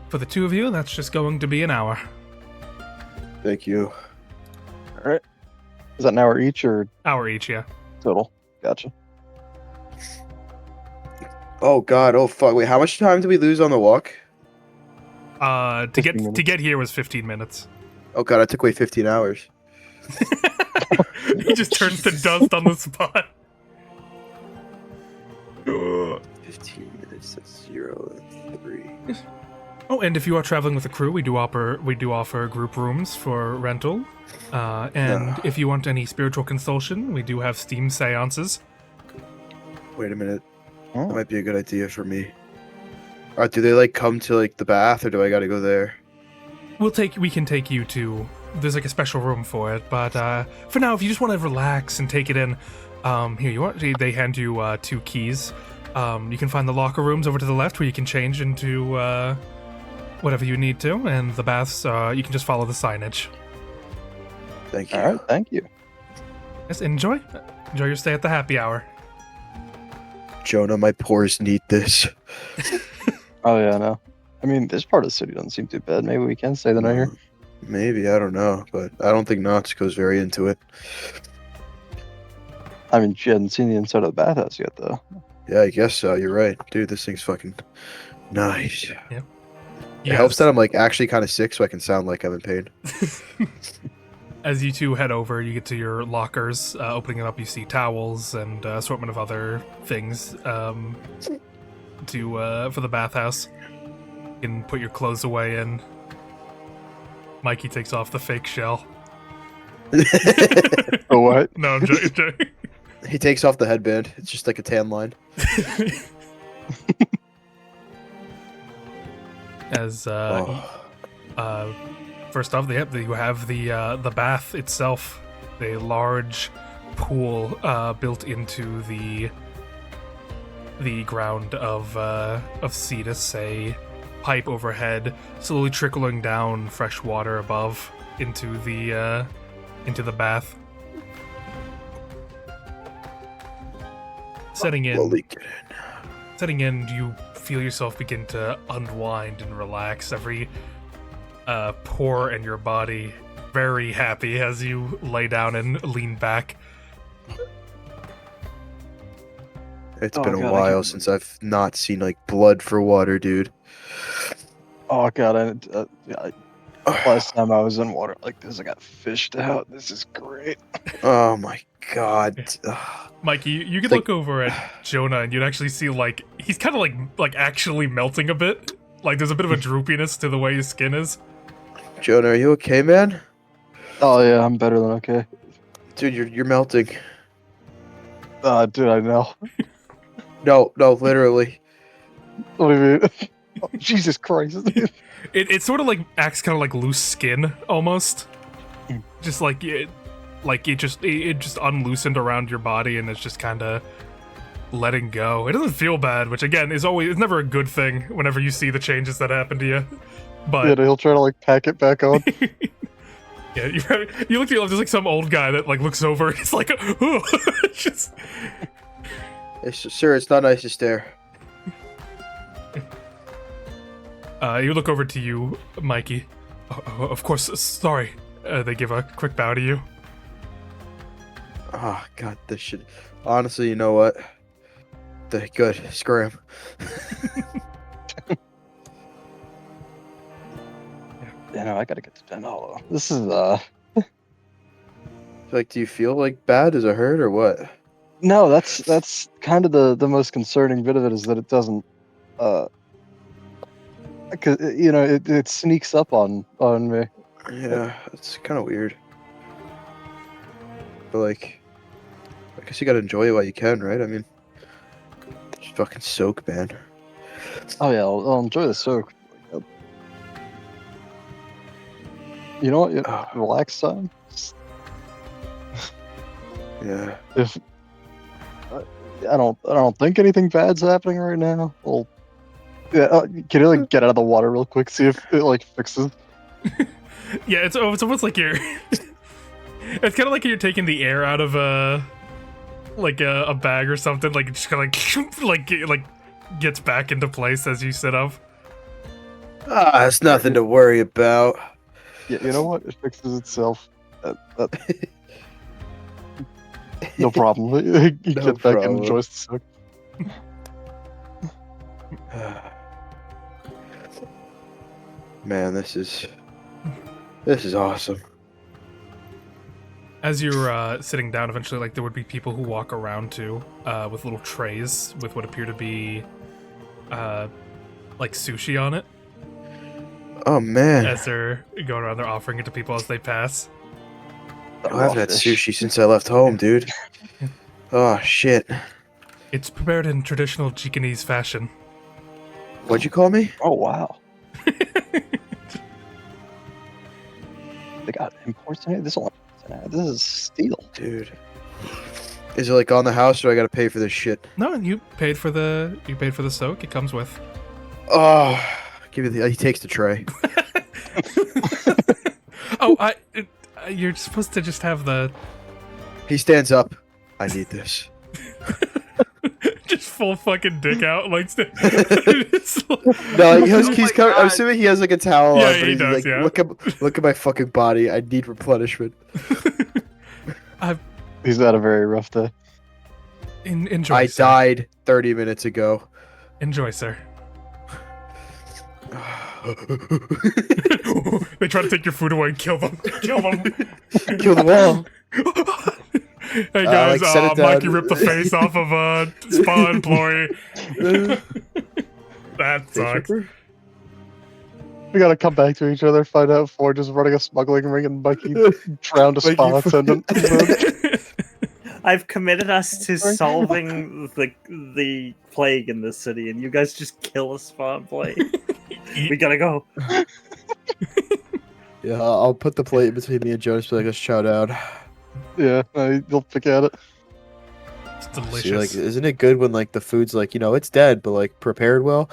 For the two of you, that's just going to be an hour. Thank you. All right. Is that an hour each or Hour each, yeah. total? Gotcha. Oh god, oh fuck. Wait, how much time did we lose on the walk? To 15 minutes. get here was 15 minutes. Oh god, I took away 15 hours. He just turns to dust on the spot. 15 minutes, that's 0 and 3. Oh, and if you are traveling with a crew, we do offer group rooms for rental. And if you want any spiritual consultation, we do have steam seances. Wait a minute. Oh. That might be a good idea for me. Do they come to the bath, or do I gotta go there? We can take you to... There's a special room for it, but for now, if you just want to relax and take it in, here you are. They hand you 2 keys. You can find the locker rooms over to the left where you can change into whatever you need to, and the baths, you can just follow the signage. Thank you. All right, thank you. Yes, enjoy your stay at the happy hour. Jonah, my pores need this. Oh yeah, no. I mean, this part of the city doesn't seem too bad. Maybe we can stay the night here. Maybe, I don't know, but I don't think Natsuko's very into it. I mean, she hadn't seen the inside of the bathhouse yet, though. Yeah, I guess so. You're right. Dude, this thing's fucking nice. Yeah. It helps that I'm actually kind of sick, so I can sound like I'm in pain. As you two head over, you get to your lockers. Opening it up, you see towels and assortment of other things for the bathhouse. You can put your clothes away in. Mikey takes off the fake shell. Oh, what? No, I'm joking. He takes off the headband. It's just like a tan line. As first off, you have the bath itself, a large pool built into the ground of Cetus, a pipe overhead, slowly trickling down fresh water above into the bath. Setting in, you feel yourself begin to unwind and relax. Every pore in your body very happy as you lay down and lean back. It's been a while since I've not seen like blood for water, dude. Oh god, last time I was in water like this, I got fished out. This is great. Oh my god. Mikey, you could look over at Jonah and you'd actually see like he's kind of like actually melting a bit. Like there's a bit of a droopiness to the way his skin is. Jonah, are you okay, man? Oh yeah, I'm better than okay. Dude, you're melting. Dude, I know. No, literally. What do you mean? Oh, Jesus Christ. It sort of like acts kind of like loose skin almost. Just like it just unloosened around your body and it's just kind of letting go. It doesn't feel bad, which again it's never a good thing whenever you see the changes that happen to you. But yeah, he'll try to like pack it back on. yeah, you look to your left, there's like some old guy that like looks over. It's like, oh, just. Sir, it's not nice to stare. You look over to you, Mikey. Oh, of course, sorry. They give a quick bow to you. Oh god, this shit. Honestly, you know what? Good. Screw him. Yeah, no, I gotta get to Den Hollow. This is Like, do you feel like bad? Does it hurt or what? No, that's kind of the most concerning bit of it is that it doesn't cause it sneaks up on me. Yeah, it's kind of weird. But like, I guess you gotta enjoy it while you can, right? I mean, just fucking soak, man. Oh yeah, I'll enjoy the soak. You know what? Relax time. Yeah. If I don't think anything bad's happening right now. Well, yeah. Can you like get out of the water real quick? See if it like fixes. Yeah, it's almost like you're. It's kind of like you're taking the air out of a bag or something. Like it just kind of like gets back into place as you sit up. It's nothing to worry about. Yeah, you know what? It fixes itself. No problem. You get back and enjoy the soak. Man, this is awesome. As you're sitting down, eventually, like there would be people who walk around too, with little trays with what appear to be, like sushi on it. Oh man! As they're going around, they're offering it to people as they pass. I haven't had sushi since I left home, dude. Oh shit! It's prepared in traditional Japanese fashion. What'd you call me? Oh wow! They got imports in it. This is steel, dude. Is it like on the house, or I gotta pay for this shit? No, you paid for the soak. It comes with. Oh, he takes the tray. Oh, you're supposed to just have the. He stands up. I need this. Just full fucking dick out, like. No, he's covered. I'm assuming he has like a towel on. Yeah, But he he's does. like, Yeah. Look at my fucking body. I need replenishment. He's had a very rough day. Enjoy. I sir. died 30 minutes ago. Enjoy, sir. They try to take your food away and kill them. Kill them. Kill them all. Hey guys, set it Mikey down. ripped the face off of a spa employee. That Face sucks. ripper? We gotta come back to each other, find out Forge is running a smuggling ring and Mikey drowned a Mikey spa attendant. I've committed us to solving the plague in this city, and you guys just kill a spa employee. We gotta go. Yeah, I'll put the plate between me and Jonas, but I guess chow down. Yeah, you'll pick at it. It's delicious. See, like, isn't it good when like the food's like, you know, it's dead, but like prepared well?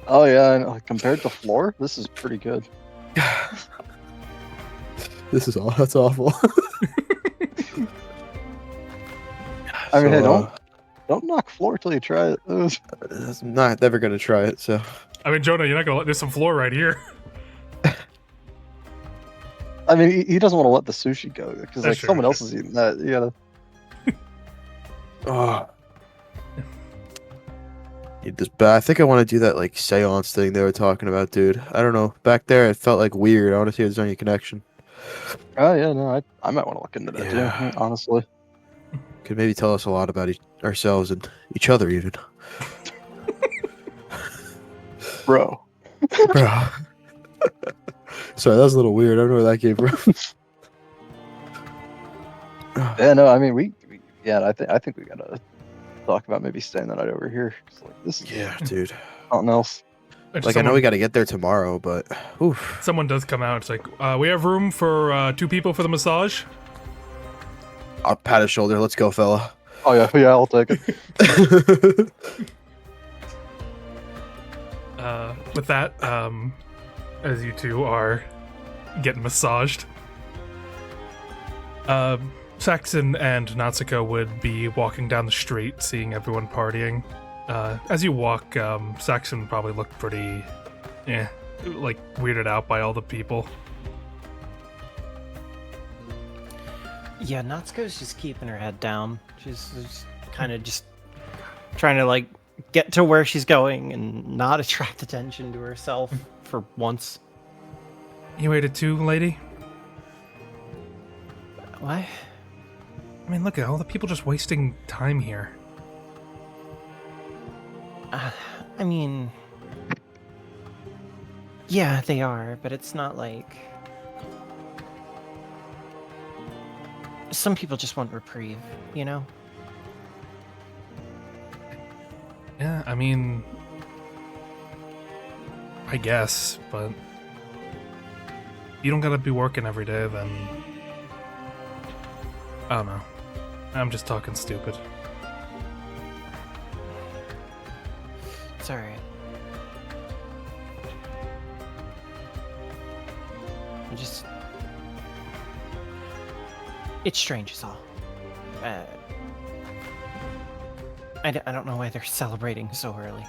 Oh yeah, and compared to floor, this is pretty good. This is all. That's awful. I mean, hey, So, don't knock floor till you try it. I'm not never gonna try it. So I mean, Jonah, you're not gonna let there's some floor right here. I mean, he doesn't want to let the sushi go because like That's true, someone that's else is eating that. You gotta. oh. Need this back. I think I want to do that like seance thing they were talking about, dude. I don't know. Back there, it felt like weird. I want to see if there's any connection. Oh yeah, no, I might want to look into that Yeah. too. Honestly, Could maybe tell us a lot about ourselves and each other, even. bro. Bro. Sorry, that was a little weird. I don't know where that came from. Yeah, no, I mean I think we gotta talk about maybe staying the night over here. 'Cause, like, this is Yeah, dude. something else. Actually, Like, I know we got to get there tomorrow, but oof. someone does come out. It's like, we have room for 2 people for the massage. I'll pat his shoulder. Let's go, fella. Oh yeah, I'll take it. With that, as you two are getting massaged, Saxon and Natsuko would be walking down the street, seeing everyone partying. As you walk, Saxon probably looked pretty, like weirded out by all the people. Yeah, Natsuko's just keeping her head down. She's kind of just trying to like get to where she's going and not attract attention to herself for once. You waited too, lady? What? I mean, look at all the people just wasting time here. I mean, yeah, they are, but it's not like some people just want reprieve, you know? Yeah, I mean, I guess, but you don't gotta be working every day, then I don't know. I'm just talking stupid. It's alright. It's strange as all. I don't know why they're celebrating so early.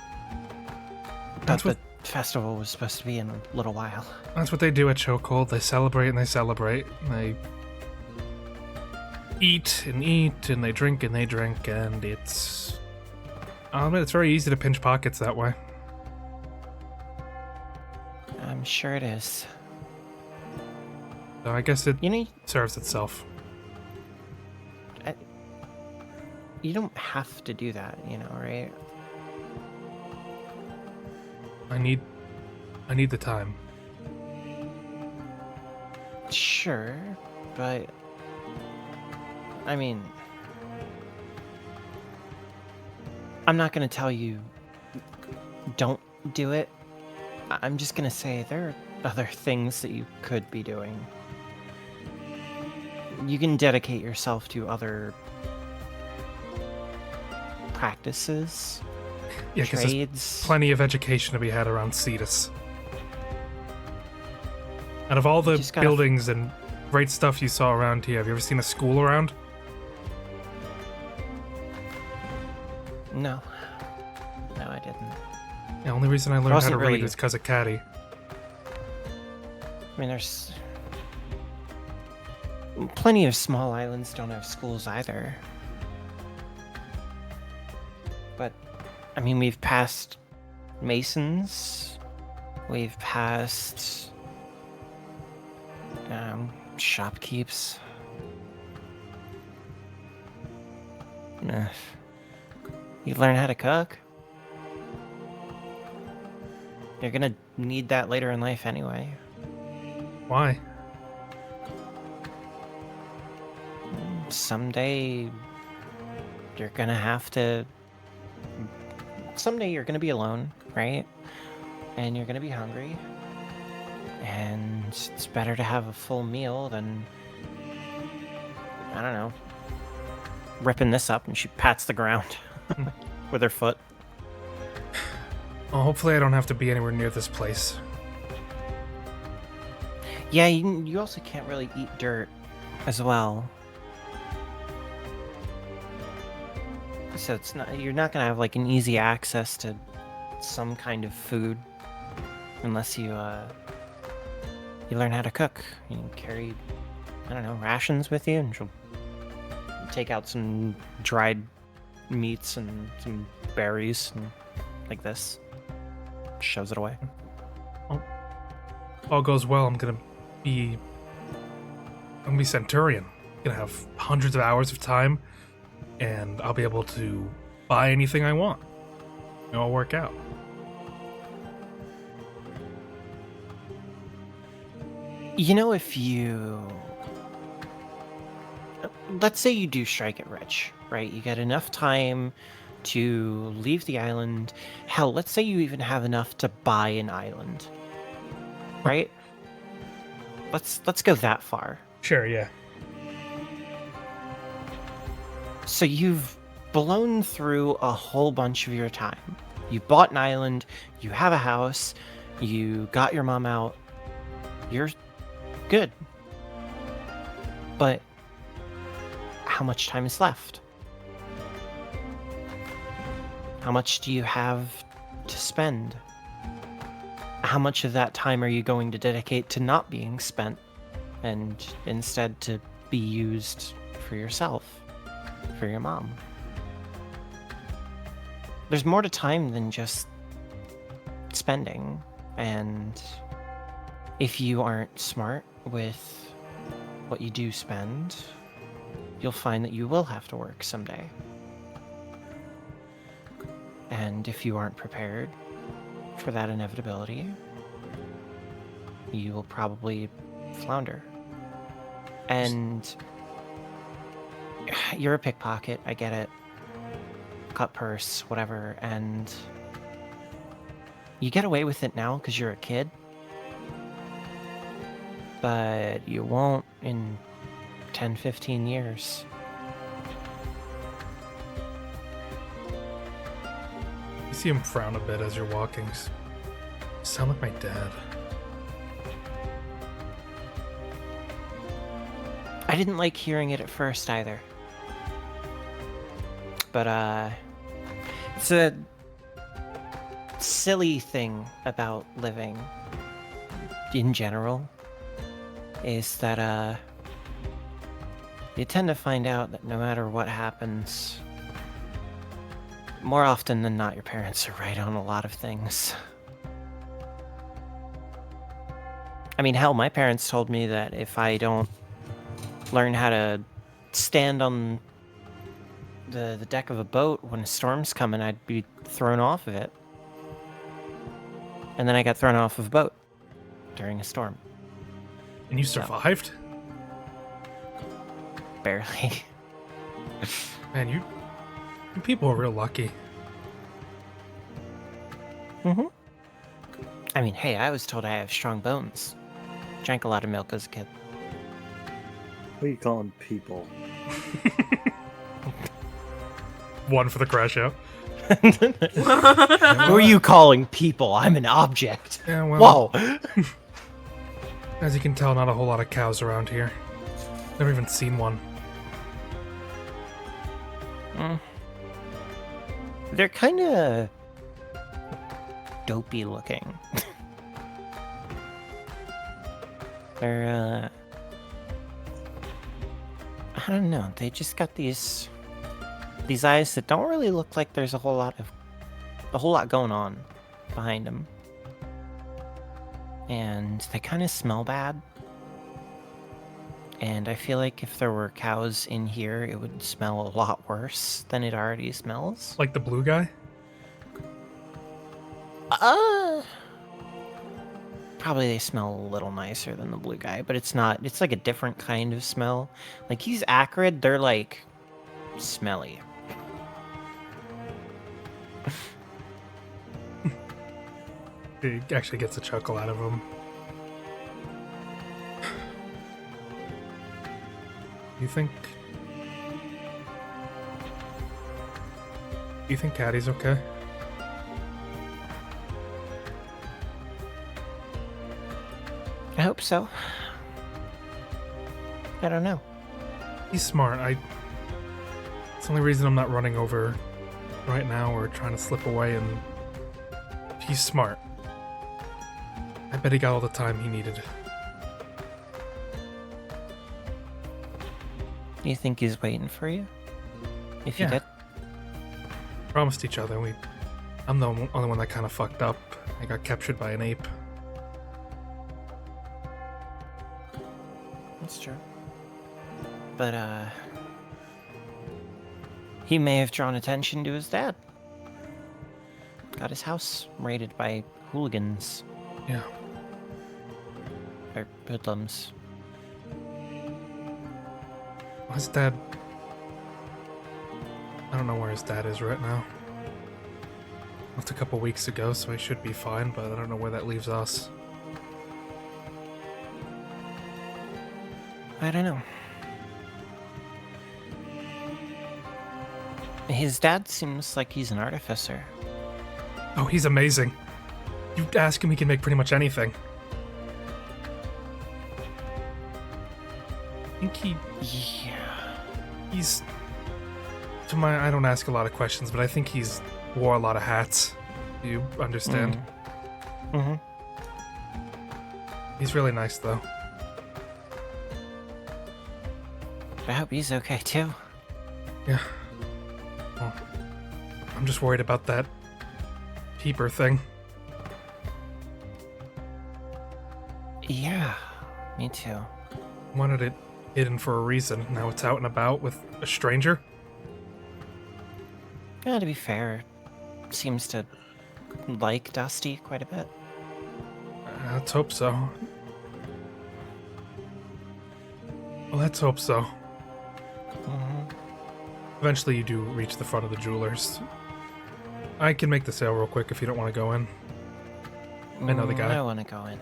That's But the festival was supposed to be in a little while. That's what they do at Chokehold. They celebrate and they celebrate. They eat and they drink and they drink, and it's... I'll admit, it's very easy to pinch pockets that way. I'm sure it is. So I guess it You know, serves itself. you don't have to do that, you know, right? I need the time. Sure, but I mean, I'm not gonna tell you don't do it. I'm just gonna say there are other things that you could be doing. You can dedicate yourself to other practices, Yeah, because there's trades. plenty of education to be had around Cetus. Out of all the Just gotta- buildings and great stuff you saw around here, have you ever seen a school around? No, I didn't. The only reason I learned how wasn't to read really- is because of Caddy. I mean, there's plenty of small islands don't have schools either. But, I mean, we've passed Masons, We've passed shopkeeps. You learn how to cook. You're gonna need that later in life anyway. Why? Someday you're gonna have to. Someday you're gonna be alone, right? And you're gonna be hungry. And it's better to have a full meal than, I don't know, ripping this up. And she pats the ground with her foot. Well, hopefully I don't have to be anywhere near this place. Yeah, you also can't really eat dirt as well. So you're not gonna have like an easy access to some kind of food unless you learn how to cook. You can carry, I don't know, rations with you, and she'll take out some dried meats and some berries and like this. Shoves it away. Well, if all goes well, I'm gonna be Centurion. Gonna have hundreds of hours of time, and I'll be able to buy anything I want. It'll work out. You know, if you... Let's say you do strike it rich, right? You get enough time to leave the island. Hell, let's say you even have enough to buy an island. Right? Let's go that far. Sure, yeah. So you've blown through a whole bunch of your time. You bought an island, you have a house, you got your mom out. You're good. But how much time is left? How much do you have to spend? How much of that time are you going to dedicate to not being spent and instead to be used for yourself, for your mom? There's more to time than just spending, and if you aren't smart with what you do spend, you'll find that you will have to work someday. And if you aren't prepared for that inevitability, you will probably flounder. And you're a pickpocket, I get it. Cut purse, whatever, and you get away with it now because you're a kid. But you won't in 10, 15 years. You see him frown a bit as you're walking. You sound like my dad. I didn't like hearing it at first either. But, it's a silly thing about living in general, is that, you tend to find out that no matter what happens, more often than not, your parents are right on a lot of things. I mean, hell, my parents told me that if I don't learn how to stand on the deck of a boat when a storm's coming, I'd be thrown off of it. And then I got thrown off of a boat during a storm. And you survived? Barely. Man, you people are real lucky. Mm-hmm. I mean, hey, I was told I have strong bones. Drank a lot of milk as a kid. What are you calling people? One for the crash out. Who are you calling people? I'm an object. Yeah, well, Whoa! as you can tell, not a whole lot of cows around here. Never even seen one. They're kind of dopey looking. They're, I don't know. They just got these eyes that don't really look like there's a whole lot going on behind them. and they kind of smell bad. And I feel like if there were cows in here, it would smell a lot worse than it already smells. Like the blue guy? Probably they smell a little nicer than the blue guy, but it's not. It's like a different kind of smell. Like he's acrid, they're like smelly. It actually gets a chuckle out of him. You think Caddy's okay? I hope so. I don't know. He's smart. It's the only reason I'm not running over right now or trying to slip away, and he's smart. I bet he got all the time he needed. You think he's waiting for you? If you Yeah. did? Promised each other. I'm the only one that kind of fucked up. I got captured by an ape. That's true. But, he may have drawn attention to his dad. Got his house raided by hooligans. Yeah. Or hoodlums. His dad... I don't know where his dad is right now. Left a couple weeks ago, so he should be fine, but I don't know where that leaves us. I don't know. His dad seems like he's an artificer. Oh, he's amazing. You ask him, he can make pretty much anything. I think Yeah. he's... I don't ask a lot of questions, but I think he's wore a lot of hats. Do you understand? Mm-hmm. He's really nice, though. I hope he's okay, too. Yeah. Well, I'm just worried about that peeper thing. Yeah, me too. Wanted it hidden for a reason. Now it's out and about with a stranger. Yeah, to be fair, seems to like Dusty quite a bit. Let's hope so. Well, let's hope so. Mm-hmm. Eventually you do reach the front of the jewelers. I can make the sale real quick if you don't want to go in. I know the guy. I want to go in.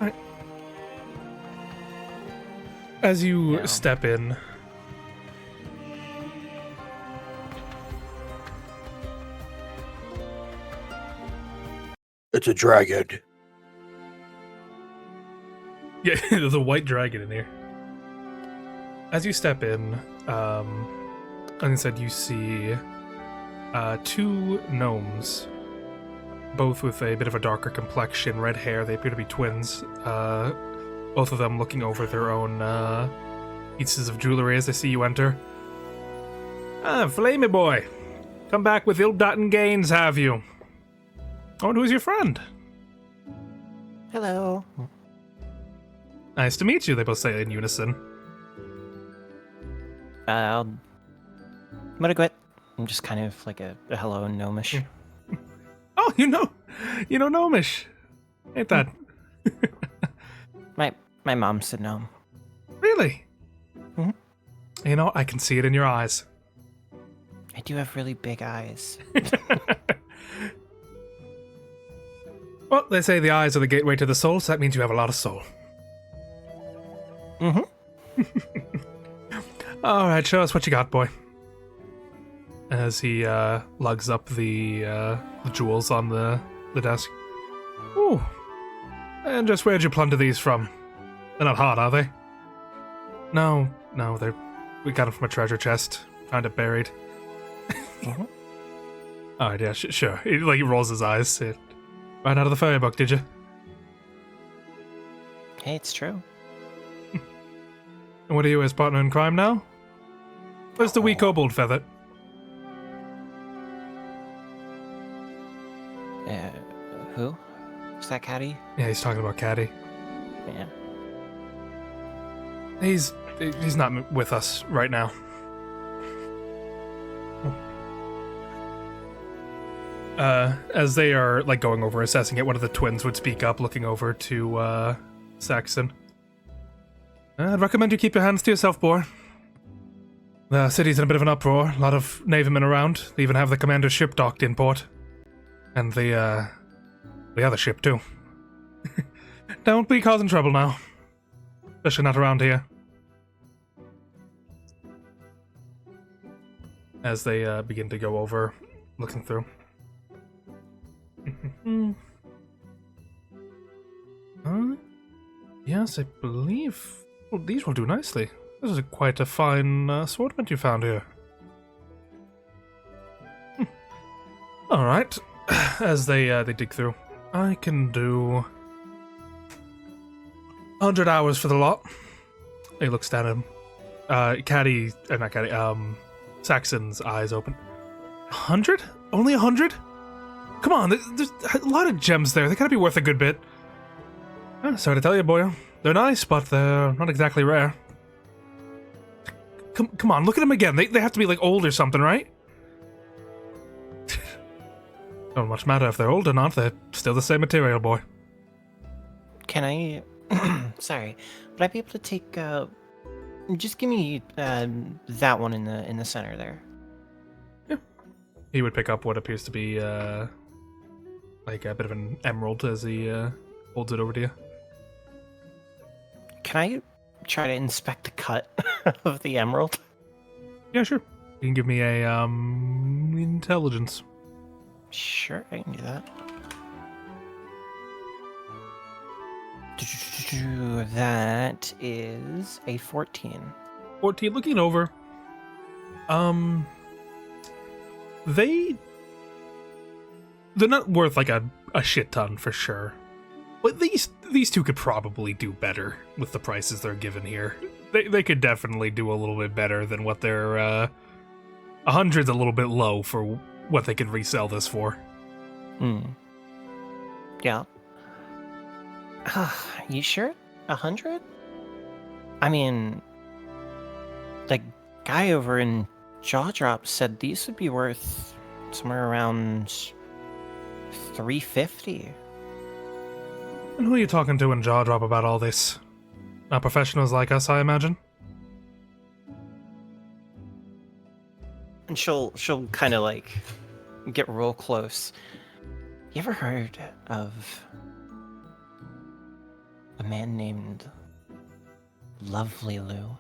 Alright. As you Yeah. step in, It's a dragon. yeah, there's a white dragon in here. As you step in, like I said, you see two gnomes, both with a bit of a darker complexion, red hair. They appear to be twins. Both of them looking over their own pieces of jewelry as they see you enter. Ah, Flamey boy, come back with ill-gotten gains, have you? Oh, and who's your friend? Hello. Nice to meet you, they both say in unison. I'm gonna quit. I'm just kind of like a hello gnomish. Oh, you know Gnomish. Ain't that? My mom's a gnome. Really? Mhm. You know, I can see it in your eyes. I do have really big eyes. Well, they say the eyes are the gateway to the soul, so that means you have a lot of soul. Mm-hmm. Alright, show us what you got, boy. As he lugs up the jewels on the desk. Ooh. And just where'd you plunder these from? They're not hot, are they? No, we got them from a treasure chest. Found it buried. Mm-hmm. Alright, yeah, sure. He rolls his eyes. Right out of the fairy book, did you? Hey, it's true. And what are you, his partner in crime now? Where's the wee kobold feather? Who? Was that Caddy? Yeah, he's talking about Caddy. Yeah. He's not with us right now. As they are like going over assessing it, one of the twins would speak up, looking over to Saxon. I'd recommend you keep your hands to yourself, boy. The city's in a bit of an uproar. A lot of Navymen around. They even have the commander's ship docked in port, and the other ship too. Don't be causing trouble now, especially not around here. As they begin to go over, looking through. Yes, I believe these will do nicely. This is quite a fine assortment you found here. All right. As they dig through, I can do 100 hours for the lot. He looks down at him. Not Caddy. Saxon's eyes open. 100? Only 100? Come on, there's a lot of gems there. They gotta be worth a good bit. Sorry to tell you, boy. They're nice, but they're not exactly rare. Come on, look at them again. They have to be like old or something, right? Don't much matter if they're old or not. They're still the same material, boy. Can I... Sorry. Would I be able to take... Just give me that one in the center there. Yeah. He would pick up what appears to be like a bit of an emerald as he holds it over to you. Can I try to inspect the cut of the emerald? Yeah, sure. You can give me a intelligence. Sure, I can do that. That is a 14. 14, looking over. They're not worth like a shit ton for sure. But these two could probably do better with the prices they're given here. They could definitely do a little bit better than what they're 100's a little bit low for what they could resell this for. Yeah. You sure? 100? I mean, the guy over in Jaw Drop said these would be worth somewhere around 350. And who are you talking to in Jaw Drop about all this? Not professionals like us, I imagine? And she'll kind of like get real close. You ever heard of a man named Lovely Lou?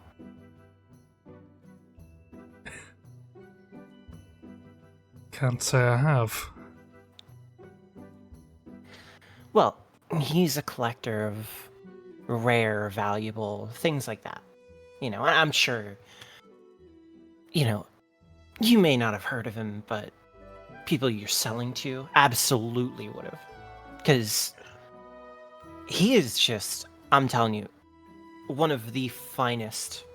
Can't say I have. Well, he's a collector of rare, valuable things like that. You know, I'm sure, you know, you may not have heard of him, but people you're selling to absolutely would have. Because he is just, I'm telling you, one of the finest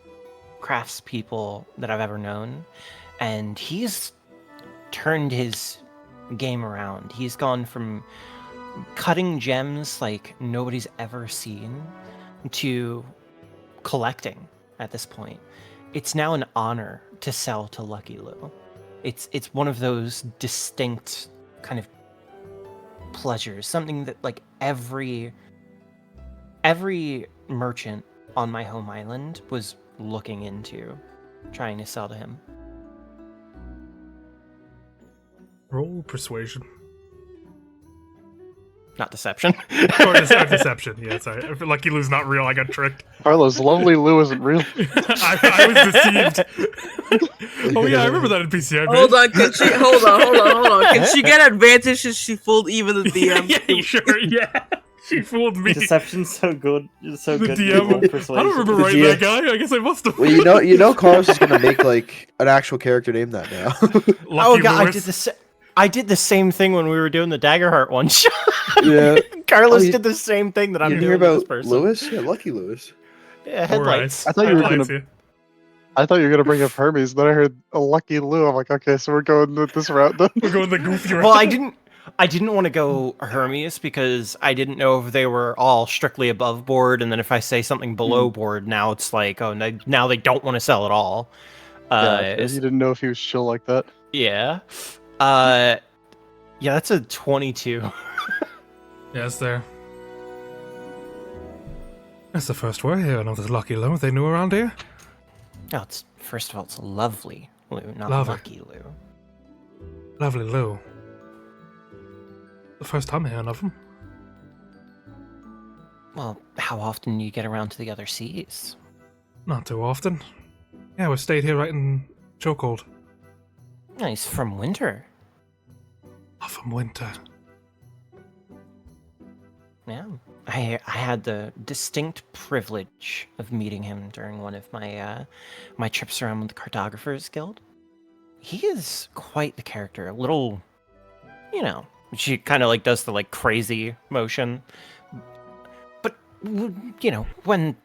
craftspeople that I've ever known. And he's turned his game around. He's gone from cutting gems like nobody's ever seen to collecting at this point. It's now an honor to sell to Lucky Lou. It's one of those distinct kind of pleasures, something that like every merchant on my home island was looking into trying to sell to him. Roll persuasion. Not deception. Or deception, yeah, sorry. I feel Lucky Lou's not real, I got tricked. Carlos, Lovely Lou isn't real. I was deceived. Oh yeah, I remember that in PCI. Hold on, hold on. Can she get advantage since she fooled even the DM? Yeah, sure, yeah. She fooled me. Deception's so good. It's so The good. DM, I don't remember writing that guy. I guess I must have. Well, you know, Carlos is gonna make like an actual character named that now. Oh god, Lewis. I did the same thing when we were doing the Daggerheart one shot. Yeah. Carlos did the same thing that I'm You doing hear with about this person. Lewis? Yeah, Lucky Lewis. Yeah, headlights. I thought you were Headlights, gonna. I thought you were gonna bring up Hermes. Then I heard a Lucky Lou. I'm like, okay, so we're going this route then. We're going the goofy route. Well, I didn't I didn't want to go Hermes because I didn't know if they were all strictly above board, and then if I say something below board, now it's like, oh, now they don't want to sell at all. Yeah, you didn't know if he was chill like that. Yeah. Yeah, that's a 22. Yes, there. That's the first we're hearing of this lucky Lou. They new around here? No, first of all, it's lovely Lou, not Lovely. lucky Lou. Lovely Lou. The first time hearing of him. Well, how often do you get around to the other seas? Not too often. Yeah, we stayed here right in Chokehold. Nice, from Winter. Oh, from Winter. Yeah. I had the distinct privilege of meeting him during one of my my trips around with the Cartographers Guild. He is quite the character. A little, she kind of like does the like crazy motion. But when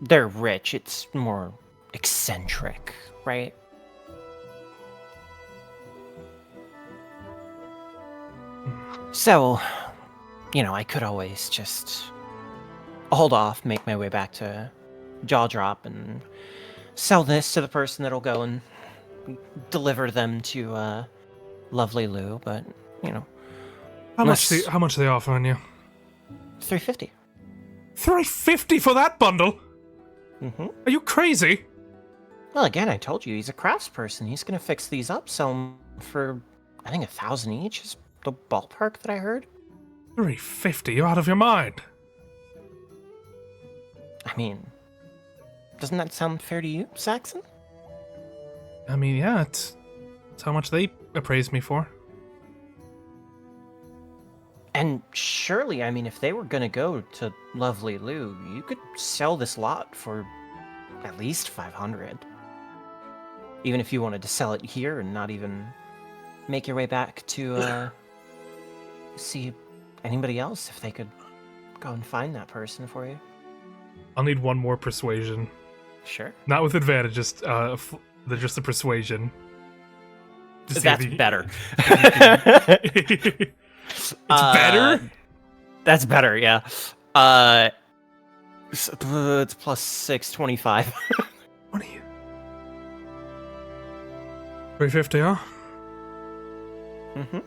they're rich, it's more eccentric, right? So, I could always just hold off, make my way back to Jaw Drop, and sell this to the person that'll go and deliver them to lovely Lou. But how much are they offering you? $350. $350 for that bundle? Mm-hmm. Are you crazy? Well, again, I told you he's a craftsperson. He's gonna fix these up, sell them for I think 1,000 each. Is the ballpark that I heard. $350? You're out of your mind. I mean, doesn't that sound fair to you, Saxon? I mean, yeah, it's how much they appraised me for. And surely, I mean, if they were gonna go to lovely Lou, you could sell this lot for at least 500. Even if you wanted to sell it here and not even make your way back to see anybody else, if they could go and find that person for you. I'll need one more persuasion. Sure. Not with advantage, just a persuasion. That's better. It's better? That's better, yeah. It's plus 6, 25. What are you? 350, huh? Mm-hmm.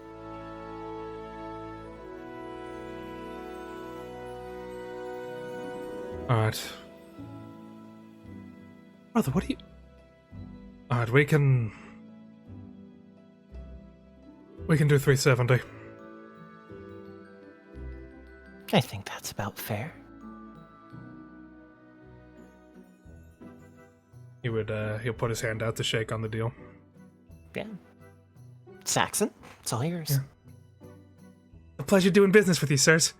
Alright. Brother, what are you... Alright, we can do 370. I think that's about fair. He'll put his hand out to shake on the deal. Yeah. Saxon, it's all yours. Yeah. A pleasure doing business with you, sirs.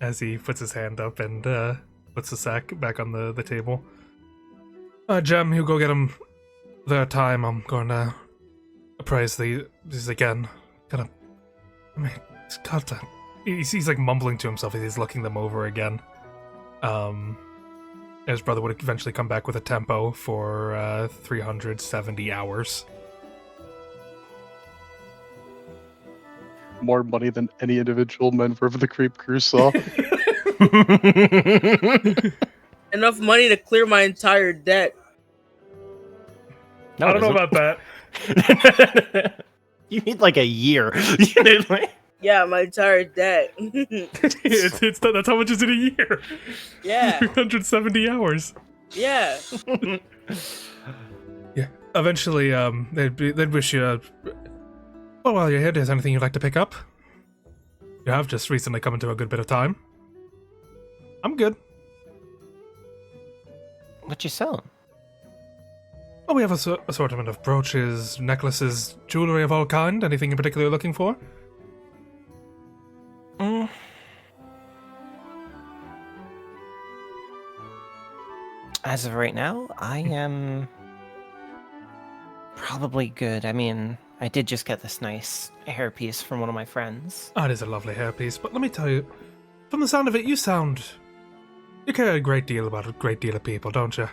As he puts his hand up and puts the sack back on the table. Jem, you go get him their time. I'm going to appraise these again. He's like mumbling to himself as he's looking them over again. His brother would eventually come back with a tempo for 370 hours. More money than any individual member of the Creep Crew saw. Enough money to clear my entire debt. No, I don't know about that. You need like a year. Yeah, my entire debt. That's how much is in a year. Yeah. 370 hours. Yeah. Yeah. Eventually, they'd wish you. Oh, while you're here, is there anything you'd like to pick up? You have just recently come into a good bit of time. I'm good. What you selling? Oh, we have a assortment of brooches, necklaces, jewelry of all kind. Anything in particular you're looking for? As of right now, I am probably good. I mean, I did just get this nice hairpiece from one of my friends. Oh, it is a lovely hairpiece, but let me tell you, from the sound of it, you care a great deal about a great deal of people, don't you?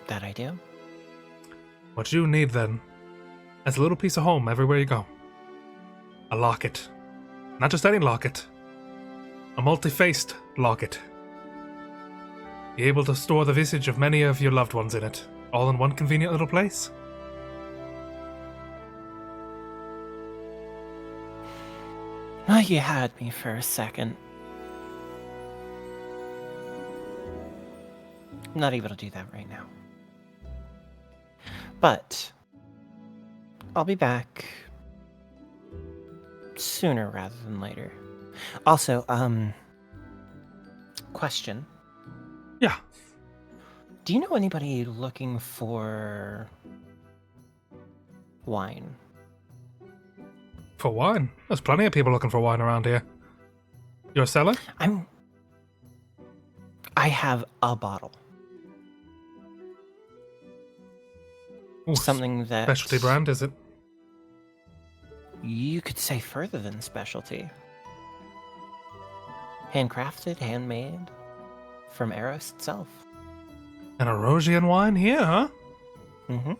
That I do. What you need, then, is a little piece of home everywhere you go. a locket. Not just any locket. A multi-faced locket. Be able to store the visage of many of your loved ones in it, all in one convenient little place. Well, you had me for a second. I'm not able to do that right now. But I'll be back sooner rather than later. Also, question. Yeah. Do you know anybody looking for wine? For wine? There's plenty of people looking for wine around here. You're a seller? I have a bottle. Ooh, Something that... Specialty brand, is it? You could say further than specialty. Handcrafted, handmade, from Eros itself. An Erosian wine here, huh? Mm-hmm.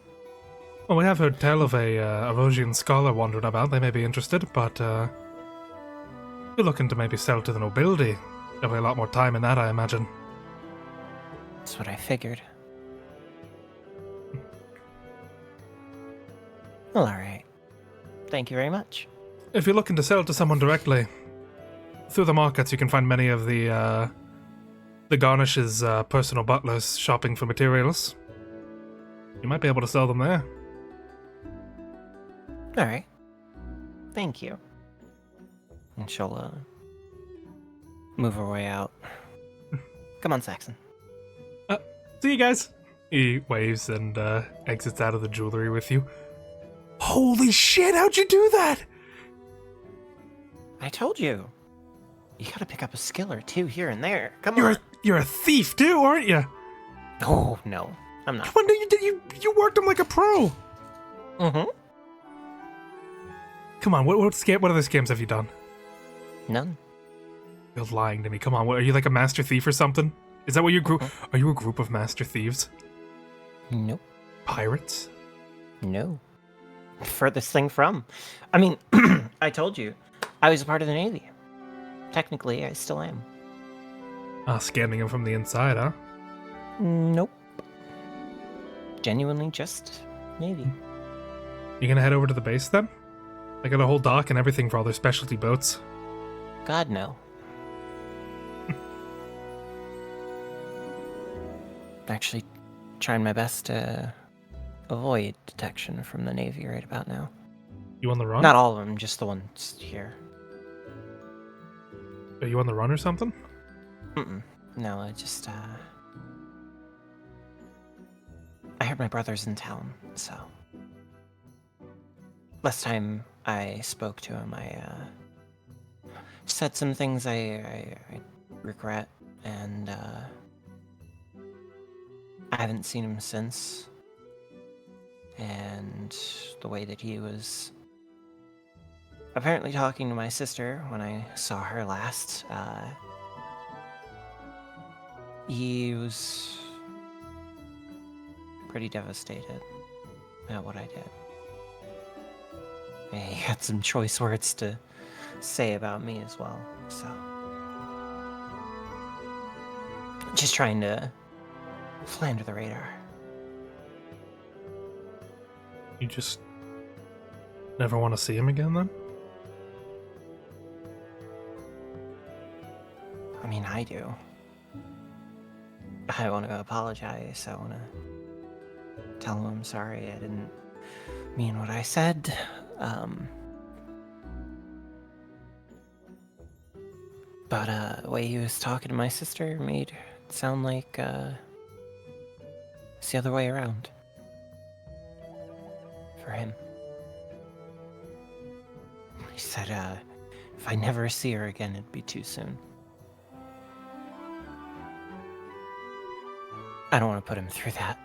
Well, we have heard tell of a Erosian scholar wandering about. They may be interested, but you're looking to maybe sell to the nobility. There'll be a lot more time in that, I imagine. That's what I figured. Well, alright. Thank you very much. If you're looking to sell to someone directly, through the markets you can find many of the Garnish's personal butlers shopping for materials. You might be able to sell them there. Alright. Thank you. And she'll, move her way out. Come on, Saxon. See you guys. He waves and exits out of the jewelry with you. Holy shit, how'd you do that? I told you. You gotta pick up a skill or two here and there. Come on. You're a thief too, aren't you? Oh, no. I'm not. Come on, you worked him like a pro. Mm-hmm. Come on, what other scams have you done? None. You're lying to me. Come on, are you like a master thief or something? Is that what your group? Are you a group of master thieves? Nope. Pirates? No. Furthest thing from. I mean, I told you. I was a part of the Navy. Technically, I still am. Scanning him from the inside, huh? Nope. Genuinely just Navy. You gonna head over to the base then? They got a whole dock and everything for all their specialty boats. God, no. Actually, trying my best to avoid detection from the Navy right about now. You on the run? Not all of them, just the ones here. Are you on the run or something? Mm-mm. No, I just, I heard my brother's in town, so... Last time I spoke to him, I, said some things I regret, and, I haven't seen him since. And the way that he was apparently talking to my sister when I saw her last, he was pretty devastated at what I did. He had some choice words to say about me as well, so... Just trying to fly under the radar. You just never want to see him again then? I mean, I do. I want to apologize. I want to tell him I'm sorry. I didn't mean what I said. But the way he was talking to my sister made it sound like it's the other way around. For him. He said, if I never see her again, it'd be too soon. I don't want to put him through that.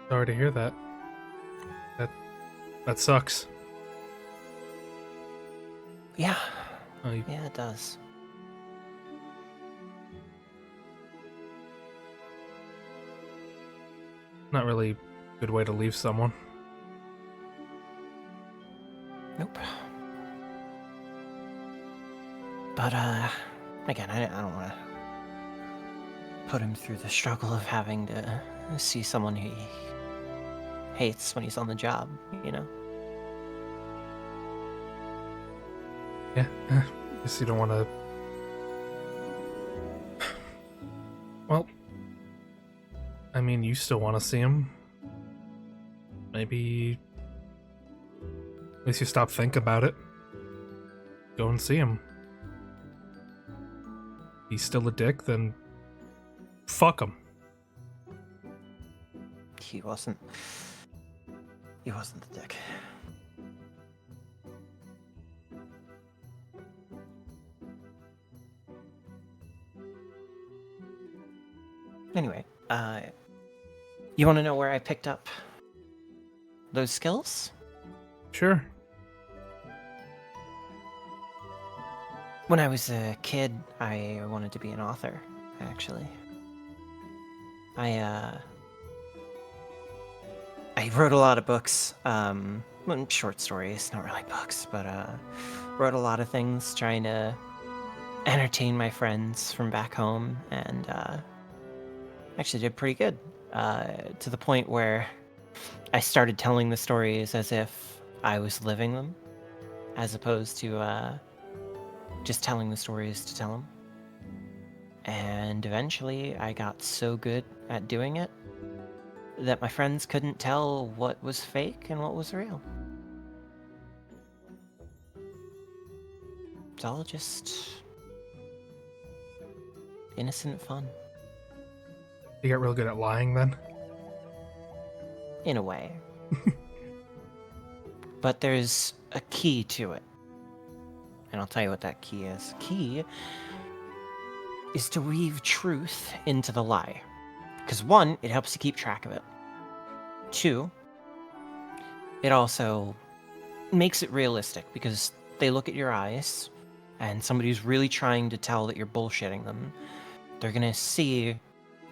Sorry to hear that. That sucks. Yeah. Oh, Yeah, it does. Not really a good way to leave someone. Nope. But, again, I don't want to put him through the struggle of having to see someone he hates when he's on the job, you know? Yeah, guess you don't want to. Well, I mean, you still want to see him. Maybe at least you stop thinking about it. Go and see him. He's still a dick, then fuck him. He wasn't the dick. Anyway, you want to know where I picked up those skills? Sure. When I was a kid, I wanted to be an author, actually. I wrote a lot of books, short stories, not really books, but wrote a lot of things trying to entertain my friends from back home, and actually did pretty good, to the point where I started telling the stories as if I was living them, as opposed to just telling the stories to tell them. And eventually I got so good at doing it that my friends couldn't tell what was fake and what was real. It's all just innocent fun. You got real good at lying then? In a way. But there's a key to it. And I'll tell you what that key is. Key is to weave truth into the lie. Because 1, it helps you keep track of it. 2, it also makes it realistic because they look at your eyes and somebody who's really trying to tell that you're bullshitting them, they're going to see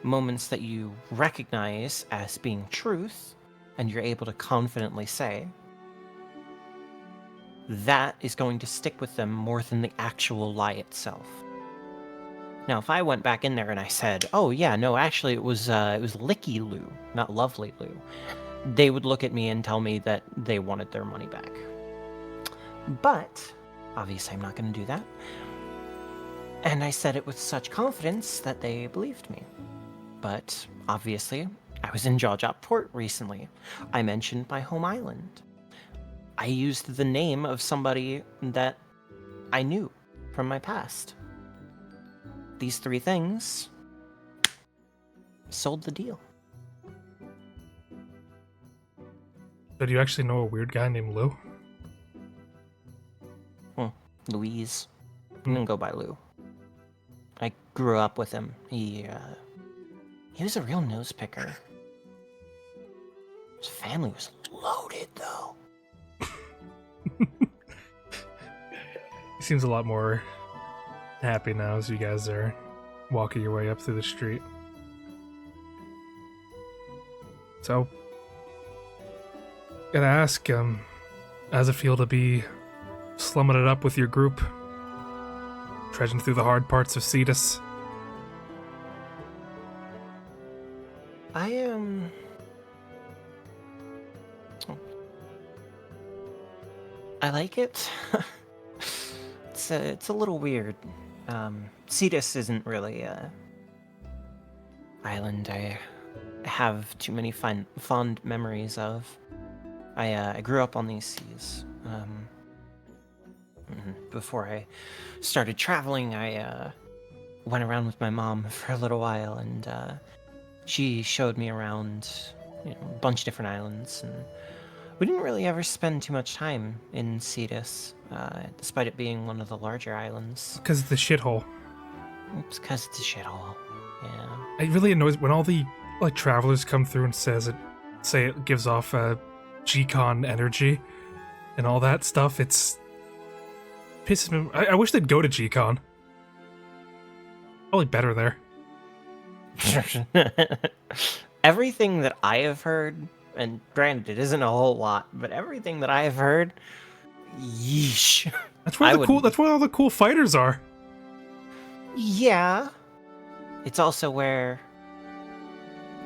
moments that you recognize as being truth and you're able to confidently say. That is going to stick with them more than the actual lie itself. Now, if I went back in there and I said, "Oh yeah, no, actually it was Licky Lou, not Lovely Lou," they would look at me and tell me that they wanted their money back. But obviously, I'm not going to do that. And I said it with such confidence that they believed me. But obviously, I was in Jaw Drop Port recently. I mentioned my home island. I used the name of somebody that I knew from my past. These 3 things sold the deal. So do you actually know a weird guy named Lou? Louise. I'm gonna go by Lou. I grew up with him. He was a real nose picker. His family was loaded, though. He seems a lot more happy now as you guys are walking your way up through the street. So, gotta ask, how's it feel to be slumming it up with your group? Trudging through the hard parts of Cetus? I like it. It's a little weird. Cetus isn't really a island I have too many fond memories of. I grew up on these seas. Before I started traveling, I went around with my mom for a little while, and she showed me around a bunch of different islands, and we didn't really ever spend too much time in Cetus, despite it being one of the larger islands. Because it's the shithole. It's because it's a shithole. Yeah. It really annoys when all the travelers come through and say it gives off G-Con energy and all that stuff. It's pisses me. I wish they'd go to G-Con. Probably better there. Everything that I have heard, and granted it isn't a whole lot, but everything that I have heard, Yeesh. That's where that's where all the cool fighters are. Yeah. It's also where...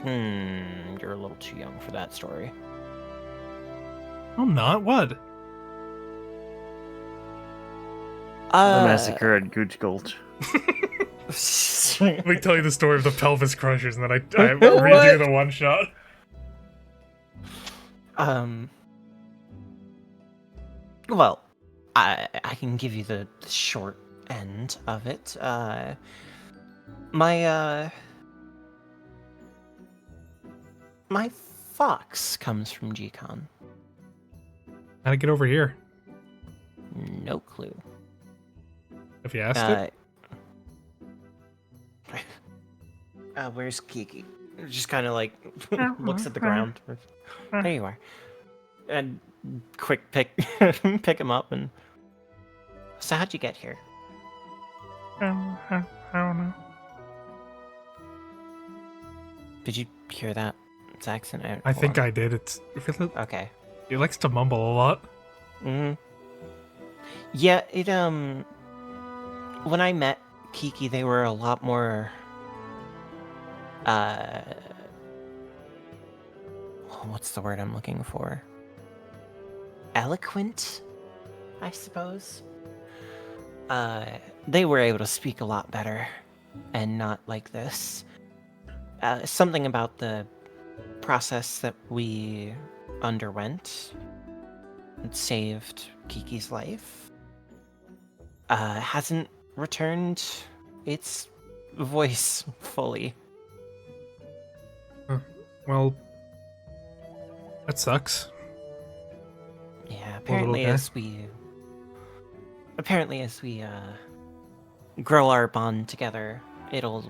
you're a little too young for that story. I'm not. What? The massacre at Gooch Gulch. Let me tell you the story of the pelvis crushers, and then I read you the one shot. Well, I can give you the short end of it. My fox comes from G-Con. How'd it get over here? No clue. Have you asked it? Where's Kiki? Just kind of like looks at the ground. There you are. And quick pick him up and. So how'd you get here? I don't know. Did you hear that accent? I think I did. It's okay. He likes to mumble a lot. Yeah, it when I met Kiki, they were a lot more what's the word I'm looking for? Eloquent, I suppose. They were able to speak a lot better and not like this. Something about the process that we underwent that saved Kiki's life hasn't returned its voice fully. Well, that sucks. Yeah, apparently as we grow our bond together, it'll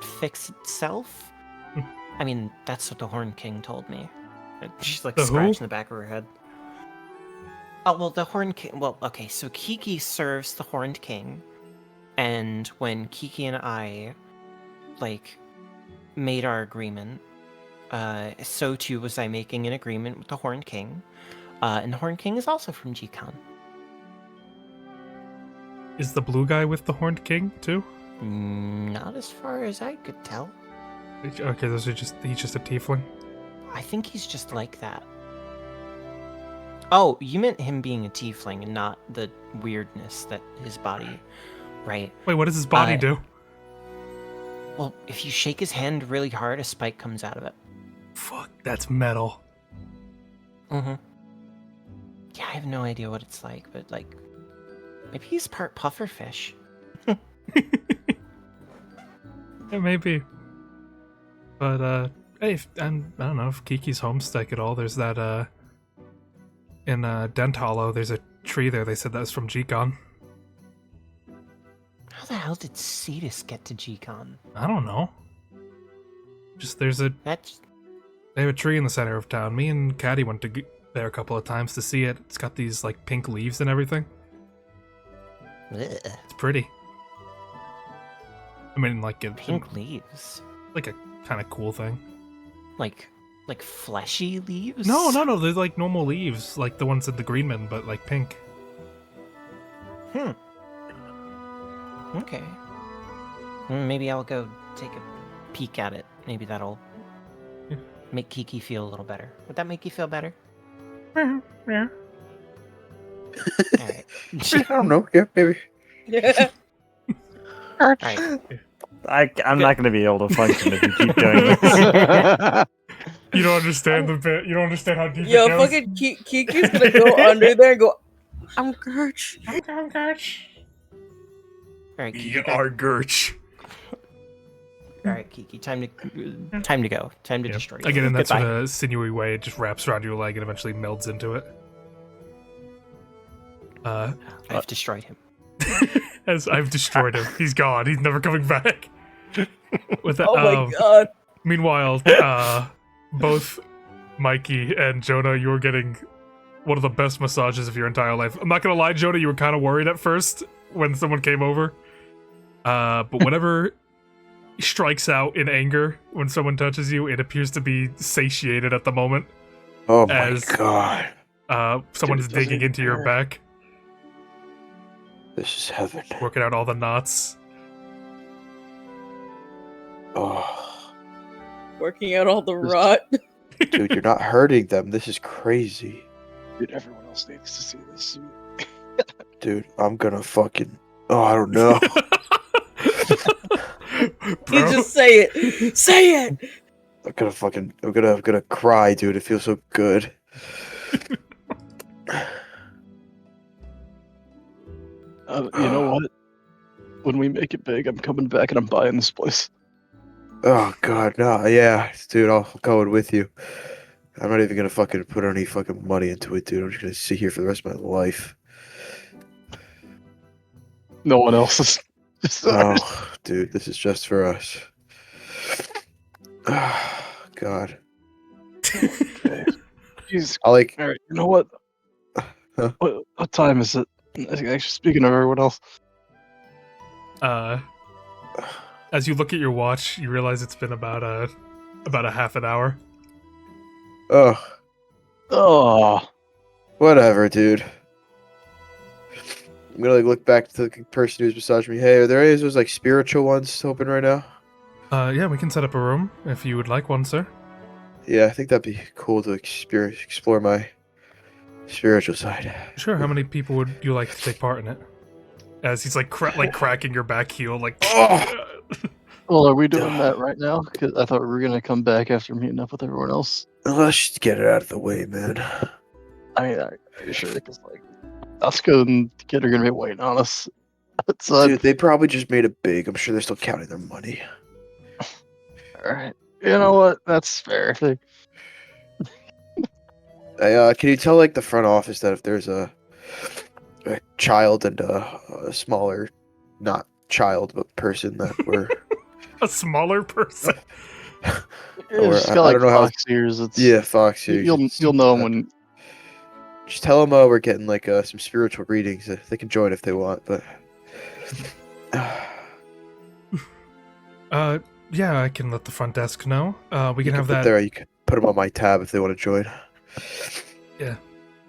fix itself. I mean, that's what the Horn King told me. She's like scratching the back of her head. Oh, well, the Horn King... Well, okay, so Kiki serves the Horned King, and when Kiki and I, made our agreement, so too was I making an agreement with the Horned King, and the Horned King is also from G-Con. Is the blue guy with the Horned King, too? Not as far as I could tell. Okay, he's just a tiefling? I think he's just like that. Oh, you meant him being a tiefling and not the weirdness that his body, right? Wait, what does his body do? Well, if you shake his hand really hard, a spike comes out of it. Fuck, that's metal. Mm-hmm. Yeah, I have no idea what it's like, but, maybe he's part pufferfish. Yeah, maybe. But, hey, I don't know if Kiki's homestead at all. There's that, in Dent Hollow, there's a tree there. They said that was from G-Con. How the hell did Cetus get to G-Con? I don't know. Just they have a tree in the center of town. Me and Caddy went there a couple of times to see it. It's got these pink leaves and everything. Ugh. It's pretty. I mean, pink leaves. Like a kind of cool thing. Like fleshy leaves? No, they're like normal leaves, like the ones in the Greenman, but pink. Okay. Maybe I'll go take a peek at it. Maybe that'll make Kiki feel a little better. Would that make you feel better? Yeah. Alright. I don't know. Yeah, maybe. Alright. I'm not going to be able to function if you keep doing this. You don't understand the bit. You don't understand how deep it Yo, goes. fucking Kiki's gonna go under there and go, I'm Gerch. I'm Gerch. Alright, We Kiki. are Gerch. Alright, Kiki. Time to go. Time to destroy you. Again, in that Goodbye. sort of sinewy way, it just wraps around your leg and eventually melds into it. I've destroyed him. As I've destroyed him. He's gone. He's never coming back. With that, Oh my god. Meanwhile, both Mikey and Jonah, you were getting one of the best massages of your entire life. I'm not gonna lie, Jonah, you were kind of worried at first when someone came over. But whenever strikes out in anger when someone touches you, it appears to be satiated at the moment. Oh my god. Someone's Dude, it doesn't digging into your matter. back, This is heaven. working out all the knots. Oh, Working out all the rot. dude, you're not hurting them. This is crazy. Dude, everyone else needs to see this. Dude, I'm gonna fucking... Oh, I don't know. You Bro, just say it. Say it. I'm gonna cry, dude. It feels so good. You know what? When we make it big, I'm coming back and I'm buying this place. Oh god, no, yeah, dude, I'll go in with you. I'm not even gonna fucking put any fucking money into it, dude. I'm just gonna sit here for the rest of my life. No one else is. Oh, dude, this is just for us. God. Jeez. I like. All right, you know what? Huh? What time is it? Actually, speaking of everyone else, as you look at your watch, you realize it's been about a half an hour. oh, Whatever, dude. I'm gonna look back to the person who's massaging me. Hey, are there any of those like spiritual ones open right now? Yeah, we can set up a room if you would like one, sir. Yeah, I think that'd be cool to explore my spiritual side. Sure. How many people would you like to take part in it? As he's like cracking your back heel, like. Oh! well, are we doing that right now? Because I thought we were gonna come back after meeting up with everyone else. Let's just get it out of the way, man. I mean, are you sure? Because like, Oscar and the kid are gonna be waiting on us outside. Dude, they probably just made it big. I'm sure they're still counting their money. All right, you know what? That's fair. Hey, can you tell like the front office that if there's a child and a smaller, not child but person that we're A smaller person. It's I got like don't know how- fox ears. It's, yeah, Fox here. You'll know when. Just tell them we're getting like some spiritual readings. They can join if they want, but Yeah, I can let the front desk know. We you can have put that. there. You can put them on my tab if they want to join.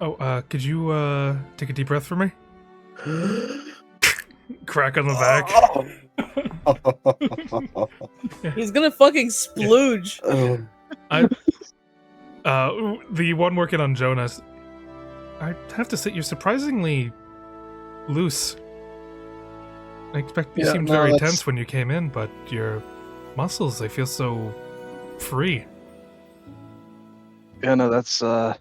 Oh, could you take a deep breath for me? Crack on the back. He's gonna fucking splooge. The one working on Jonas, I have to say, you're surprisingly loose. I expect you seemed very tense when you came in, but your muscles, they feel so free. Yeah, no, that's kind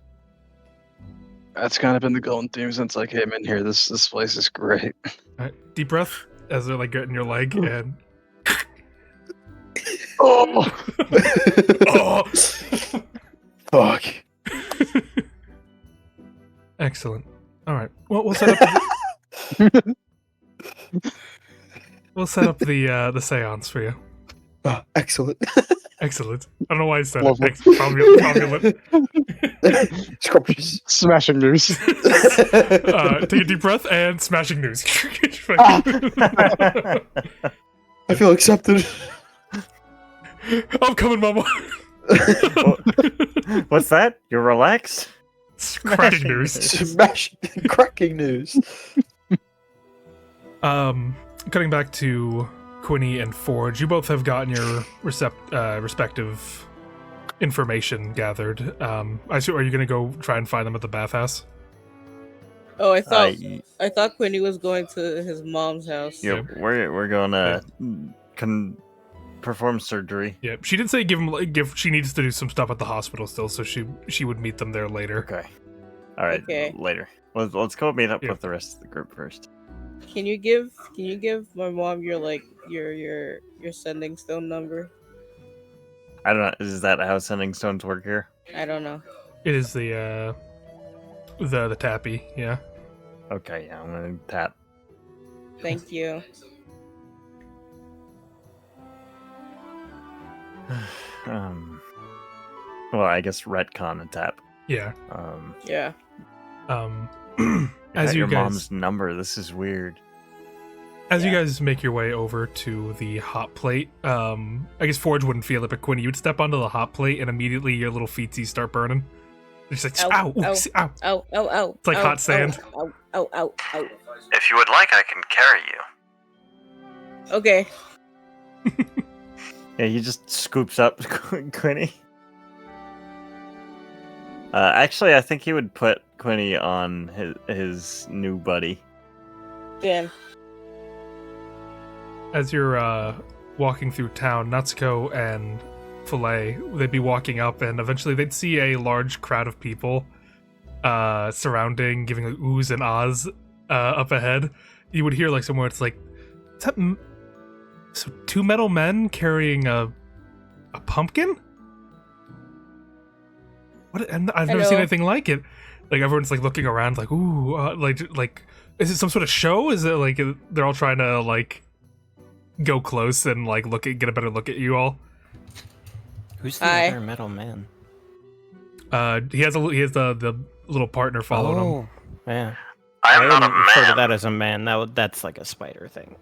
of been the going theme since I came in here. This place is great. Deep breath as they're like getting your leg and. Oh, Oh! Fuck. Excellent. All right. Well, we'll set up. We'll set up the séance for you. Excellent. Excellent. I don't know why I said Lovely. it. Scrumptious. smashing news. Take a deep breath and smashing news. I feel accepted. I'm coming, Mama. What's that? You're relaxed? Cracking news. Smash cracking news. Cutting back to Quinny and Forge, you both have gotten your respective information gathered. I assume, are you going to go try and find them at the bathhouse? Oh, I thought Quinny was going to his mom's house. Yeah, we're gonna perform surgery. Yeah, she did say she needs to do some stuff at the hospital still, so she would meet them there later. Okay. All right. Okay. Later. Let's go meet up Yeah. with the rest of the group first. Can you give my mom your sending stone number? I don't know. Is that how sending stones work here? I don't know. It is the tappy, yeah. Okay. Yeah, I'm gonna tap. Thank you. Well, I guess retcon and tap. Yeah. Yeah. As you your guys mom's number. This is weird. As you guys make your way over to the hot plate, I guess Forge wouldn't feel it, but Quinny, you'd step onto the hot plate and immediately your little feetsies start burning. She's like, Ow, ow, ow. ow. Ow, ow, ow. It's like ow, hot sand. Ow, ow, ow, ow. If you would like, I can carry you. Okay. Yeah, he just scoops up Quinny. Actually, I think he would put Quinny on his new buddy. Damn. As you're walking through town, Natsuko and Filet, they'd be walking up, and eventually they'd see a large crowd of people surrounding, giving like oohs and ahs up ahead. You would hear like somewhere it's like, is that so two metal men carrying a pumpkin? What? And I've never seen Hello. anything like it. Like everyone's like looking around, like ooh, like is it some sort of show? Is it like they're all trying to like go close and like get a better look at you all? Who's the Hi. other metal man? He has the little partner following him. Oh, yeah. I am not a wouldn't refer to man. that as a man. That's like a spider thing.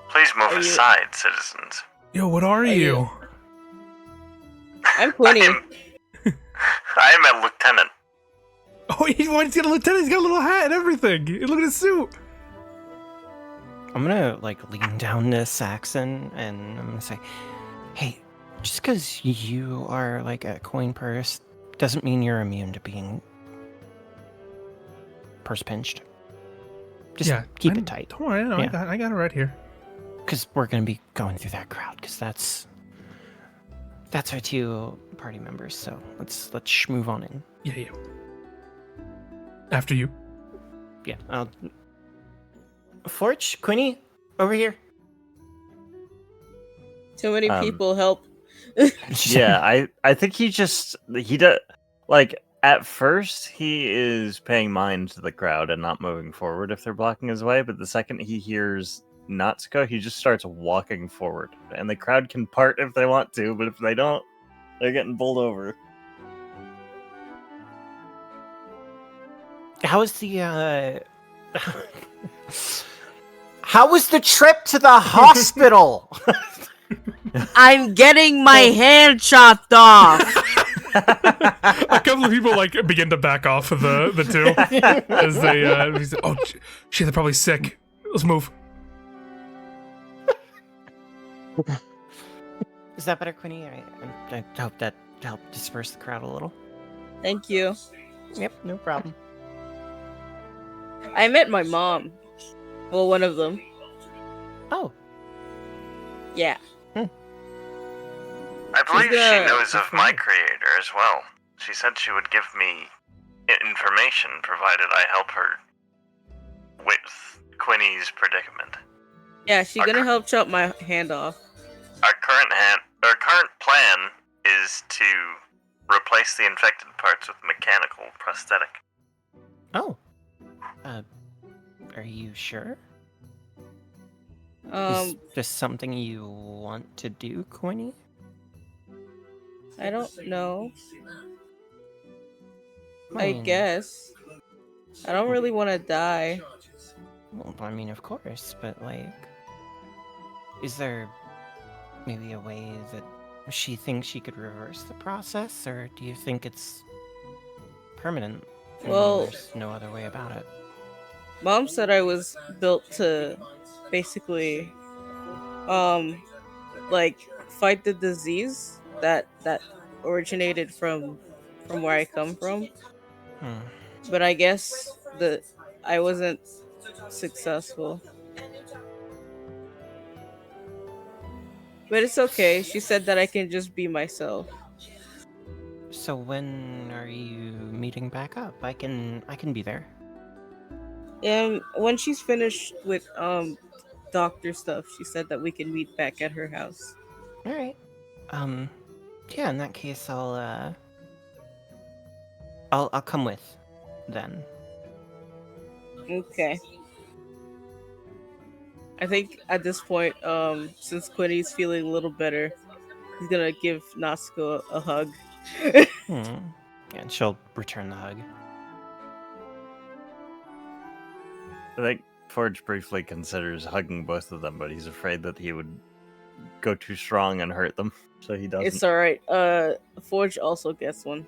Please move Are you- aside, citizens. Yo, what are you- you? I'm Quinny. I am a lieutenant. Oh, he's got a lieutenant. He's got a little hat and everything. Look at his suit. I'm gonna like lean down to Saxon and I'm gonna say, "Hey, just because you are like a coin purse doesn't mean you're immune to being purse pinched. Just keep it tight, Don't worry, I got it right here. because we're gonna be going through that crowd. Because that's our two party members. So let's move on in. Yeah. After you. Yeah. Forge, Quinny, over here. Too many people help. Yeah, I think he does like at first he is paying mind to the crowd and not moving forward if they're blocking his way, but the second he hears Natsuko, he just starts walking forward. And the crowd can part if they want to, but if they don't, they're getting bowled over. How was the trip to the hospital? I'm getting my hand chopped off. A couple of people like begin to back off of the two as they say, oh shit, they're probably sick. Let's move. Is that better, Quinny? I hope that helped disperse the crowd a little. Thank you. Yep, no problem. I met my mom. Well, one of them. Oh, Yeah. I believe She's, she knows of my okay. creator as well. She said she would give me information provided I help her with Quinny's predicament. Yeah, she's gonna help chop my hand off. Our current plan is to replace the infected parts with mechanical prosthetic. oh. Are you sure? Is this something you want to do, Quinny? I don't know. I mean, guess. I don't really want to die. Well, I mean, of course, but like, is there maybe a way that she thinks she could reverse the process, or do you think it's permanent? and Well- there's no other way about it. Mom said I was built to basically like fight the disease that originated from where I come from. Hmm. But I guess that I wasn't successful. But it's okay. She said that I can just be myself. So when are you meeting back up? I can be there. And when she's finished with doctor stuff, she said that we can meet back at her house. All right. Yeah. In that case, I'll come with, then. Okay. I think at this point, since Quinny's feeling a little better, he's gonna give Natsuko a hug. Yeah, and she'll return the hug. I think Forge briefly considers hugging both of them, but he's afraid that he would go too strong and hurt them, so he doesn't. It's alright. Forge also gets one.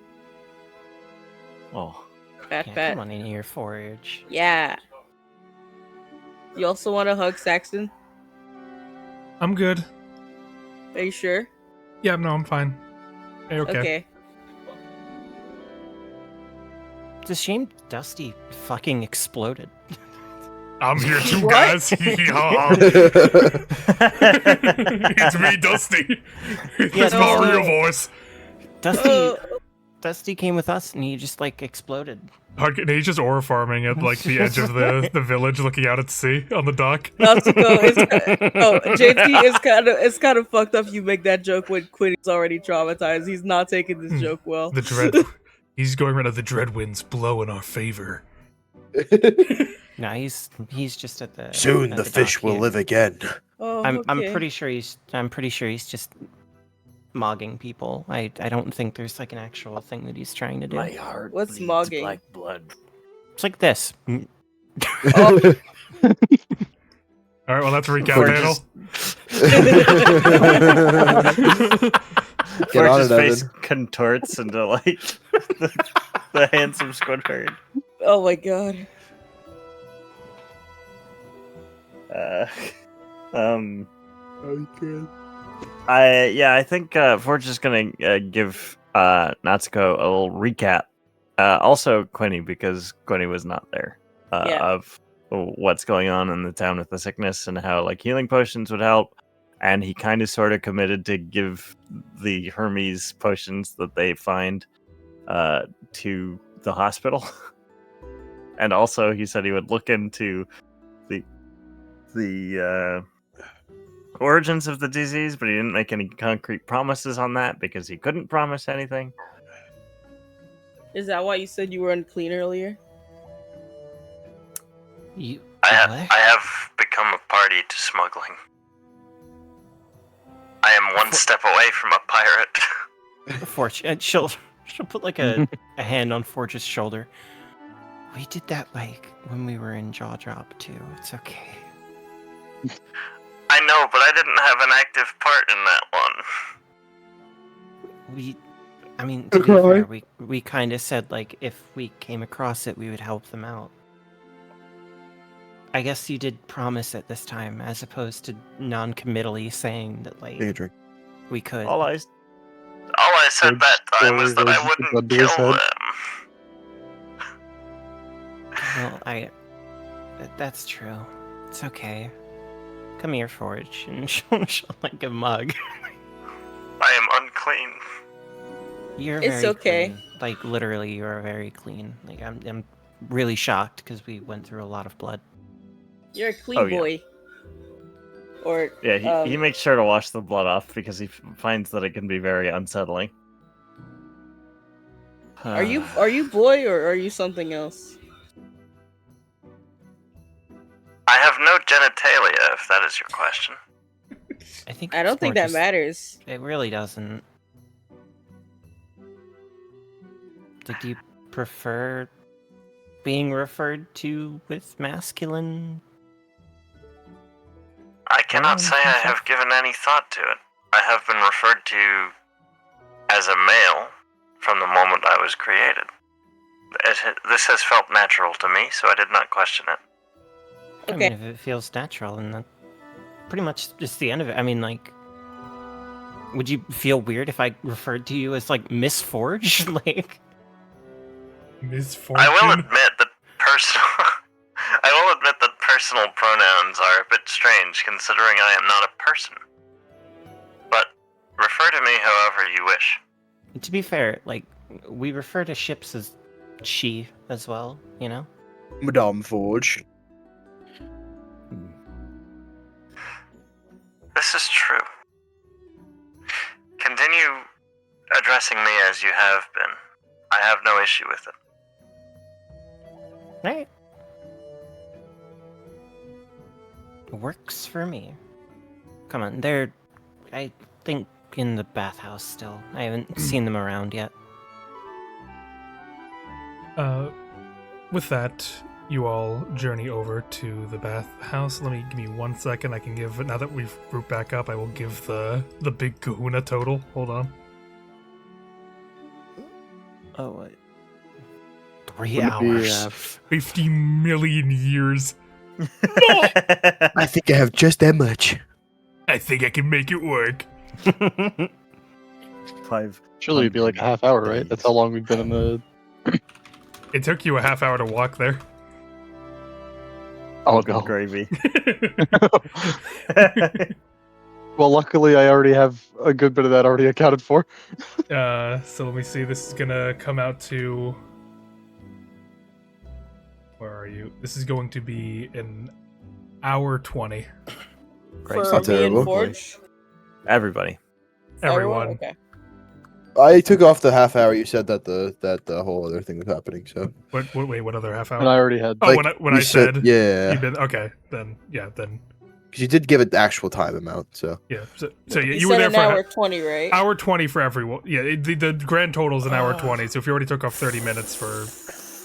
Oh, Pat Yeah, pat. come on in here, Forge. Yeah. You also want to hug Saxon? I'm good. Are you sure? Yeah, no, I'm fine. Hey, okay. Okay. It's a shame Dusty fucking exploded. I'm here too, What? guys. Yeah. It's me, Dusty. It's no. Mario voice. Dusty came with us and he just like exploded. He's just aura farming at like the edge of the village, looking out at sea on the dock. JP it's kind of fucked up. You make that joke when Quinn is already traumatized. He's not taking this joke well. The dread. He's going right now. The dread winds blow in our favor. No, he's just at the. Soon at the fish dock will here. live again. Oh, I'm okay. pretty sure he's just mogging people. I don't think there's like an actual thing that he's trying to do. my heart What's bleeds mogging? black blood. It's like this. All right, well, that's a recap Or panel. Get on Forge's it, face Evan. contorts into like the handsome Squidward. Oh my god. I think Forge is gonna give Natsuko a little recap. Also Quinny, because Quinny was not there. Yeah. Of what's going on in the town with the sickness and how like healing potions would help. And he kind of sort of committed to give the Hermes potions that they find to the hospital. And also he said he would look into the origins of the disease, but he didn't make any concrete promises on that because he couldn't promise anything. Is that why you said you were unclean earlier? I have become a party to smuggling. I am one step away from a pirate. Forge, she'll put like a hand on Forge's shoulder. We did that like when we were in Jaw Drop too. It's okay. I know, but I didn't have an active part in that one. To be fair, we kind of said like if we came across it, we would help them out. I guess you did promise it this time, as opposed to non-committally saying that like Take a drink. we could. All I said that time was that I wouldn't kill them. Well, that's true. It's okay. Come here, Forge, and she'll like a mug. I am unclean. You're It's very okay. clean. Like literally, you are very clean. Like I'm really shocked because we went through a lot of blood. You're a clean Oh, yeah. boy. Or Yeah, he makes sure to wash the blood off because he finds that it can be very unsettling. are you boy or are you something else? I have no genitalia, if that is your question. I don't think that just- matters. It really doesn't. Did you prefer being referred to with masculine? I cannot Oh, say I okay. have given any thought to it. I have been referred to as a male from the moment I was created. This has felt natural to me, so I did not question it. I Okay. mean, if it feels natural, then that pretty much is the end of it. I mean, like, would you feel weird if I referred to you as like Miss Forge? Like, Misfortune. I will admit that personal pronouns are a bit strange, considering I am not a person. But refer to me however you wish. to be fair, like we refer to ships as she as well. You know. Madame Forge. This is true. Continue addressing me as you have been. I have no issue with it. Right. Works for me. Come on, they're, I think, in the bathhouse still. I haven't seen them around yet. With that, you all journey over to the bathhouse. Give me 1 second. I can give, now that we've grouped back up, I will give the big kahuna total. Hold on. Oh, wait. 3 Wouldn't it be, hours. 50 million years. I think I have just that much. I think I can make it work. 5. Surely it'd be like a half hour, right? That's how long we've been in the. It took you a half hour to walk there. I'll go. Gravy. Well, luckily I already have a good bit of that already accounted for. So let me see. This is gonna come out to. Where are you? This is going to be an hour 20. For not me and terrible. Forge. Everybody. Everyone. Okay. I took off the half hour. You said that the whole other thing was happening. So What other half And I hour? already had. Oh, like, when you I said yeah, you've been okay, then because you did give it the actual time amount. So yeah. So yeah, You you were said there an for hour 20, right? hour 20 for everyone. Yeah, the grand total is an hour 20. So if you already took off 30 minutes for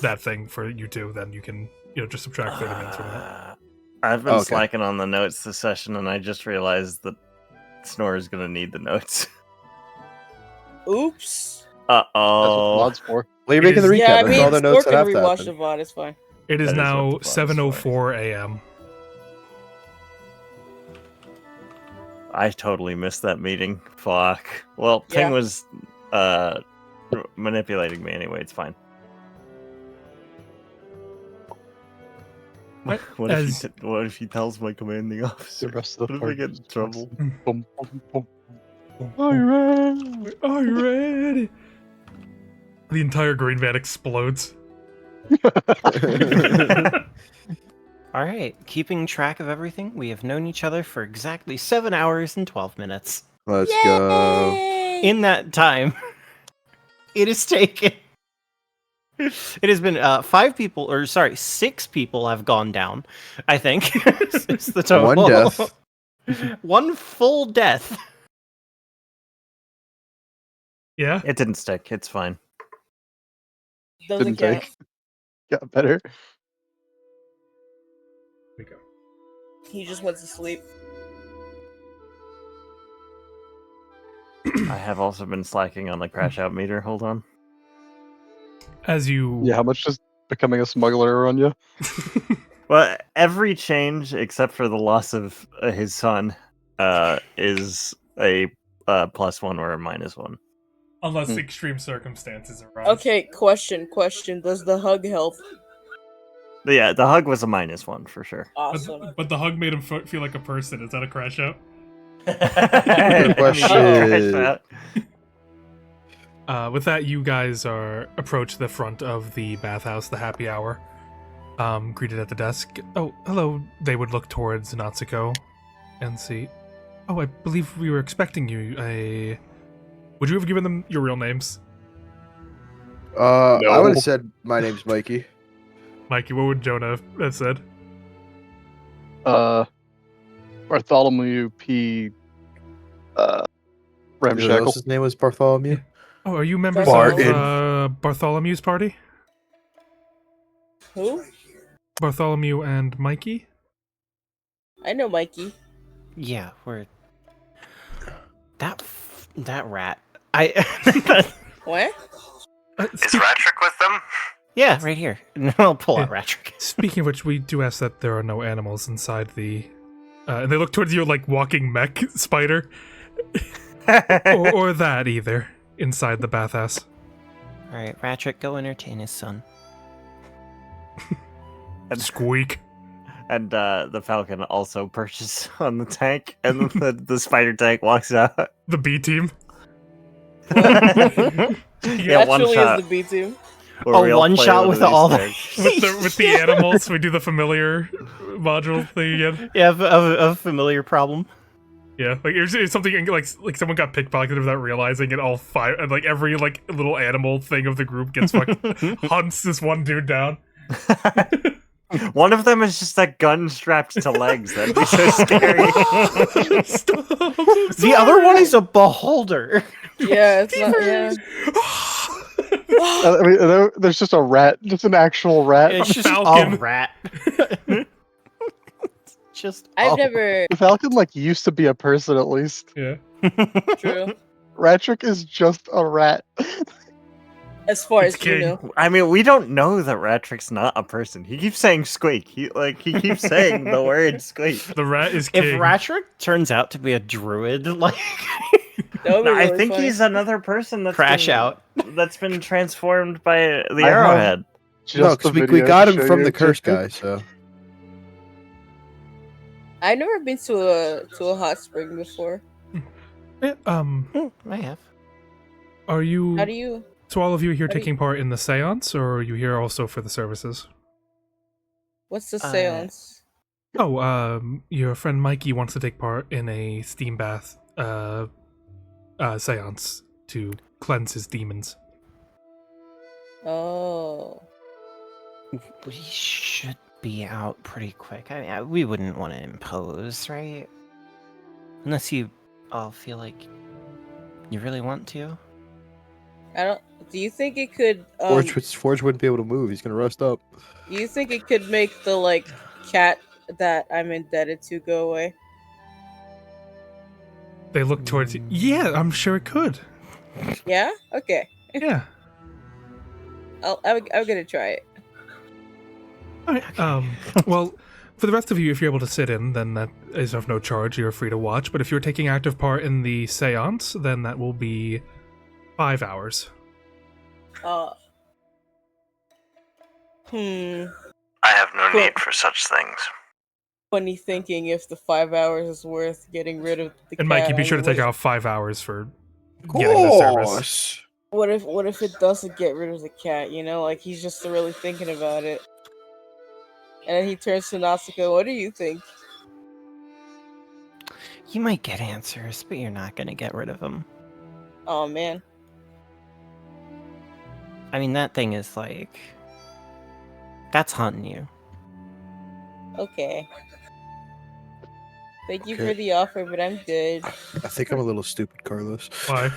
that thing for you two, then you can just subtract 30 minutes from that. I've been Okay. slacking on the notes this session, and I just realized that Snore is gonna need the notes. Oops. That's what Uh-oh. mod's for. well, you're It making the is- recap. Yeah, I That's mean, all the notes Score that can have to rewatch the happen. VOD. It's fine. It is That is now what the plot is 7:04 a.m. I totally missed that meeting. Fuck. Well, Ting Yeah. was manipulating me anyway. It's fine. Right, What as- if he tells my commanding The officer? rest of the What if I party get in trouble? Boom, boom, boom. Are you ready? The entire green van explodes. All right, keeping track of everything, we have known each other for exactly 7 hours and 12 minutes. Let's go. Yay! In that time, it has taken. It has been 6 people have gone down, I think. It's the total. One death. One full death. Yeah. It didn't stick. It's fine. Doesn't Didn't count. take. Got better. We go. He just went to sleep. I have also been slacking on the crash out meter. Hold on. As you Yeah, how much does becoming a smuggler run you? Well, every change except for the loss of his son is a +1 or a -1. unless Hmm. extreme circumstances arise. Okay, question. Does the hug help? But yeah, the hug was a -1 for sure. Awesome. But the hug made him feel like a person. Is that a crash out? Good question. Crash out. With that, you guys approach the front of the bathhouse, the happy hour. Greeted at the desk. Oh, hello. They would look towards Natsuko and see. Oh, I believe we were expecting you. Would you have given them your real names? I No. would have said my name's Mikey. Mikey, what would Jonah have said? Bartholomew P. Who Ramshackle. else's name was Bartholomew? Oh, are you members Barton. of Bartholomew's party? Who? Bartholomew and Mikey? I know Mikey. Yeah, we're that rat. What? Is Ratrick with them? Yeah, right here. I'll pull out Ratrick. Speaking of which, we do ask that there are no animals inside the. And they look towards you like walking mech spider, or that either inside the bathhouse. All right, Ratrick, go entertain his son. And, Squeak. and the Falcon also perches on the tank, and the spider tank walks out. The B team. Yeah, one Actually, shot. is the B team. where we all one play shot one with of these all the. tanks. With the animals, we do the familiar module thing again. Yeah, a familiar problem. Yeah, like it's something like someone got pickpocketed without realizing it. All 5 and like every like little animal thing of the group gets fucking hunts this one dude down. One of them is just a gun strapped to legs. That'd be so scary. Stop, The other one is a beholder. Yeah, it's not. Yeah. I mean, there's just a rat, just an actual rat. It's just Falcon. a rat. Just I've never. The Falcon used to be a person at least. Yeah. True. Ratrick is just a rat. As far It's as you king. know. I mean, we don't know that Ratrick's not a person. He keeps saying squeak. He keeps saying the word squeak. The rat is If king. Ratrick turns out to be a druid, like That would be I really think funny. he's another person that's crash out. that's been transformed by the I have arrowhead. Just No, the because we video got to him show from you, the curse Jacob. guy, so. I've never been to a hot spring before. Yeah, I have. are you? How do you? So all of you are here how do you- taking part in the seance, or are you here also for the services? What's the seance? Oh, your friend Mikey wants to take part in a steam bath seance to cleanse his demons. Oh. We should be out pretty quick. I mean, we wouldn't want to impose, right? Unless you all feel like you really want to. I don't. Do you think it could? Forge wouldn't be able to move. He's gonna rust up. Do you think it could make the cat that I'm indebted to go away? They look towards you. Yeah, I'm sure it could. Yeah. Okay. Yeah. I'm gonna try it. All right. Well, for the rest of you, if you're able to sit in, then that is of no charge. You're free to watch. But if you're taking active part in the seance, then that will be 5 hours. I have no Cool. need for such things. Funny thinking if the 5 hours is worth getting rid of the And cat. Mikey, be sure to take anyway. out 5 hours for Of getting the service. course. What if it doesn't get rid of the cat? You know, he's just really thinking about it. And then he turns to Natsuko. What do you think? You might get answers, but you're not gonna get rid of them. Oh man. I mean, that thing is that's haunting you. Okay. Thank you Okay. for the offer, but I'm good. I think I'm a little stupid, Carlos. Why?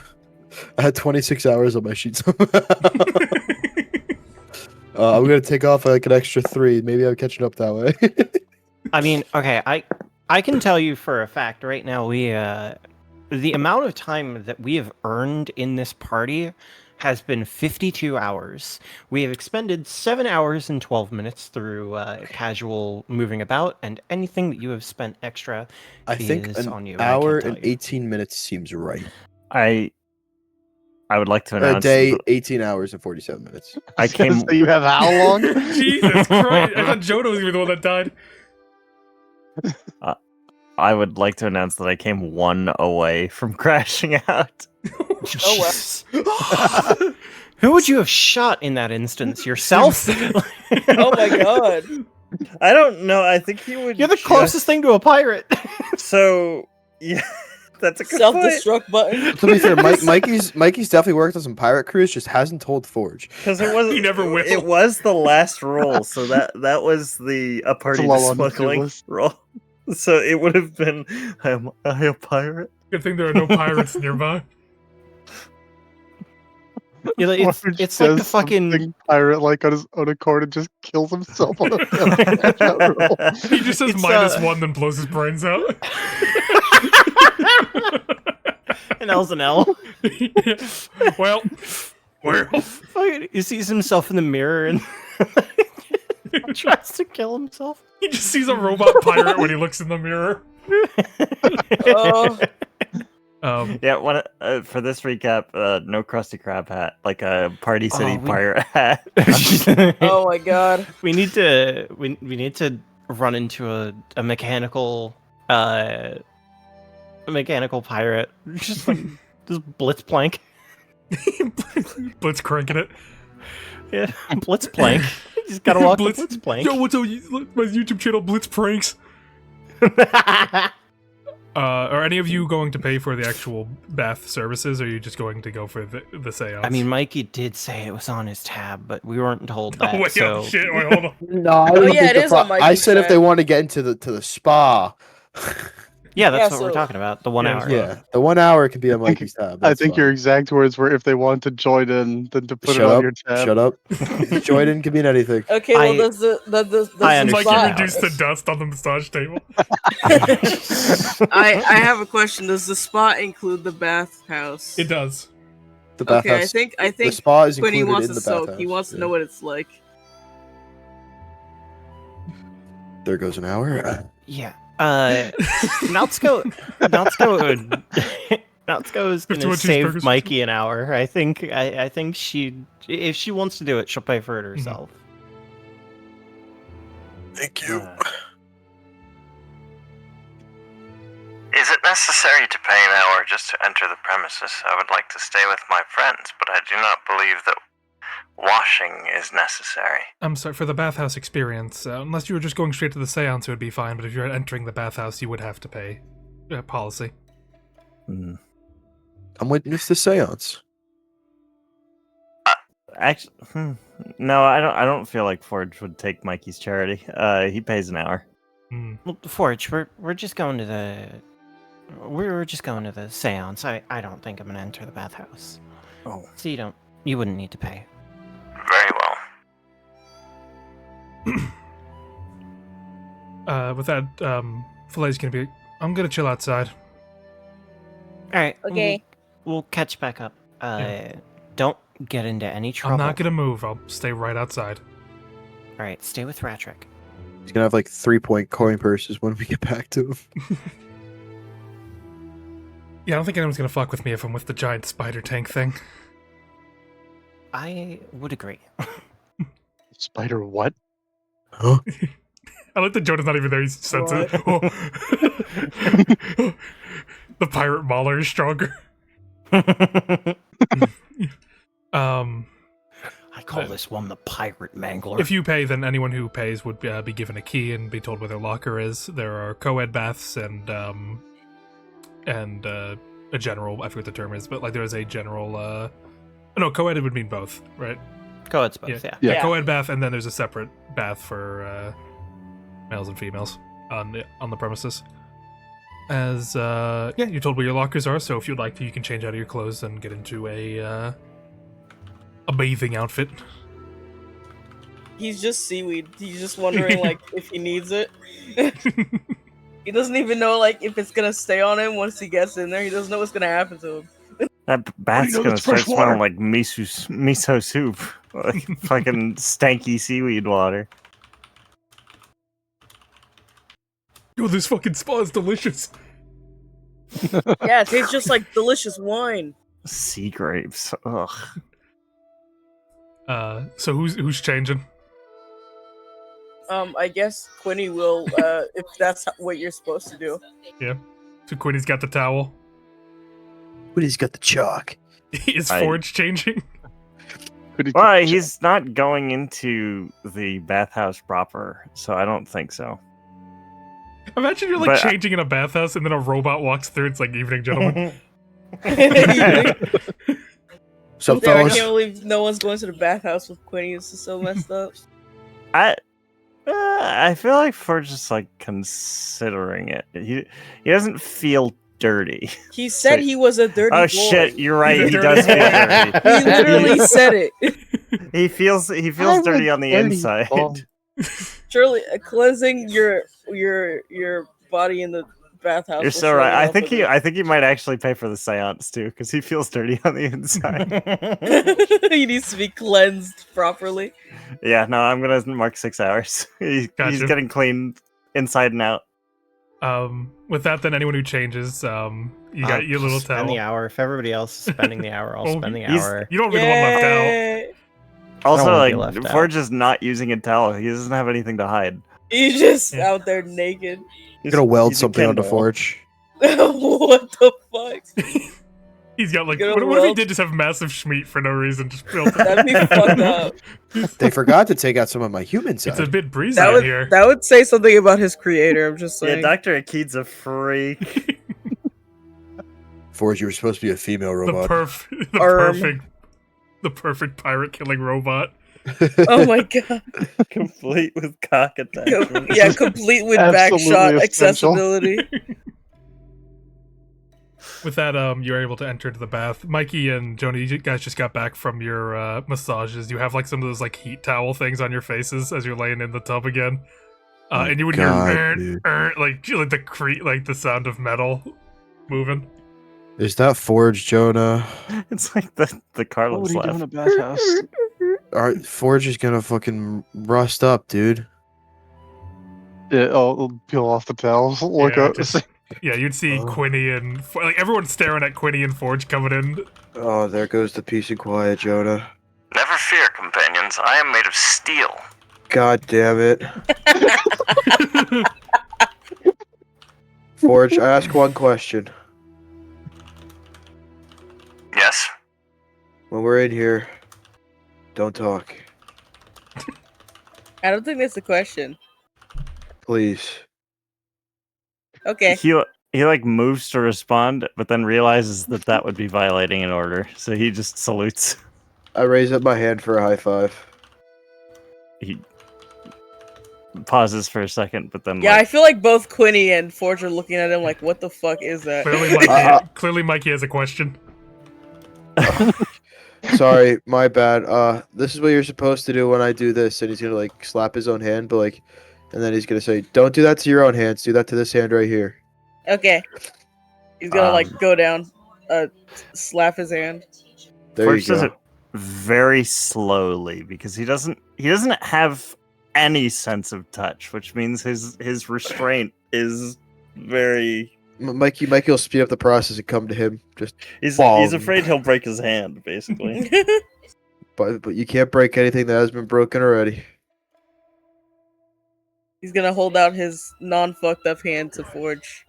I had 26 hours on my sheet somehow. I'm gonna take off an extra 3. Maybe I'm catching up that way. I mean, okay, I can tell you for a fact right now we the amount of time that we have earned in this party has been 52 hours. We have expended 7 hours and 12 minutes through casual moving about, and anything that you have spent extra I think is an on you. I can't hour tell and you. 18 minutes seems right. I would like to A announce day, that 18 hours and 47 minutes. I came. So you have how long? Jesus Christ! I thought Jodo was gonna be the one that died. I would like to announce that I came 1 away from crashing out. Oh well. Who would you have shot in that instance? Yourself? Oh my god. I don't know. I think he would. You're the closest thing to a pirate. So yeah, that's a good point. Self-destruct button. To be fair, Mikey's definitely worked on some pirate crews, just hasn't told Forge. Because it was He never will. It was the last roll, so that was a party low on the tier smuggling list. roll. So it would have been I'm a pirate. Good thing there are no pirates nearby. It's Forge like the does fucking something pirate on his own accord and just kills himself on a roll. He just says It's, -1, then blows his brains out. an L's an L. Well, He sees himself in the mirror and tries to kill himself. he just sees a robot pirate when he looks in the mirror. Oh, Yeah, for this recap, no Krusty Krab hat, like a Party City we- pirate hat. oh my god. We need to run into a mechanical pirate. Just blitzplank. Blitz cranking it. Yeah, blitzplank. You just gotta walk Blitz- the blitzplank. Yo, what's up? My YouTube channel, Blitz Pranks. Are any of you going to pay for the actual bath services, or are you just going to go for the seance? I mean, Mikey did say it was on his tab, but we weren't told that. Oh, wait, so oh, shit, wait, hold on. No, I yeah, it is on I Mikey's said if side. they want to get into the spa. Yeah, that's Yeah, what we're so- talking about. The 1 Yeah, hour. Yeah, the 1 hour can be on Mikey's tab. I that's think fine. your exact words were if they wanted to join in, then to put Shut it on up. your tab. Shut up. Join can mean anything. Okay, well, I- does the I Mikey understand how reduced it the is. dust on the massage table. I have a question. Does the spa include the bathhouse? It does. The Okay, bathhouse. I The think spa is Quinny included wants in to the soak. bathhouse. He wants to Yeah. know what it's like. There goes an hour. Yeah. Natsuko is Fifty-one gonna save cheeseburgers. Mikey an hour. I think she, if she wants to do it, she'll pay for it herself. Thank you. Is it necessary to pay an hour just to enter the premises? I would like to stay with my friends, but I do not believe that washing is necessary. I'm sorry, for the bathhouse experience, unless you were just going straight to the seance, it would be fine, but if you're entering the bathhouse, you would have to pay. Policy. Hmm. I'm witness the seance. Actually, no, I don't feel like Forge would take Mikey's charity. He pays an hour. Hmm. Well, Forge, we're just going to the seance. I don't think I'm gonna enter the bathhouse. Oh. So you wouldn't need to pay. Very well. With that, Filet's gonna be. I'm gonna chill outside. All right. Okay. We'll catch back up. Yeah. Don't get into any trouble. I'm not gonna move. I'll stay right outside. All right. Stay with Ratrick. He's gonna have like 3-point coin purses when we get back to him. Yeah, I don't think anyone's gonna fuck with me if I'm with the giant spider tank thing. I would agree. Spider what? Huh? I like that Jonah's not even there. He's sensitive. Oh. The pirate mauler is stronger. I call this one the pirate mangler. If you pay, then anyone who pays would be given a key and be told where their locker is. There are co-ed baths and a general. I forget what the term is, but like there is a general. No, co-ed would mean both, right? Go ahead, both. Yeah. Yeah. Co-ed bath, and then there's a separate bath for males and females on the premises. As you're told where your lockers are. So if you'd like to, you can change out of your clothes and get into a bathing outfit. He's just seaweed. He's just wondering like if he needs it. He doesn't even know like if it's gonna stay on him once he gets in there. He doesn't know what's gonna happen to him. That bath's know gonna that's start fresh water. smelling like miso soup, like fucking stanky seaweed water. Yo, this fucking spa is delicious. Yeah, it tastes just like delicious wine. Sea grapes. Ugh. So who's changing? I guess Quinny will, if that's what you're supposed to do. So Quinny's got the towel. But he's got the chalk. Is I- Forge changing? Well, he's not going into the bathhouse proper, so I don't think so. Imagine you're like But- changing in a bathhouse and then a robot walks through. It's like, evening, gentlemen. So, Dude, I fellas, can't believe no one's going to the bathhouse with Quinny. This is so messed up. I feel like Forge is like considering it. He doesn't feel dirty. He said he was a dirty boy. Oh shit, you're right. He's He a does dirty feel boy. dirty. He literally said it. He feels dirty on the inside. Surely, cleansing your body in the bathhouse. You're will so show right. you I up think a I think he might actually pay for the seance too, because he feels dirty on the inside. bit. He needs to be cleansed properly. Yeah, no, I'm gonna mark 6 hours. He's Gotcha. getting cleaned inside and out. With that, then anyone who changes, you got your little Spend the towel. hour. If everybody else is spending the hour, I'll Oh, spend the he's- hour. You don't be the one left out. Yay! Also, wanna be like left out. Forge is not using a towel. He doesn't have anything to hide. He's just Yeah. out there naked. I'm gonna weld He's a something onto Ken doll. Forge. What the fuck? He's got like, Gonna what if he weld- did just have massive schmeat for no reason? Just built it. That'd be fucked up. They forgot to take out some of my human It's a side. bit breezy That in would here. that would say something about his creator. I'm just Yeah, saying. Dr. Akid's a freak. Forge, you were supposed to be a female the robot. the perfect pirate killing robot. Oh my god. Complete with cock attachment. Yeah, complete with Absolutely backshot essential. accessibility. With that, you're able to enter into the bath. Mikey and Joni, you guys just got back from your massages. You have like some of those like heat towel things on your faces as you're laying in the tub again. And you would God, hear dude. like the sound of metal moving. Is that Forge, Jonah? It's like the What Carlos would he do in laugh. a bathhouse? Alright, Forge is gonna fucking rust up, dude. Yeah, I'll peel off the towels. Look Yeah, up. Yeah, you'd see Oh. Quinny and like everyone's staring at Quinny and Forge coming in. Oh, there goes the peace and quiet, Jonah. Never fear, companions. I am made of steel. God damn it. Forge, I ask one question. Yes? When we're in here, don't talk. I don't think that's a question. Please. Okay. He like moves to respond, but then realizes that would be violating an order, so he just salutes. I raise up my hand for a high five. He pauses for a second, but then Yeah, I like, feel like both Quinny and Forge are looking at him like, what the fuck is that? Clearly Mikey has a question. Sorry, my bad. This is what you're supposed to do when I do this, and he's gonna like slap his own hand, but like, and then he's gonna say, "Don't do that to your own hands. Do that to this hand right here." Okay. He's gonna like go down, slap his hand. There Forge you does go. it very slowly because he doesn't have any sense of touch, which means his restraint is very. Mikey will speed up the process and come to him. Just He's Bong. afraid he'll break his hand, basically. but you can't break anything that has been broken already. He's gonna hold out his non-fucked up hand to Forge.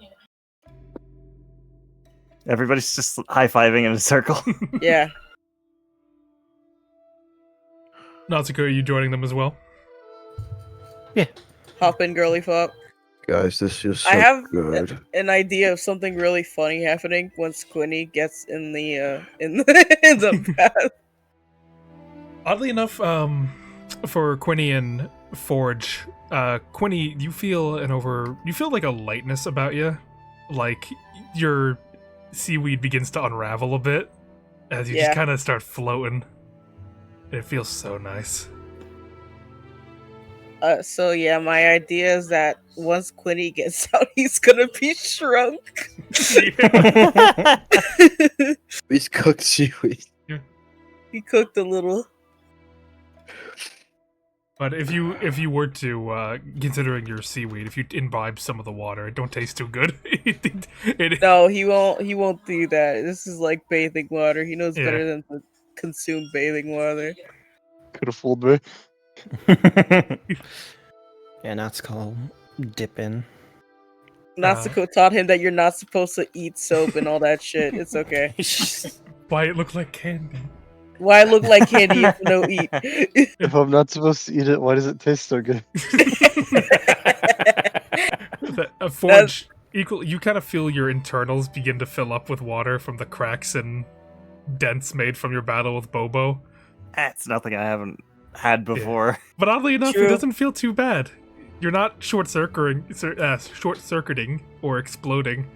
Everybody's just high-fiving in a circle. Yeah. Natsuko, are you joining them as well? Hop in, girly fuck. Guys, this feels so I have good. an idea of something really funny happening once Quinny gets in the in the bath. Oddly enough, for Quinny and Forge, Quinny, you feel like a lightness about you, like your seaweed begins to unravel a bit as you just kind of start floating. It feels so nice. So yeah, my idea is that once Quinny gets out, he's gonna be shrunk. He's cooked seaweed. He cooked a little. But if you were to, considering your seaweed, if you imbibe some of the water, it don't taste too good. No, he won't do that. This is like bathing water. He knows better than to consume bathing water. Could have fooled me. Yeah, Natsuko dip in. Natsuko taught him that you're not supposed to eat soap and all that shit. It's okay. Why it look like candy? Why look like candy if no eat? If I'm not supposed to eat it, why does it taste so good? Forge, you kind of feel your internals begin to fill up with water from the cracks and dents made from your battle with Bobo. That's nothing I haven't had before. Yeah. But oddly enough, True. It doesn't feel too bad. You're not short-circuiting or exploding,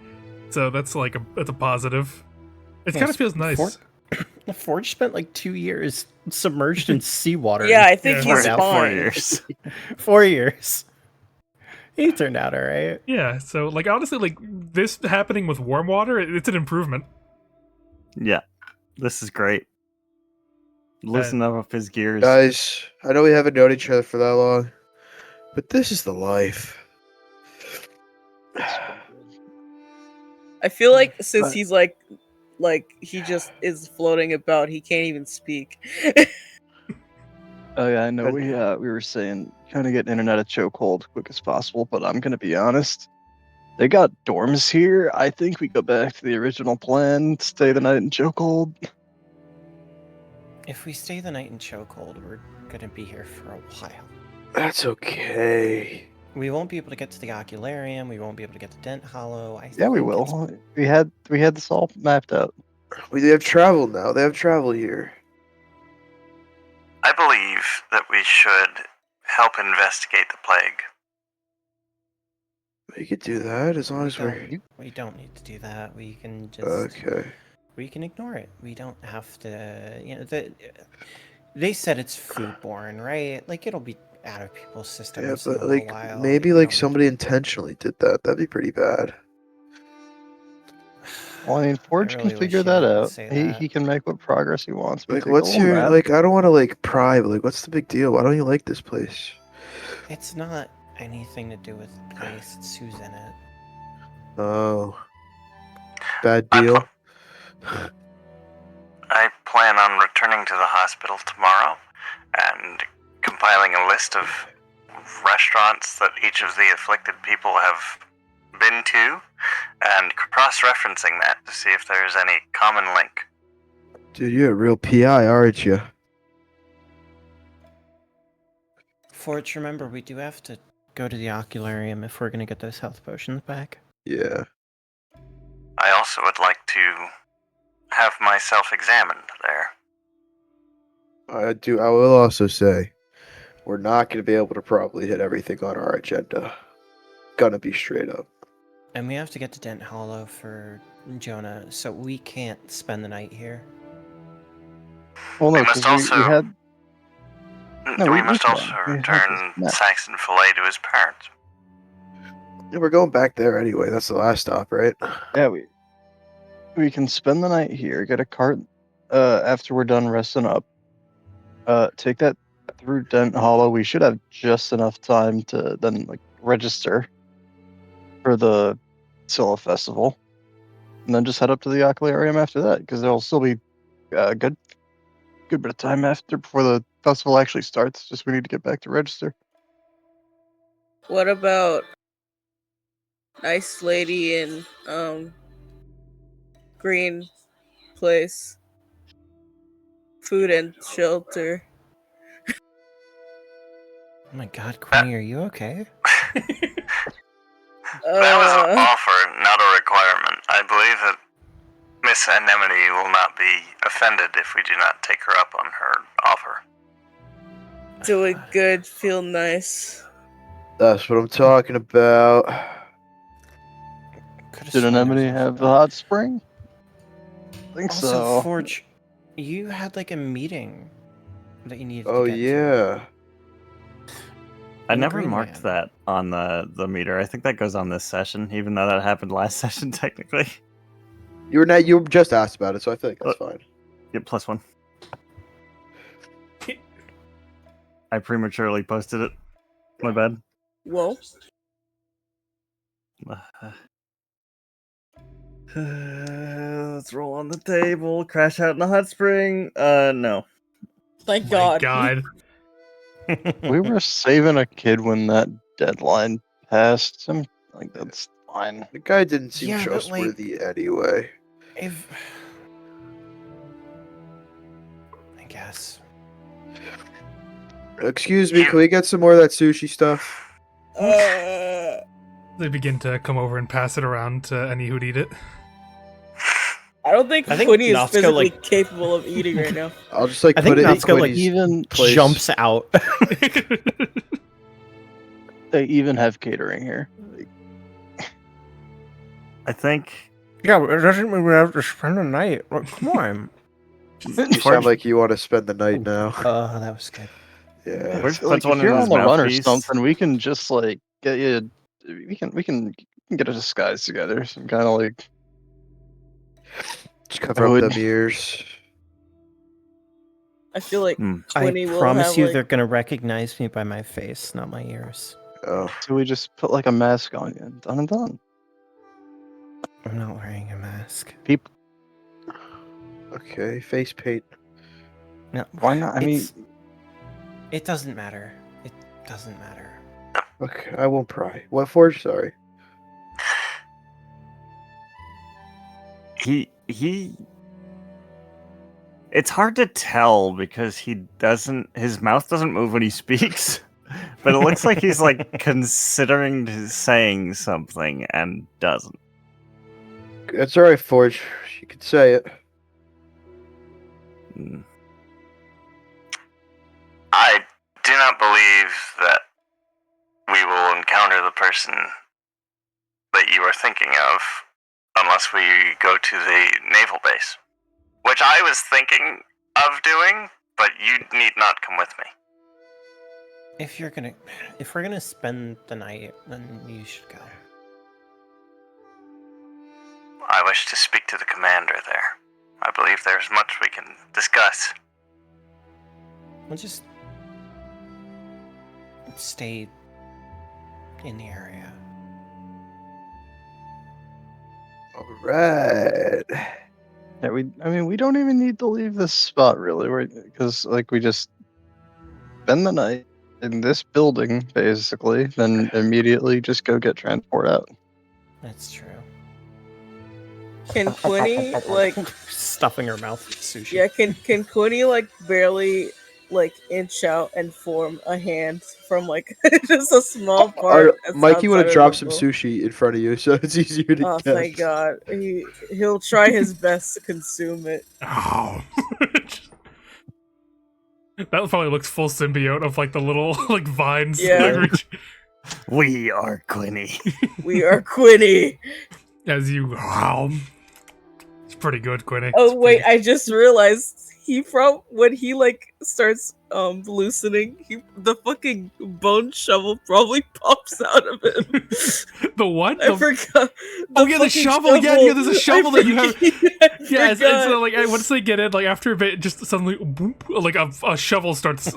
so that's a positive. It kind of feels nice. Forge spent like 2 years submerged in seawater. Yeah, I think Yeah. he's Now fine. 4 years. 4 years. He turned out alright. Yeah, so honestly, this happening with warm water, it's an improvement. Yeah, this is great. Loosen up his gears. Guys, I know we haven't known each other for that long, but this is the life. I feel like since he's like he just is floating about, he can't even speak. Oh yeah, I know. We were saying trying to get internet at chokehold quick as possible, but I'm gonna be honest. They got dorms here. I think we go back to the original plan. Stay the night in chokehold. If we stay the night in chokehold, we're gonna be here for a while. That's okay. We won't be able to get to the Ocularium. We won't be able to get to Dent Hollow. Yeah, we think it's- will. We had this all mapped out. They have travel now. They have travel here. I believe that we should help investigate the plague. We could do that as long as we're... We don't need to do that. We can just... Okay. We can ignore it. We don't have to... You know, they said it's foodborne, right? Like, it'll be out of people's systems Yeah, in but a like, little while. maybe We like don't- somebody intentionally did that. That'd be pretty bad. Well, I mean, Forge really can wish figure you that didn't out. say He that. he can make what progress he wants. But Like, take a what's little your nap. like? I don't want to like pry, but like, what's the big deal? Why don't you like this place? It's not anything to do with the place. It's who's in it. Oh, bad I deal. I plan on returning to the hospital tomorrow and compiling a list of restaurants that each of the afflicted people have been to and cross-referencing that to see if there's any common link. Dude, you're a real PI, aren't you? Forge, remember, we do have to go to the ocularium if we're going to get those health potions back. Yeah. I also would like to have myself examined there. I do. I will also say, we're not going to be able to probably hit everything on our agenda. Gonna be straight up. And we have to get to Dent Hollow for Jonah, so we can't spend the night here. Well, We no, must because we also had. No, we we must can. also We have return this map. Saxon Fillet to his parents. Yeah, we're going back there anyway. That's the last stop, right? Yeah, we can spend the night here. Get a cart. After we're done resting up. Take that through Dent Hollow. We should have just enough time to then like register for the Scylla Festival, and then just head up to the Ocularium after that, because there'll still be a good bit of time after before the festival actually starts. Just we need to get back to register. What about Nice Lady in Green Place? Food and shelter. Oh my god, Quinny, are you okay? That was an offer, not a requirement. I believe that Miss Anemone will not be offended if we do not take her up on her offer. Doing good, feel nice. That's what I'm talking about. Could've Did sworn there was Anemone also have the that. hot spring? I think Also, so. Forge, you had like a meeting that you needed Oh to get to. yeah. I And never Green marked Man. that on the meter. I think that goes on this session, even though that happened last session technically. You were just asked about it, so I feel like that's fine. Yep, +1. I prematurely posted it. My bad. Well, Let's roll on the table. Crash out in the hot spring. No. thank My God. God. We were saving a kid when that deadline passed. I'm like, that's fine. The guy didn't seem Yeah, but, like- trustworthy anyway. If I guess. Excuse me, can we get some more of that sushi stuff? They begin to come over and pass it around to any who'd eat it. I don't think I think Quinny is Natsuko, physically like- capable of eating right now. I'll just like I think put it in Natsuko, like, Quinny's even place. Jumps out. They even have catering here. Like, I think Yeah, it doesn't mean we have to spend the night. Like, come on. You sound like you want to spend the night now. Oh, that was good. Yeah. Forge like puts one if in you're his on the run or mouthpiece. something, we can just like get you. We can get a disguise together. Some kind of like. Just cover up would- them ears. I feel like I Quinny will promise have you like, they're gonna recognize me by my face, not my ears. Oh. So we just put like a mask on you. Done and done. I'm not wearing a mask. People. Okay, face paint. No, Why not? I mean, it doesn't matter. It doesn't matter. Okay, I won't pry. What for? Sorry. He it's hard to tell because his mouth doesn't move when he speaks. But it looks like he's like considering saying something and doesn't. It's alright, Forge. You can say it. Mm. I do not believe that we will encounter the person that you are thinking of, unless we go to the naval base. Which I was thinking of doing, but you need not come with me. If we're gonna spend the night, then you should go. I wish to speak to the commander there. I believe there's much we can discuss. We'll just stay in the area. All right. Yeah, we don't even need to leave this spot really, because like we just spend the night in this building basically, then immediately just go get transport out. That's true. Can Quinny like Stuffing her mouth with sushi. yeah? Can Quinny like barely like inch out and form a hand from like just a small part? that's Mikey would have outside of dropped the some bowl? sushi in front of you, so it's easier to Oh, guess. thank God. He'll try his best to consume it. Oh. That probably looks full symbiote of like the little like vines. Yeah. We are Quinny. We are Quinny. As you wow. It's pretty good, Quinny. Oh It's wait, pretty- I just realized when he like starts loosening, the fucking bone shovel probably pops out of him. The what? I forgot. Oh yeah, the fucking shovel. Yeah, there's a shovel that you have. I Yeah, and so forgot. like once they get in, like after a bit, just suddenly, boop, like a shovel starts.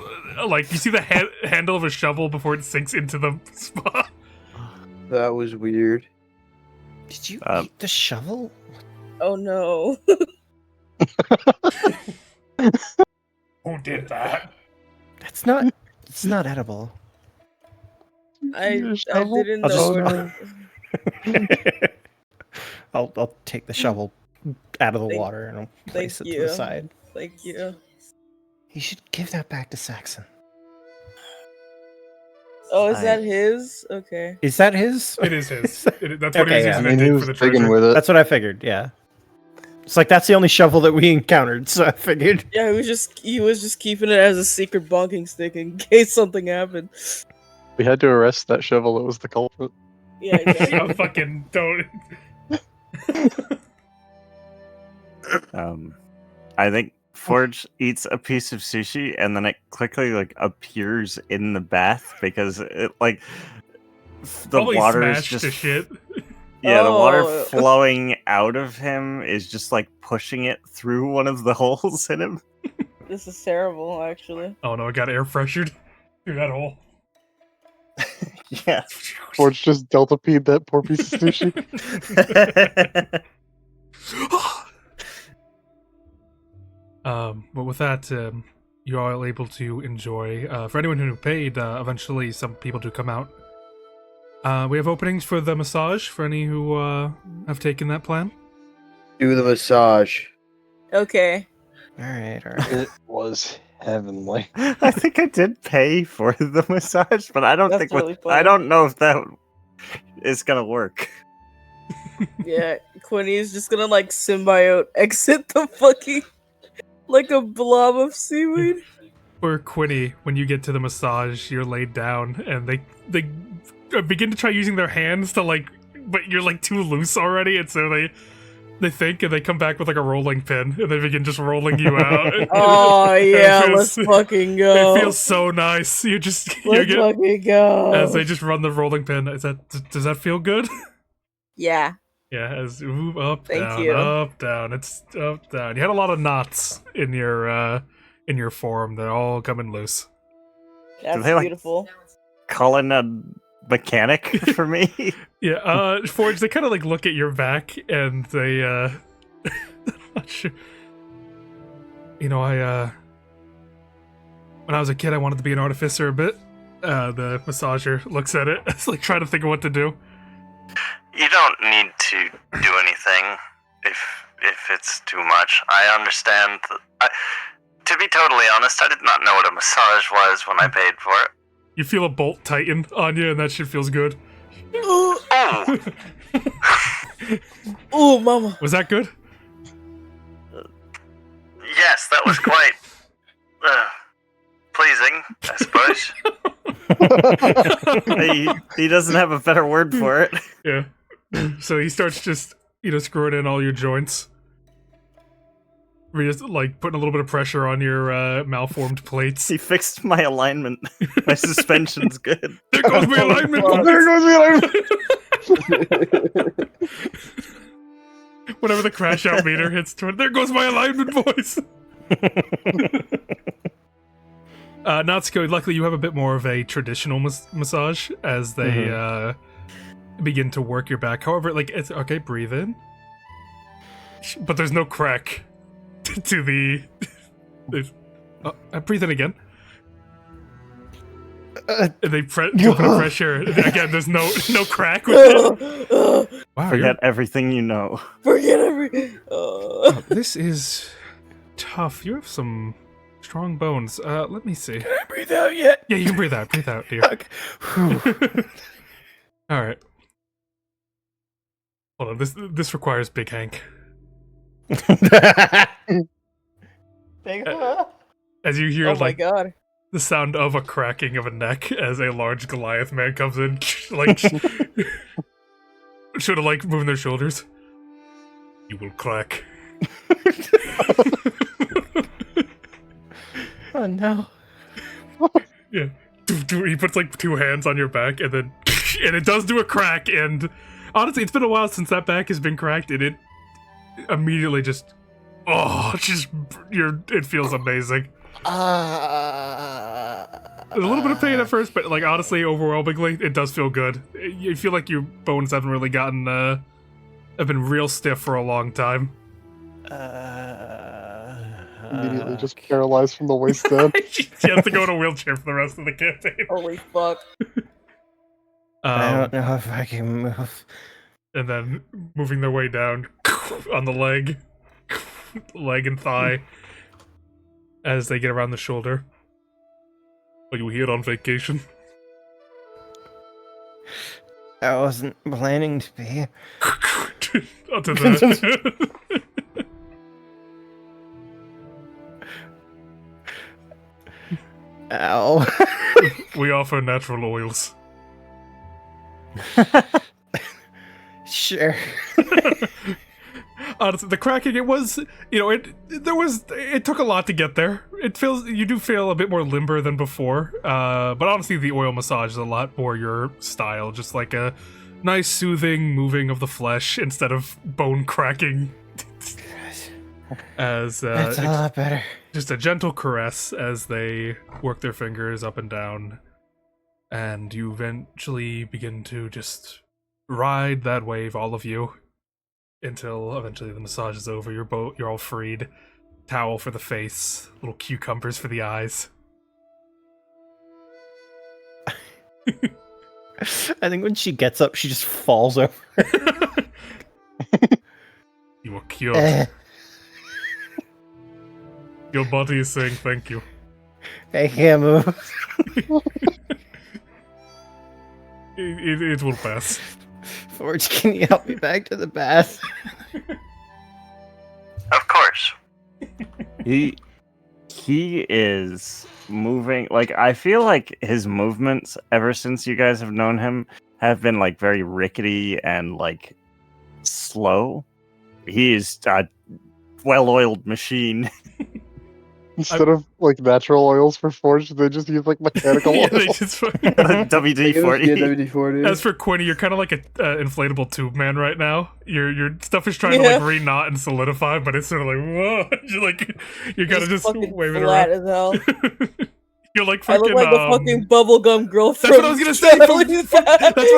Like you see the handle of a shovel before it sinks into the spot. That was weird. Did you eat the shovel? Oh no. Who did that? That's not. It's not edible. I shovel? didn't I'll know. just- I'll take the shovel out of the Thank- water and I'll place it thank to the you. side. Thank you. You should give that back to Saxon. Oh, is I- that his? Okay. Is that his? It is his. That's what Okay, he's yeah. using I mean, to he dig was for the digging treasure. with it. That's what I figured. Yeah. It's like that's the only shovel that we encountered, so I figured. Yeah, he was just keeping it as a secret bonking stick in case something happened. We had to arrest that shovel. It was the culprit. Yeah, exactly. I fucking don't. I think Forge eats a piece of sushi and then it quickly like appears in the bath because it like the Probably water is smashed just to shit. yeah, the water Oh. flowing out of him is just like pushing it through one of the holes in him. This is terrible, actually. Oh no, I got air pressured through that hole. Yeah. Forge just Delta P'd that poor piece of sushi. But with that, you are able to enjoy. For anyone who paid, eventually some people do come out. We have openings for the massage for any who have taken that plan. Do the massage. Okay. All right, all right. It was heavenly. I think I did pay for the massage, but I don't That's think really I funny. don't know if that is gonna work. Yeah, Quinny's just gonna like symbiote exit the fucking like a blob of seaweed. For Quinny, when you get to the massage, you're laid down, and they begin to try using their hands to like, but you're like too loose already, and so they think and they come back with like a rolling pin, and they begin just rolling you out. Oh yeah, It let's feels- fucking go. It feels so nice. You just you Let's get fucking go. as they just run the rolling pin. Does that feel good? Yeah. Yeah, as move up, Thank down, you. up, down. It's up, down. You had a lot of knots in your form. They're all coming loose. That's they, like- beautiful. Call in a mechanic for me. Yeah, Forge, they kind of like look at your back and they, I'm not sure. You know, when I was a kid, I wanted to be an artificer a bit. The massager looks at it. It's like trying to think of what to do. You don't need to do anything if it's too much. I understand. To be totally honest, I did not know what a massage was when I paid for it. You feel a bolt tighten on you, and that shit feels good. Oh, Ooh, mama. Was that good? yes, that was quite pleasing, I suppose. He doesn't have a better word for it. Yeah. So he starts just, screwing in all your joints. Just, like, putting a little bit of pressure on your malformed plates. He fixed my alignment. My suspension's good. There goes my alignment, boys! There goes the alignment. Whenever the crash out meter hits 20, there goes my alignment, boys! Natsuko, luckily you have a bit more of a traditional massage as they begin to work your back. However, like, it's okay, breathe in. But there's no crack to the... breathe in again. And they put a pressure. Again, there's no crack with it. Wow, Forget everything you know. Forget everything. This is tough. You have some strong bones. Let me see. Can I breathe out yet? Yeah, you can breathe out. Breathe out, dear. Okay. All right. Hold on. This requires Big Hank. As you hear, Oh my god. the sound of a cracking of a neck as a large Goliath man comes in, like, should have, like, moving their shoulders. You will crack. Oh no. Yeah. He puts, like, 2 hands on your back, and then, and it does do a crack, and honestly, it's been a while since that back has been cracked, and it immediately just, it feels amazing. There's a little bit of pain at first, but, like, honestly, overwhelmingly, it does feel good. You feel like your bones haven't really gotten, have been real stiff for a long time. Immediately just paralyzed from the waist down. You have to go in a wheelchair for the rest of the campaign. Holy fuck. I don't know if I can move. And then moving their way down on the leg and thigh as they get around the shoulder. Are you here on vacation? I wasn't planning to be. Onto the... Ow. We offer natural oils. Sure. Honestly, the cracking, it was, it took a lot to get there. You do feel a bit more limber than before, but honestly, the oil massage is a lot more your style, just like a nice soothing moving of the flesh instead of bone cracking. As That's a lot better. just a gentle caress as they work their fingers up and down, and you eventually begin to just ride that wave, all of you, until eventually the massage is over. You're all freed. Towel for the face, little cucumbers for the eyes. I think when she gets up, she just falls over. You are cured. Your body is saying thank you. I can't move. It will pass. Forge, can you help me back to the bath? Of course. He is moving, like, I feel like his movements ever since you guys have known him have been, like, very rickety and, like, slow. He is a well-oiled machine. Instead of like natural oils for Forge, they just use like mechanical Yeah, oils. they just WD-40. Yeah, WD-40. As for Quinny, you're kind of like an inflatable tube man right now. Your stuff is trying to like re-knot and solidify, but it's sort of like whoa. You're kind of just fucking waving flat around. as hell. You're like I fucking. look like a fucking bubblegum girl. That's what I was gonna say. That's what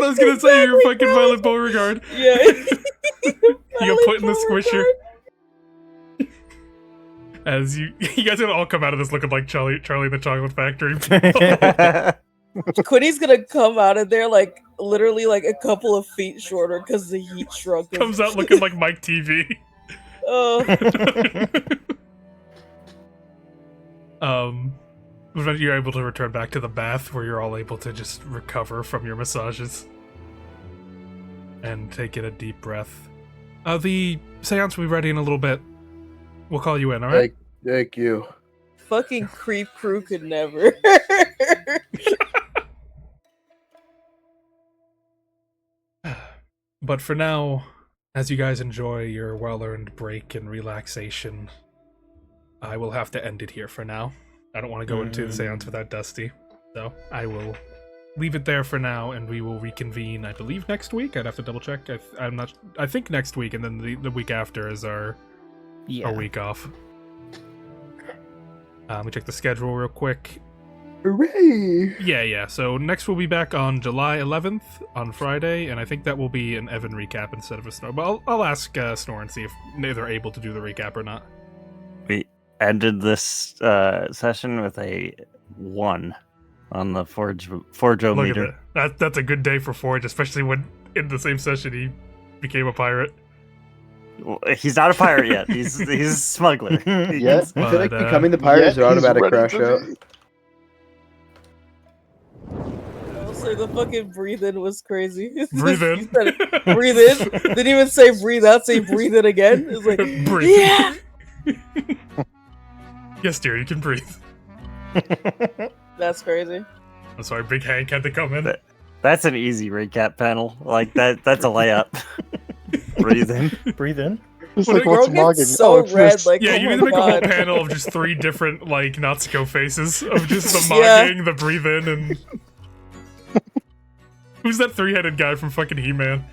I was gonna say. You're fucking Violet Beauregard. Yeah. You got put in the squisher. As you guys gonna all come out of this looking like Charlie and the Chocolate Factory. Quinny's gonna come out of there like literally like a couple of feet shorter because the heat shrunk him. Comes out looking like Mike TV. You're able to return back to the bath where you're all able to just recover from your massages and take in a deep breath. The seance will be ready in a little bit. We'll call you in, all right? Thank you. Fucking creep crew could never. But for now, as you guys enjoy your well-earned break and relaxation, I will have to end it here for now. I don't want to go into the seance without Dusty, so I will leave it there for now, and we will reconvene, I believe, next week. I'd have to double check. I'm not. I think next week, and then the week after is our week off. Let me check the schedule real quick. Hooray! Yeah. So next we'll be back on July 11th on Friday, and I think that will be an Evan recap instead of a Snore. But I'll ask Snore and see if they're able to do the recap or not. We ended this session with a 1 on the Forjo Look meter. at that. That's a good day for Forge, especially when in the same session he became a pirate. Well, he's not a pirate yet. He's a smuggler. Yeah, I feel like But, becoming the pirate is an he's automatic ready crash to out. be. Also, the fucking breathe in was crazy. Breathe in. He said, breathe in. Didn't even say breathe out. Say breathe in again. It's like Breathe. yeah. Yes, dear, you can breathe. That's crazy. I'm sorry, Big Hank had to come in. That's an easy recap panel. Like that's a layup. Breathe in. Breathe in. It's Well, like, the what's Girl logging? gets so it's red. this. Like, Yeah, oh you my need to make a whole God. panel of just 3 different, like, Natsuko faces of just the Yeah. mocking, the breathe in, and... Who's that 3-headed guy from fucking He-Man?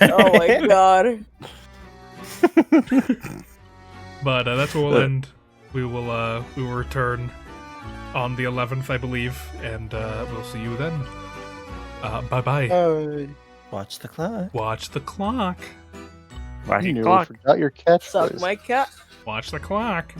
Oh my god. But that's where we'll end. We will return on the 11th, I believe, and we'll see you then. Bye-bye. Watch the clock. Watch the clock. Why You you nearly clock? forgot your Suck catchphrase. my cat. Watch the clock.